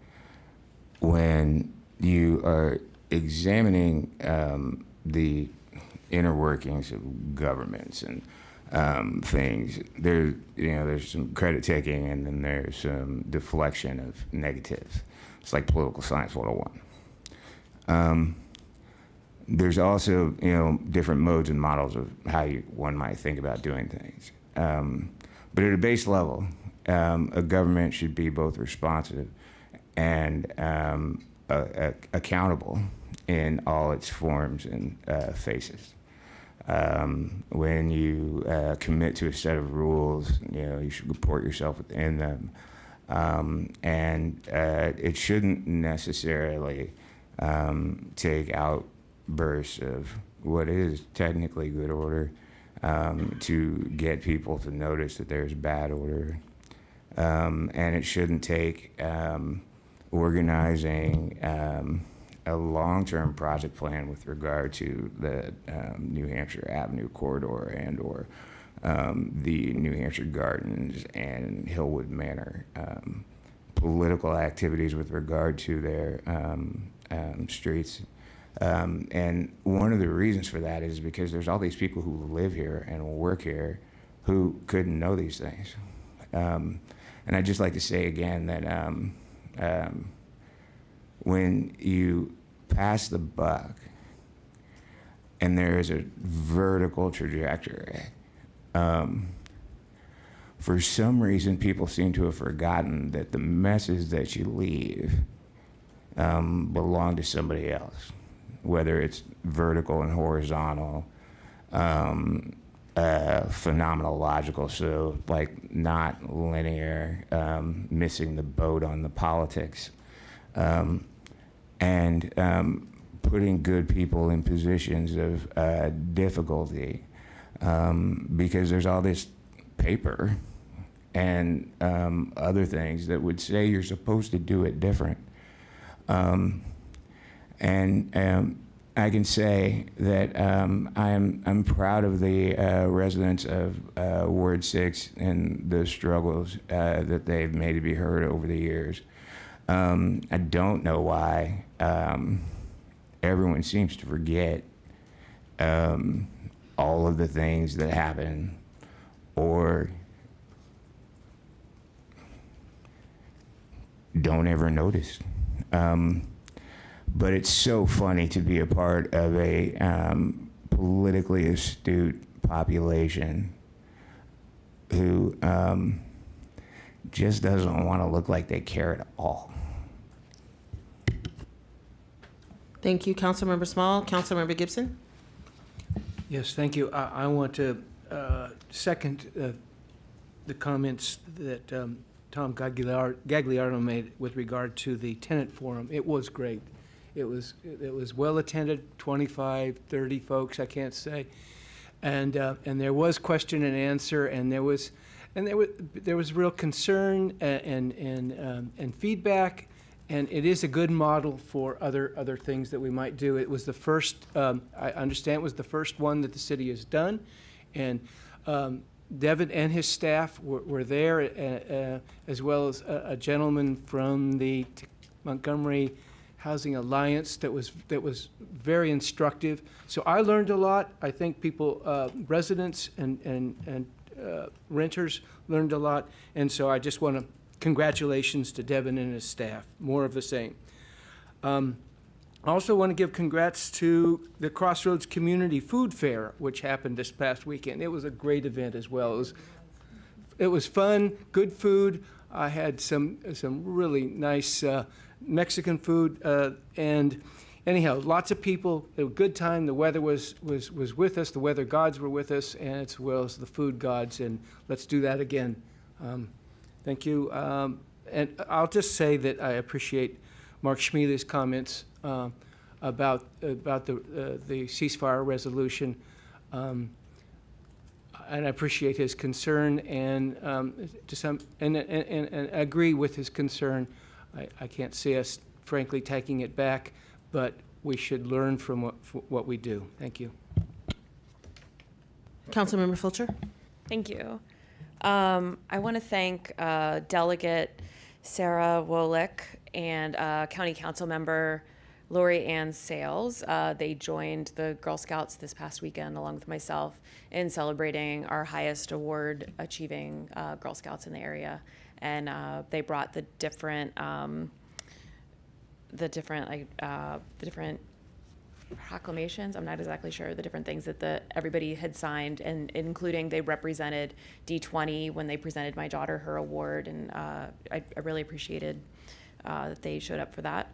when you are examining the inner workings of governments and things, there's some credit taking, and then there's some deflection of negatives. It's like political science 101. There's also different modes and models of how one might think about doing things. But at a base level, a government should be both responsive and accountable in all its forms and faces. When you commit to a set of rules, you should comport yourself within them. And it shouldn't necessarily take outbursts of what is technically good order to get people to notice that there's bad order. And it shouldn't take organizing a long-term project plan with regard to the New Hampshire Avenue corridor and or the New Hampshire Gardens and Hillwood Manor, political activities with regard to their streets. And one of the reasons for that is because there's all these people who live here and work here who couldn't know these things. And I'd just like to say again that when you pass the buck and there is a vertical trajectory, for some reason people seem to have forgotten that the message that you leave belong to somebody else, whether it's vertical and horizontal, phenomenological, so like not linear, missing the boat on the politics, and putting good people in positions of difficulty, because there's all this paper and other things that would say you're supposed to do it different. And I can say that I'm proud of the residents of Ward 6 and the struggles that they've made to be heard over the years. I don't know why everyone seems to forget all of the things that happen, or don't ever notice. But it's so funny to be a part of a politically astute population who just doesn't want to look like they care at all. Thank you, Councilmember Small. Councilmember Gibson. Yes, thank you. I want to second the comments that Tom Gagliardo made with regard to the tenant forum. It was great. It was well attended, 25, 30 folks, I can't say, and there was question and answer, and there was real concern and feedback, and it is a good model for other things that we might do. It was the first, I understand, it was the first one that the city has done, and Devin and his staff were there, as well as a gentleman from the Montgomery Housing Alliance that was very instructive. So I learned a lot. I think people, residents and renters learned a lot. And so I just want to congratulations to Devin and his staff. More of the same. I also want to give congrats to the Crossroads Community Food Fair, which happened this past weekend. It was a great event as well. It was fun, good food. I had some really nice Mexican food, and anyhow, lots of people. It was a good time. The weather was with us. The weather gods were with us, and as well as the food gods. And let's do that again. Thank you. And I'll just say that I appreciate Mark Schmiele's comments about the ceasefire resolution, and I appreciate his concern, and and agree with his concern. I can't see us, frankly, taking it back, but we should learn from what we do. Thank you. Councilmember Fulcher. Thank you. I want to thank Delegate Sarah Wolick and County Council Member Lori Ann Sales. They joined the Girl Scouts this past weekend along with myself in celebrating our highest award achieving Girl Scouts in the area. And they brought the different proclamations. I'm not exactly sure the different things that everybody had signed, and including they represented D20 when they presented my daughter her award, and I really appreciated that they showed up for that.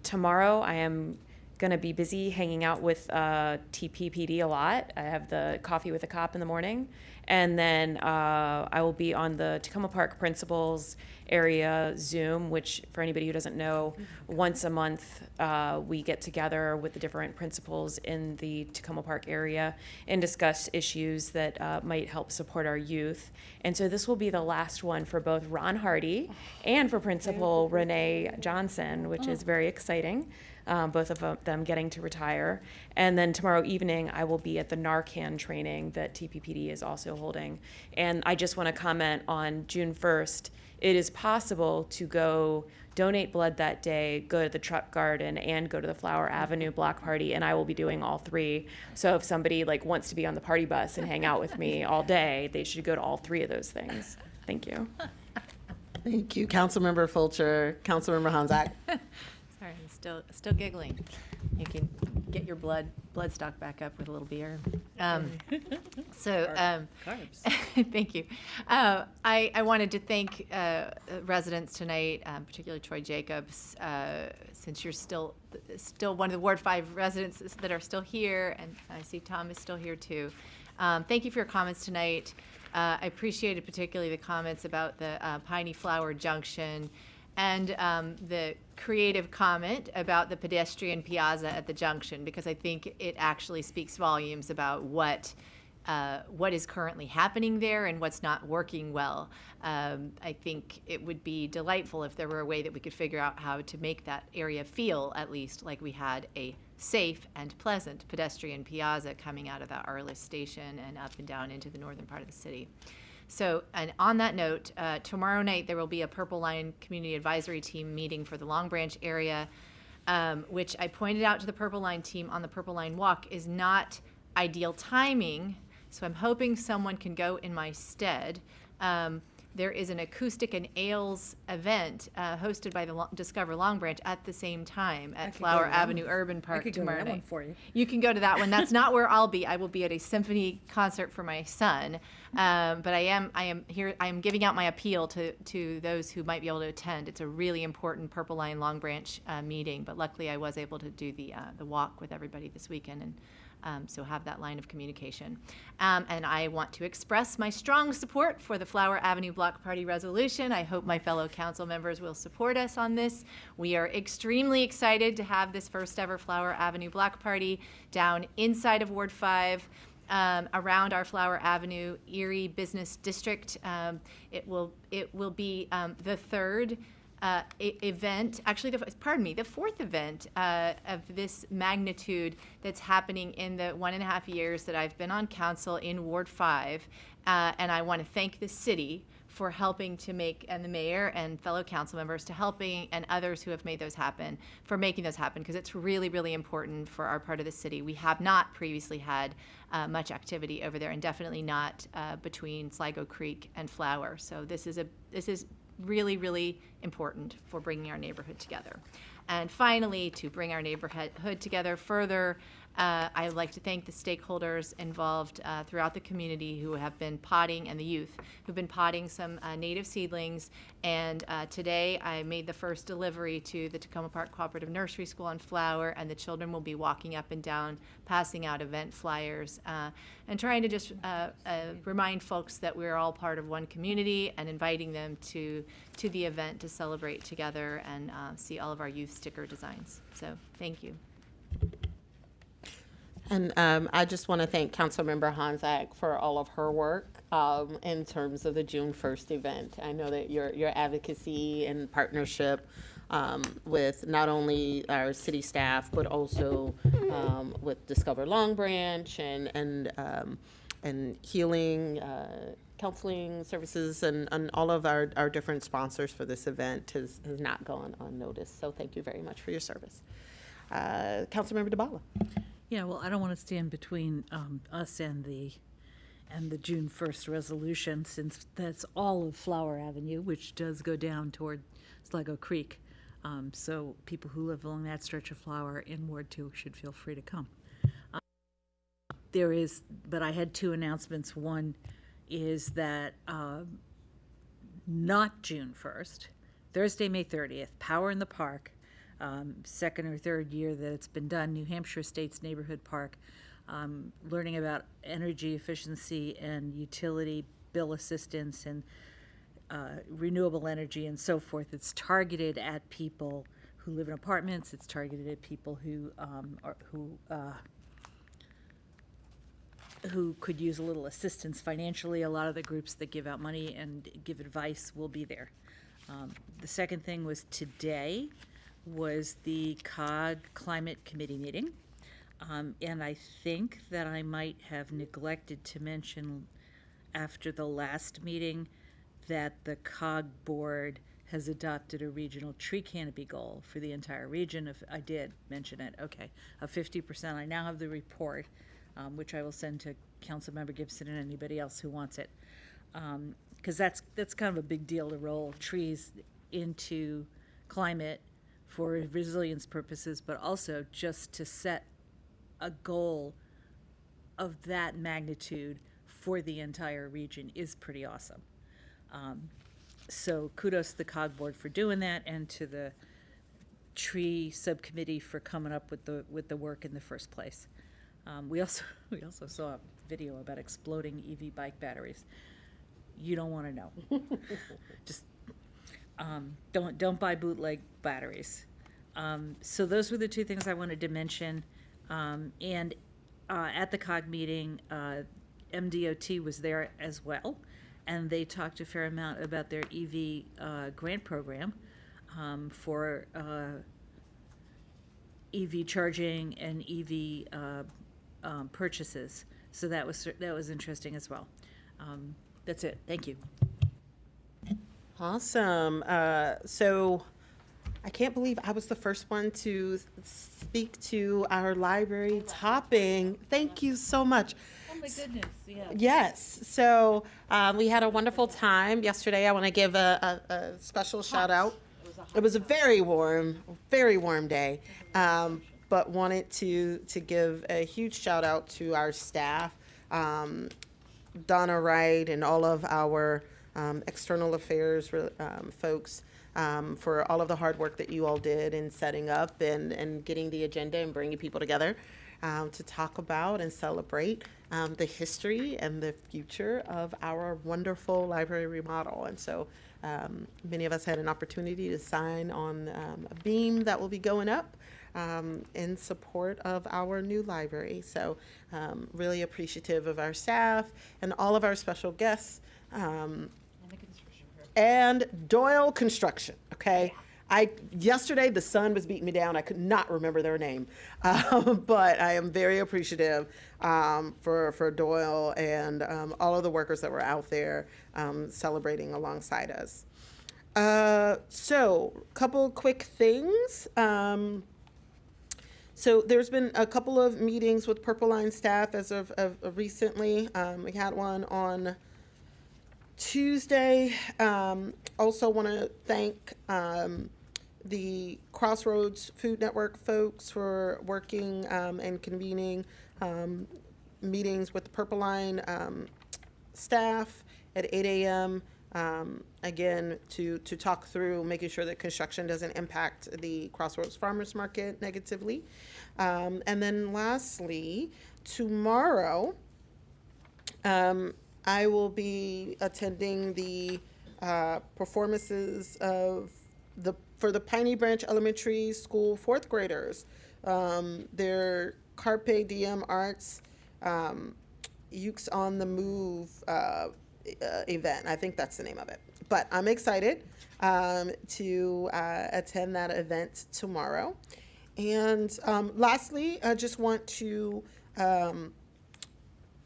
Tomorrow I am going to be busy hanging out with TPPD a lot. I have the Coffee with a Cop in the morning, and then I will be on the Tacoma Park Principals Area Zoom, which for anybody who doesn't know, once a month we get together with the different principals in the Tacoma Park area and discuss issues that might help support our youth. And so this will be the last one for both Ron Hardy and for Principal Renee Johnson, which is very exciting. Both of them getting to retire. And then tomorrow evening, I will be at the Narcan training that TPPD is also holding. And I just want to comment on June 1st, it is possible to go donate blood that day, go to the Truck Garden, and go to the Flower Avenue block party, and I will be doing all three. So if somebody wants to be on the party bus and hang out with me all day, they should go to all three of those things. Thank you. Thank you, Councilmember Fulcher. Councilmember Hanzak. Sorry, I'm still giggling. You can get your blood stock back up with a little beer. Carbs. Thank you. I wanted to thank residents tonight, particularly Troy Jacobs, since you're still one of the Ward 5 residents that are still here, and I see Tom is still here too. Thank you for your comments tonight. I appreciated particularly the comments about the Piney Flower Junction and the creative comment about the pedestrian piazza at the junction, because I think it actually speaks volumes about what is currently happening there and what's not working well. I think it would be delightful if there were a way that we could figure out how to make that area feel at least like we had a safe and pleasant pedestrian piazza coming out of that Arliss station and up and down into the northern part of the city. So, and on that note, tomorrow night there will be a Purple Line Community Advisory Team meeting for the Long Branch area, which I pointed out to the Purple Line team on the Purple Line Walk is not ideal timing. So I'm hoping someone can go in my stead. There is an acoustic and ales event hosted by the Discover Long Branch at the same time at Flower Avenue Urban Park tomorrow night. For you. You can go to that one. That's not where I'll be. I will be at a symphony concert for my son. But I am here. I am giving out my appeal to those who might be able to attend. It's a really important Purple Line Long Branch meeting. But luckily, I was able to do the walk with everybody this weekend, and so have that line of communication. And I want to express my strong support for the Flower Avenue Block Party resolution. I hope my fellow council members will support us on this. We are extremely excited to have this first ever Flower Avenue Block Party down inside of Ward 5. Around our Flower Avenue Erie Business District. It will be the third event, actually, the fourth event of this magnitude that's happening in the 1.5 years that I've been on council in Ward 5. And I want to thank the city for helping to make, and the mayor and fellow council members to helping, and others who have made those happen, for making those happen, because it's really, really important for our part of the city. We have not previously had much activity over there, and definitely not between Sligo Creek and Flower. So this is really, really important for bringing our neighborhood together. And finally, to bring our neighborhood together further, I'd like to thank the stakeholders involved throughout the community who have been potting, and the youth who've been potting some native seedlings. And today I made the first delivery to the Tacoma Park Cooperative Nursery School on Flower, and the children will be walking up and down, passing out event flyers, and trying to just remind folks that we're all part of one community, and inviting them to the event to celebrate together and see all of our youth sticker designs. So thank you. And I just want to thank Councilmember Honzak for all of her work in terms of the June 1st event. I know that your advocacy and partnership with not only our city staff, but also with Discover Long Branch and healing, counseling services, and all of our different sponsors for this event has not gone unnoticed. So thank you very much for your service. Councilmember DeBala. Yeah, well, I don't want to stand between us and the June 1st resolution, since that's all of Flower Avenue, which does go down toward Sligo Creek. So people who live along that stretch of Flower in Ward 2 should feel free to come. But I had two announcements. One is that not June 1st, Thursday, May 30th, Power in the Park. Second or third year that it's been done, New Hampshire Estates Neighborhood Park, learning about energy efficiency and utility bill assistance and renewable energy and so forth. It's targeted at people who live in apartments. It's targeted at people who could use a little assistance financially. A lot of the groups that give out money and give advice will be there. The second thing was today was the COG Climate Committee meeting. And I think that I might have neglected to mention after the last meeting that the COG board has adopted a regional tree canopy goal for the entire region. If I did mention it, okay, of 50%. I now have the report, which I will send to Councilmember Gibson and anybody else who wants it. Because that's kind of a big deal to roll trees into climate for resilience purposes, but also just to set a goal of that magnitude for the entire region is pretty awesome. So kudos to the COG board for doing that, and to the tree subcommittee for coming up with the work in the first place. We also saw a video about exploding EV bike batteries. You don't want to know. Just don't buy bootleg batteries. So those were the two things I wanted to mention. And at the COG meeting, MDOT was there as well, and they talked a fair amount about their EV grant program for EV charging and EV purchases. So that was interesting as well. That's it. Thank you. Awesome. So I can't believe I was the first one to speak to our library topping. Thank you so much. Oh my goodness, yeah. Yes. So we had a wonderful time yesterday. I want to give a special shout out. It was a very warm day. But wanted to give a huge shout out to our staff, Donna Wright and all of our external affairs folks, for all of the hard work that you all did in setting up and getting the agenda and bringing people together to talk about and celebrate the history and the future of our wonderful library remodel. And so many of us had an opportunity to sign on a beam that will be going up in support of our new library. So really appreciative of our staff and all of our special guests. And Doyle Construction, okay? Yesterday the sun was beating me down. I could not remember their name, but I am very appreciative for Doyle and all of the workers that were out there celebrating alongside us. So, a couple quick things. So there's been a couple of meetings with Purple Line staff as of recently. We had one on Tuesday. Also want to thank the Crossroads Food Network folks for working and convening meetings with the Purple Line staff at 8 a.m. Again, to talk through making sure that construction doesn't impact the Crossroads Farmers Market negatively. And then lastly, tomorrow, I will be attending the performances for the Piney Branch Elementary School fourth graders. Their Carpe Diem Arts Ukes on the Move event. I think that's the name of it. But I'm excited to attend that event tomorrow. And lastly, I just want to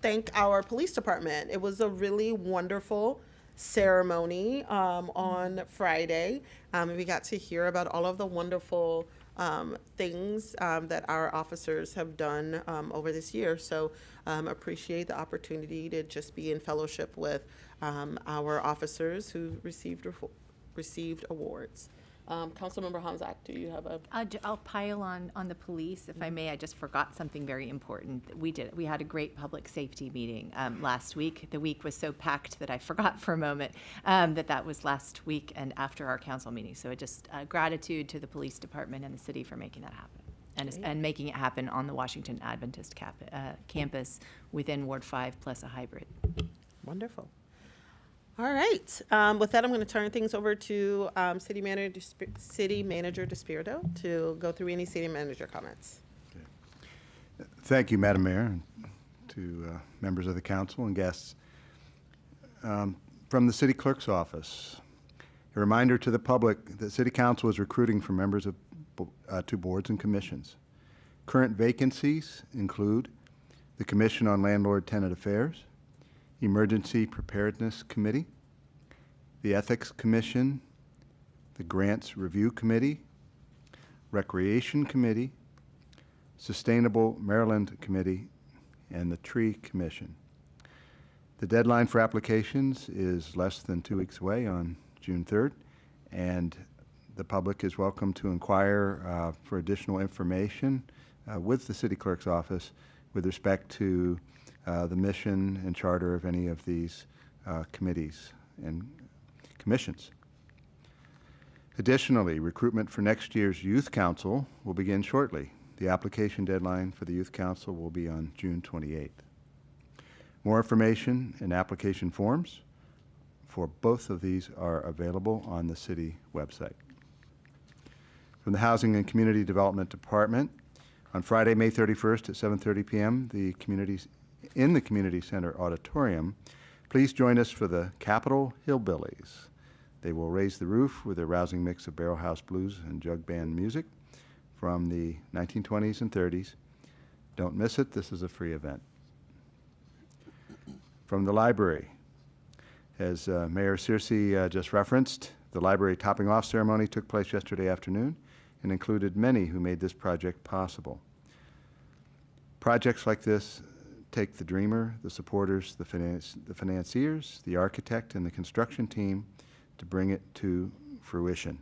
thank our police department. It was a really wonderful ceremony on Friday. We got to hear about all of the wonderful things that our officers have done over this year. So appreciate the opportunity to just be in fellowship with our officers who received awards. Councilmember Hanzak, do you have a? I'll pile on the police, if I may. I just forgot something very important. We had a great public safety meeting last week. The week was so packed that I forgot for a moment that was last week and after our council meeting. So just gratitude to the police department and the city for making that happen. And making it happen on the Washington Adventist campus within Ward 5 plus a hybrid. Wonderful. All right. With that, I'm going to turn things over to City Manager DeSpirito to go through any city manager comments. Thank you, Madam Mayor, and to members of the council and guests. From the city clerk's office, a reminder to the public that City Council is recruiting for members of to boards and commissions. Current vacancies include the Commission on Landlord-Tenant Affairs, Emergency Preparedness Committee, the Ethics Commission, the Grants Review Committee, Recreation Committee, Sustainable Maryland Committee, and the Tree Commission. The deadline for applications is less than 2 weeks away on June 3rd, and the public is welcome to inquire for additional information with the City Clerk's office with respect to the mission and charter of any of these committees and commissions. Additionally, recruitment for next year's Youth Council will begin shortly. The application deadline for the Youth Council will be on June 28th. More information and application forms for both of these are available on the city website. From the Housing and Community Development Department, on Friday, May 31st at 7:30 p.m., in the Community Center Auditorium, please join us for the Capitol Hillbillies. They will raise the roof with a rousing mix of barrel house blues and jug band music from the 1920s and 30s. Don't miss it. This is a free event. From the library, as Mayor Searcy just referenced, the library topping off ceremony took place yesterday afternoon and included many who made this project possible. Projects like this take the dreamer, the supporters, the financiers, the architect, and the construction team to bring it to fruition.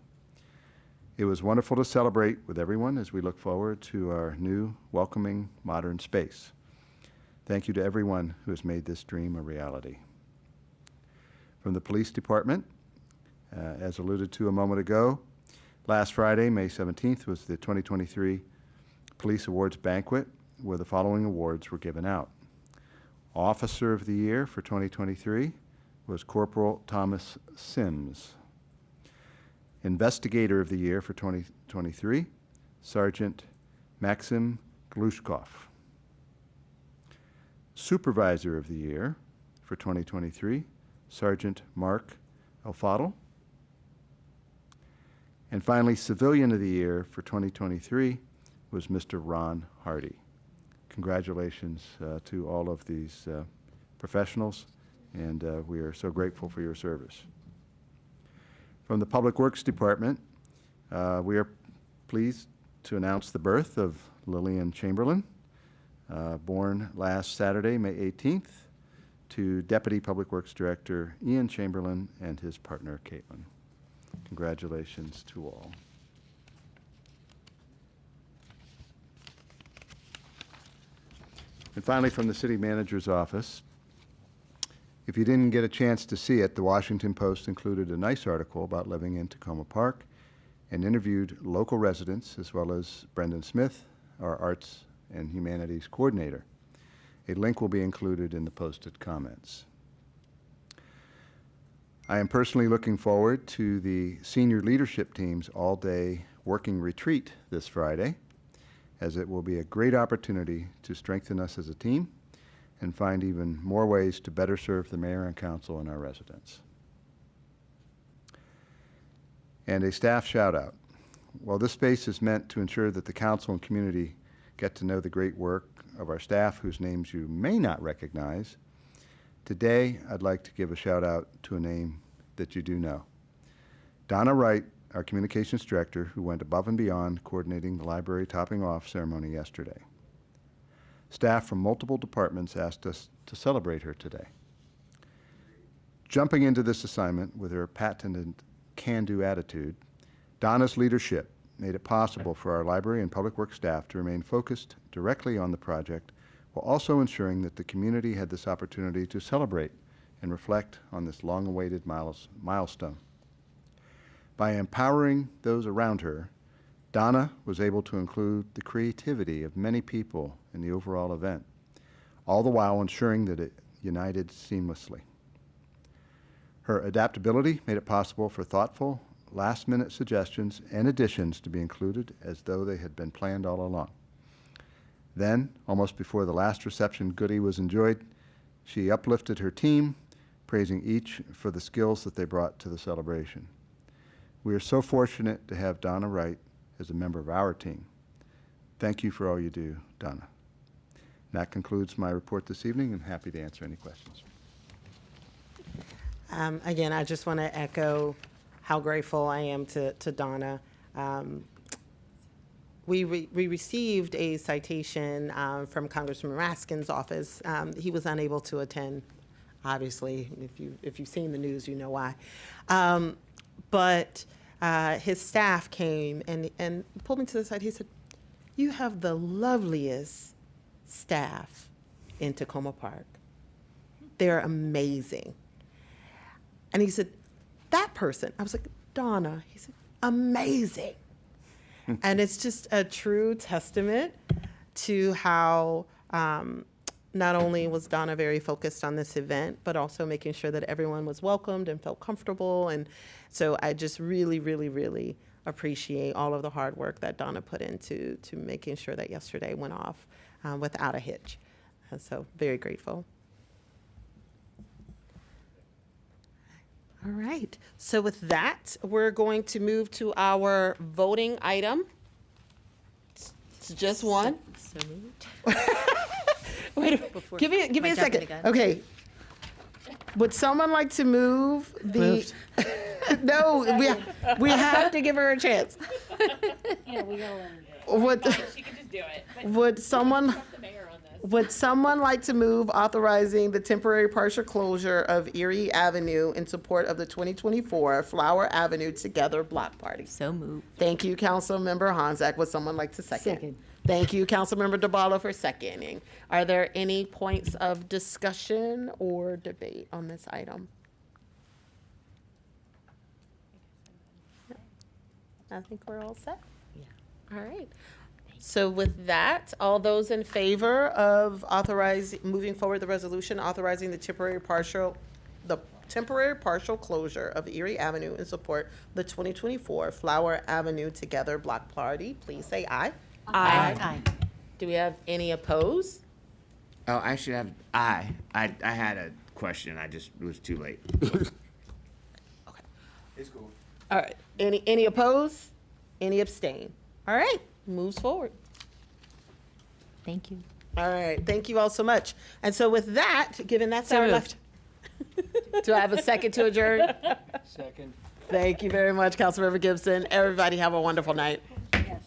It was wonderful to celebrate with everyone as we look forward to our new, welcoming, modern space. Thank you to everyone who has made this dream a reality. From the police department, as alluded to a moment ago, last Friday, May 17th, was the 2023 Police Awards Banquet, where the following awards were given out. Officer of the Year for 2023 was Corporal Thomas Sims. Investigator of the Year for 2023, Sergeant Maxim Glushkov. Supervisor of the Year for 2023, Sergeant Mark Elfadel. And finally, Civilian of the Year for 2023 was Mr. Ron Hardy. Congratulations to all of these professionals, and we are so grateful for your service. From the Public Works Department, we are pleased to announce the birth of Lillian Chamberlain, born last Saturday, May 18th, to Deputy Public Works Director Ian Chamberlain and his partner, Caitlin. Congratulations to all. And finally, from the city manager's office, if you didn't get a chance to see it, the Washington Post included a nice article about living in Tacoma Park and interviewed local residents as well as Brendan Smith, our Arts and Humanities Coordinator. A link will be included in the posted comments. I am personally looking forward to the senior leadership team's all-day working retreat this Friday, as it will be a great opportunity to strengthen us as a team and find even more ways to better serve the mayor and council and our residents. And a staff shout out. While this space is meant to ensure that the council and community get to know the great work of our staff whose names you may not recognize, today I'd like to give a shout out to a name that you do know. Donna Wright, our communications director, who went above and beyond coordinating the library topping off ceremony yesterday. Staff from multiple departments asked us to celebrate her today. Jumping into this assignment with her patented can-do attitude, Donna's leadership made it possible for our library and public works staff to remain focused directly on the project while also ensuring that the community had this opportunity to celebrate and reflect on this long-awaited milestone. By empowering those around her, Donna was able to include the creativity of many people in the overall event, all the while ensuring that it united seamlessly. Her adaptability made it possible for thoughtful, last-minute suggestions and additions to be included as though they had been planned all along. Then, almost before the last reception goodie was enjoyed, she uplifted her team, praising each for the skills that they brought to the celebration. We are so fortunate to have Donna Wright as a member of our team. Thank you for all you do, Donna. That concludes my report this evening. I'm happy to answer any questions. Again, I just want to echo how grateful I am to Donna. We received a citation from Congressman Raskin's office. He was unable to attend, obviously. If you've seen the news, you know why. But his staff came and pulled me to the side. He said, "You have the loveliest staff in Tacoma Park. They're amazing." And he said, "That person," I was like, "Donna." He said, "Amazing." And it's just a true testament to how not only was Donna very focused on this event, but also making sure that everyone was welcomed and felt comfortable. And so I just really, really, really appreciate all of the hard work that Donna put into making sure that yesterday went off without a hitch. And so very grateful. All right. So with that, we're going to move to our voting item. It's just one. So moved. Wait, give me a second. Okay. Would someone like to move the? Moved. No, we have to give her a chance. Yeah, we gotta let her do it. Would She can just do it. would someone The mayor on this. would someone like to move authorizing the temporary partial closure of Erie Avenue in support of the 2024 Flower Avenue Together Block Party? So moved. Thank you, Councilmember Honzak. Would someone like to second? Second. Thank you, Councilmember DeBarlo, for seconding. Are there any points of discussion or debate on this item? No. I think we're all set. Yeah. All right. So with that, all those in favor of moving forward the resolution authorizing the temporary partial closure of Erie Avenue in support of the 2024 Flower Avenue Together Block Party, please say aye. Aye. Do we have any opposed? Oh, I should have, I had a question, I just was too late. Okay. It's cool. All right. Any opposed? Any abstain? All right. Moves forward. Thank you. All right. Thank you all so much. And so with that, given that's our left. Do I have a second to adjourn? Second. Thank you very much, Councilmember Gibson. Everybody have a wonderful night. Yes.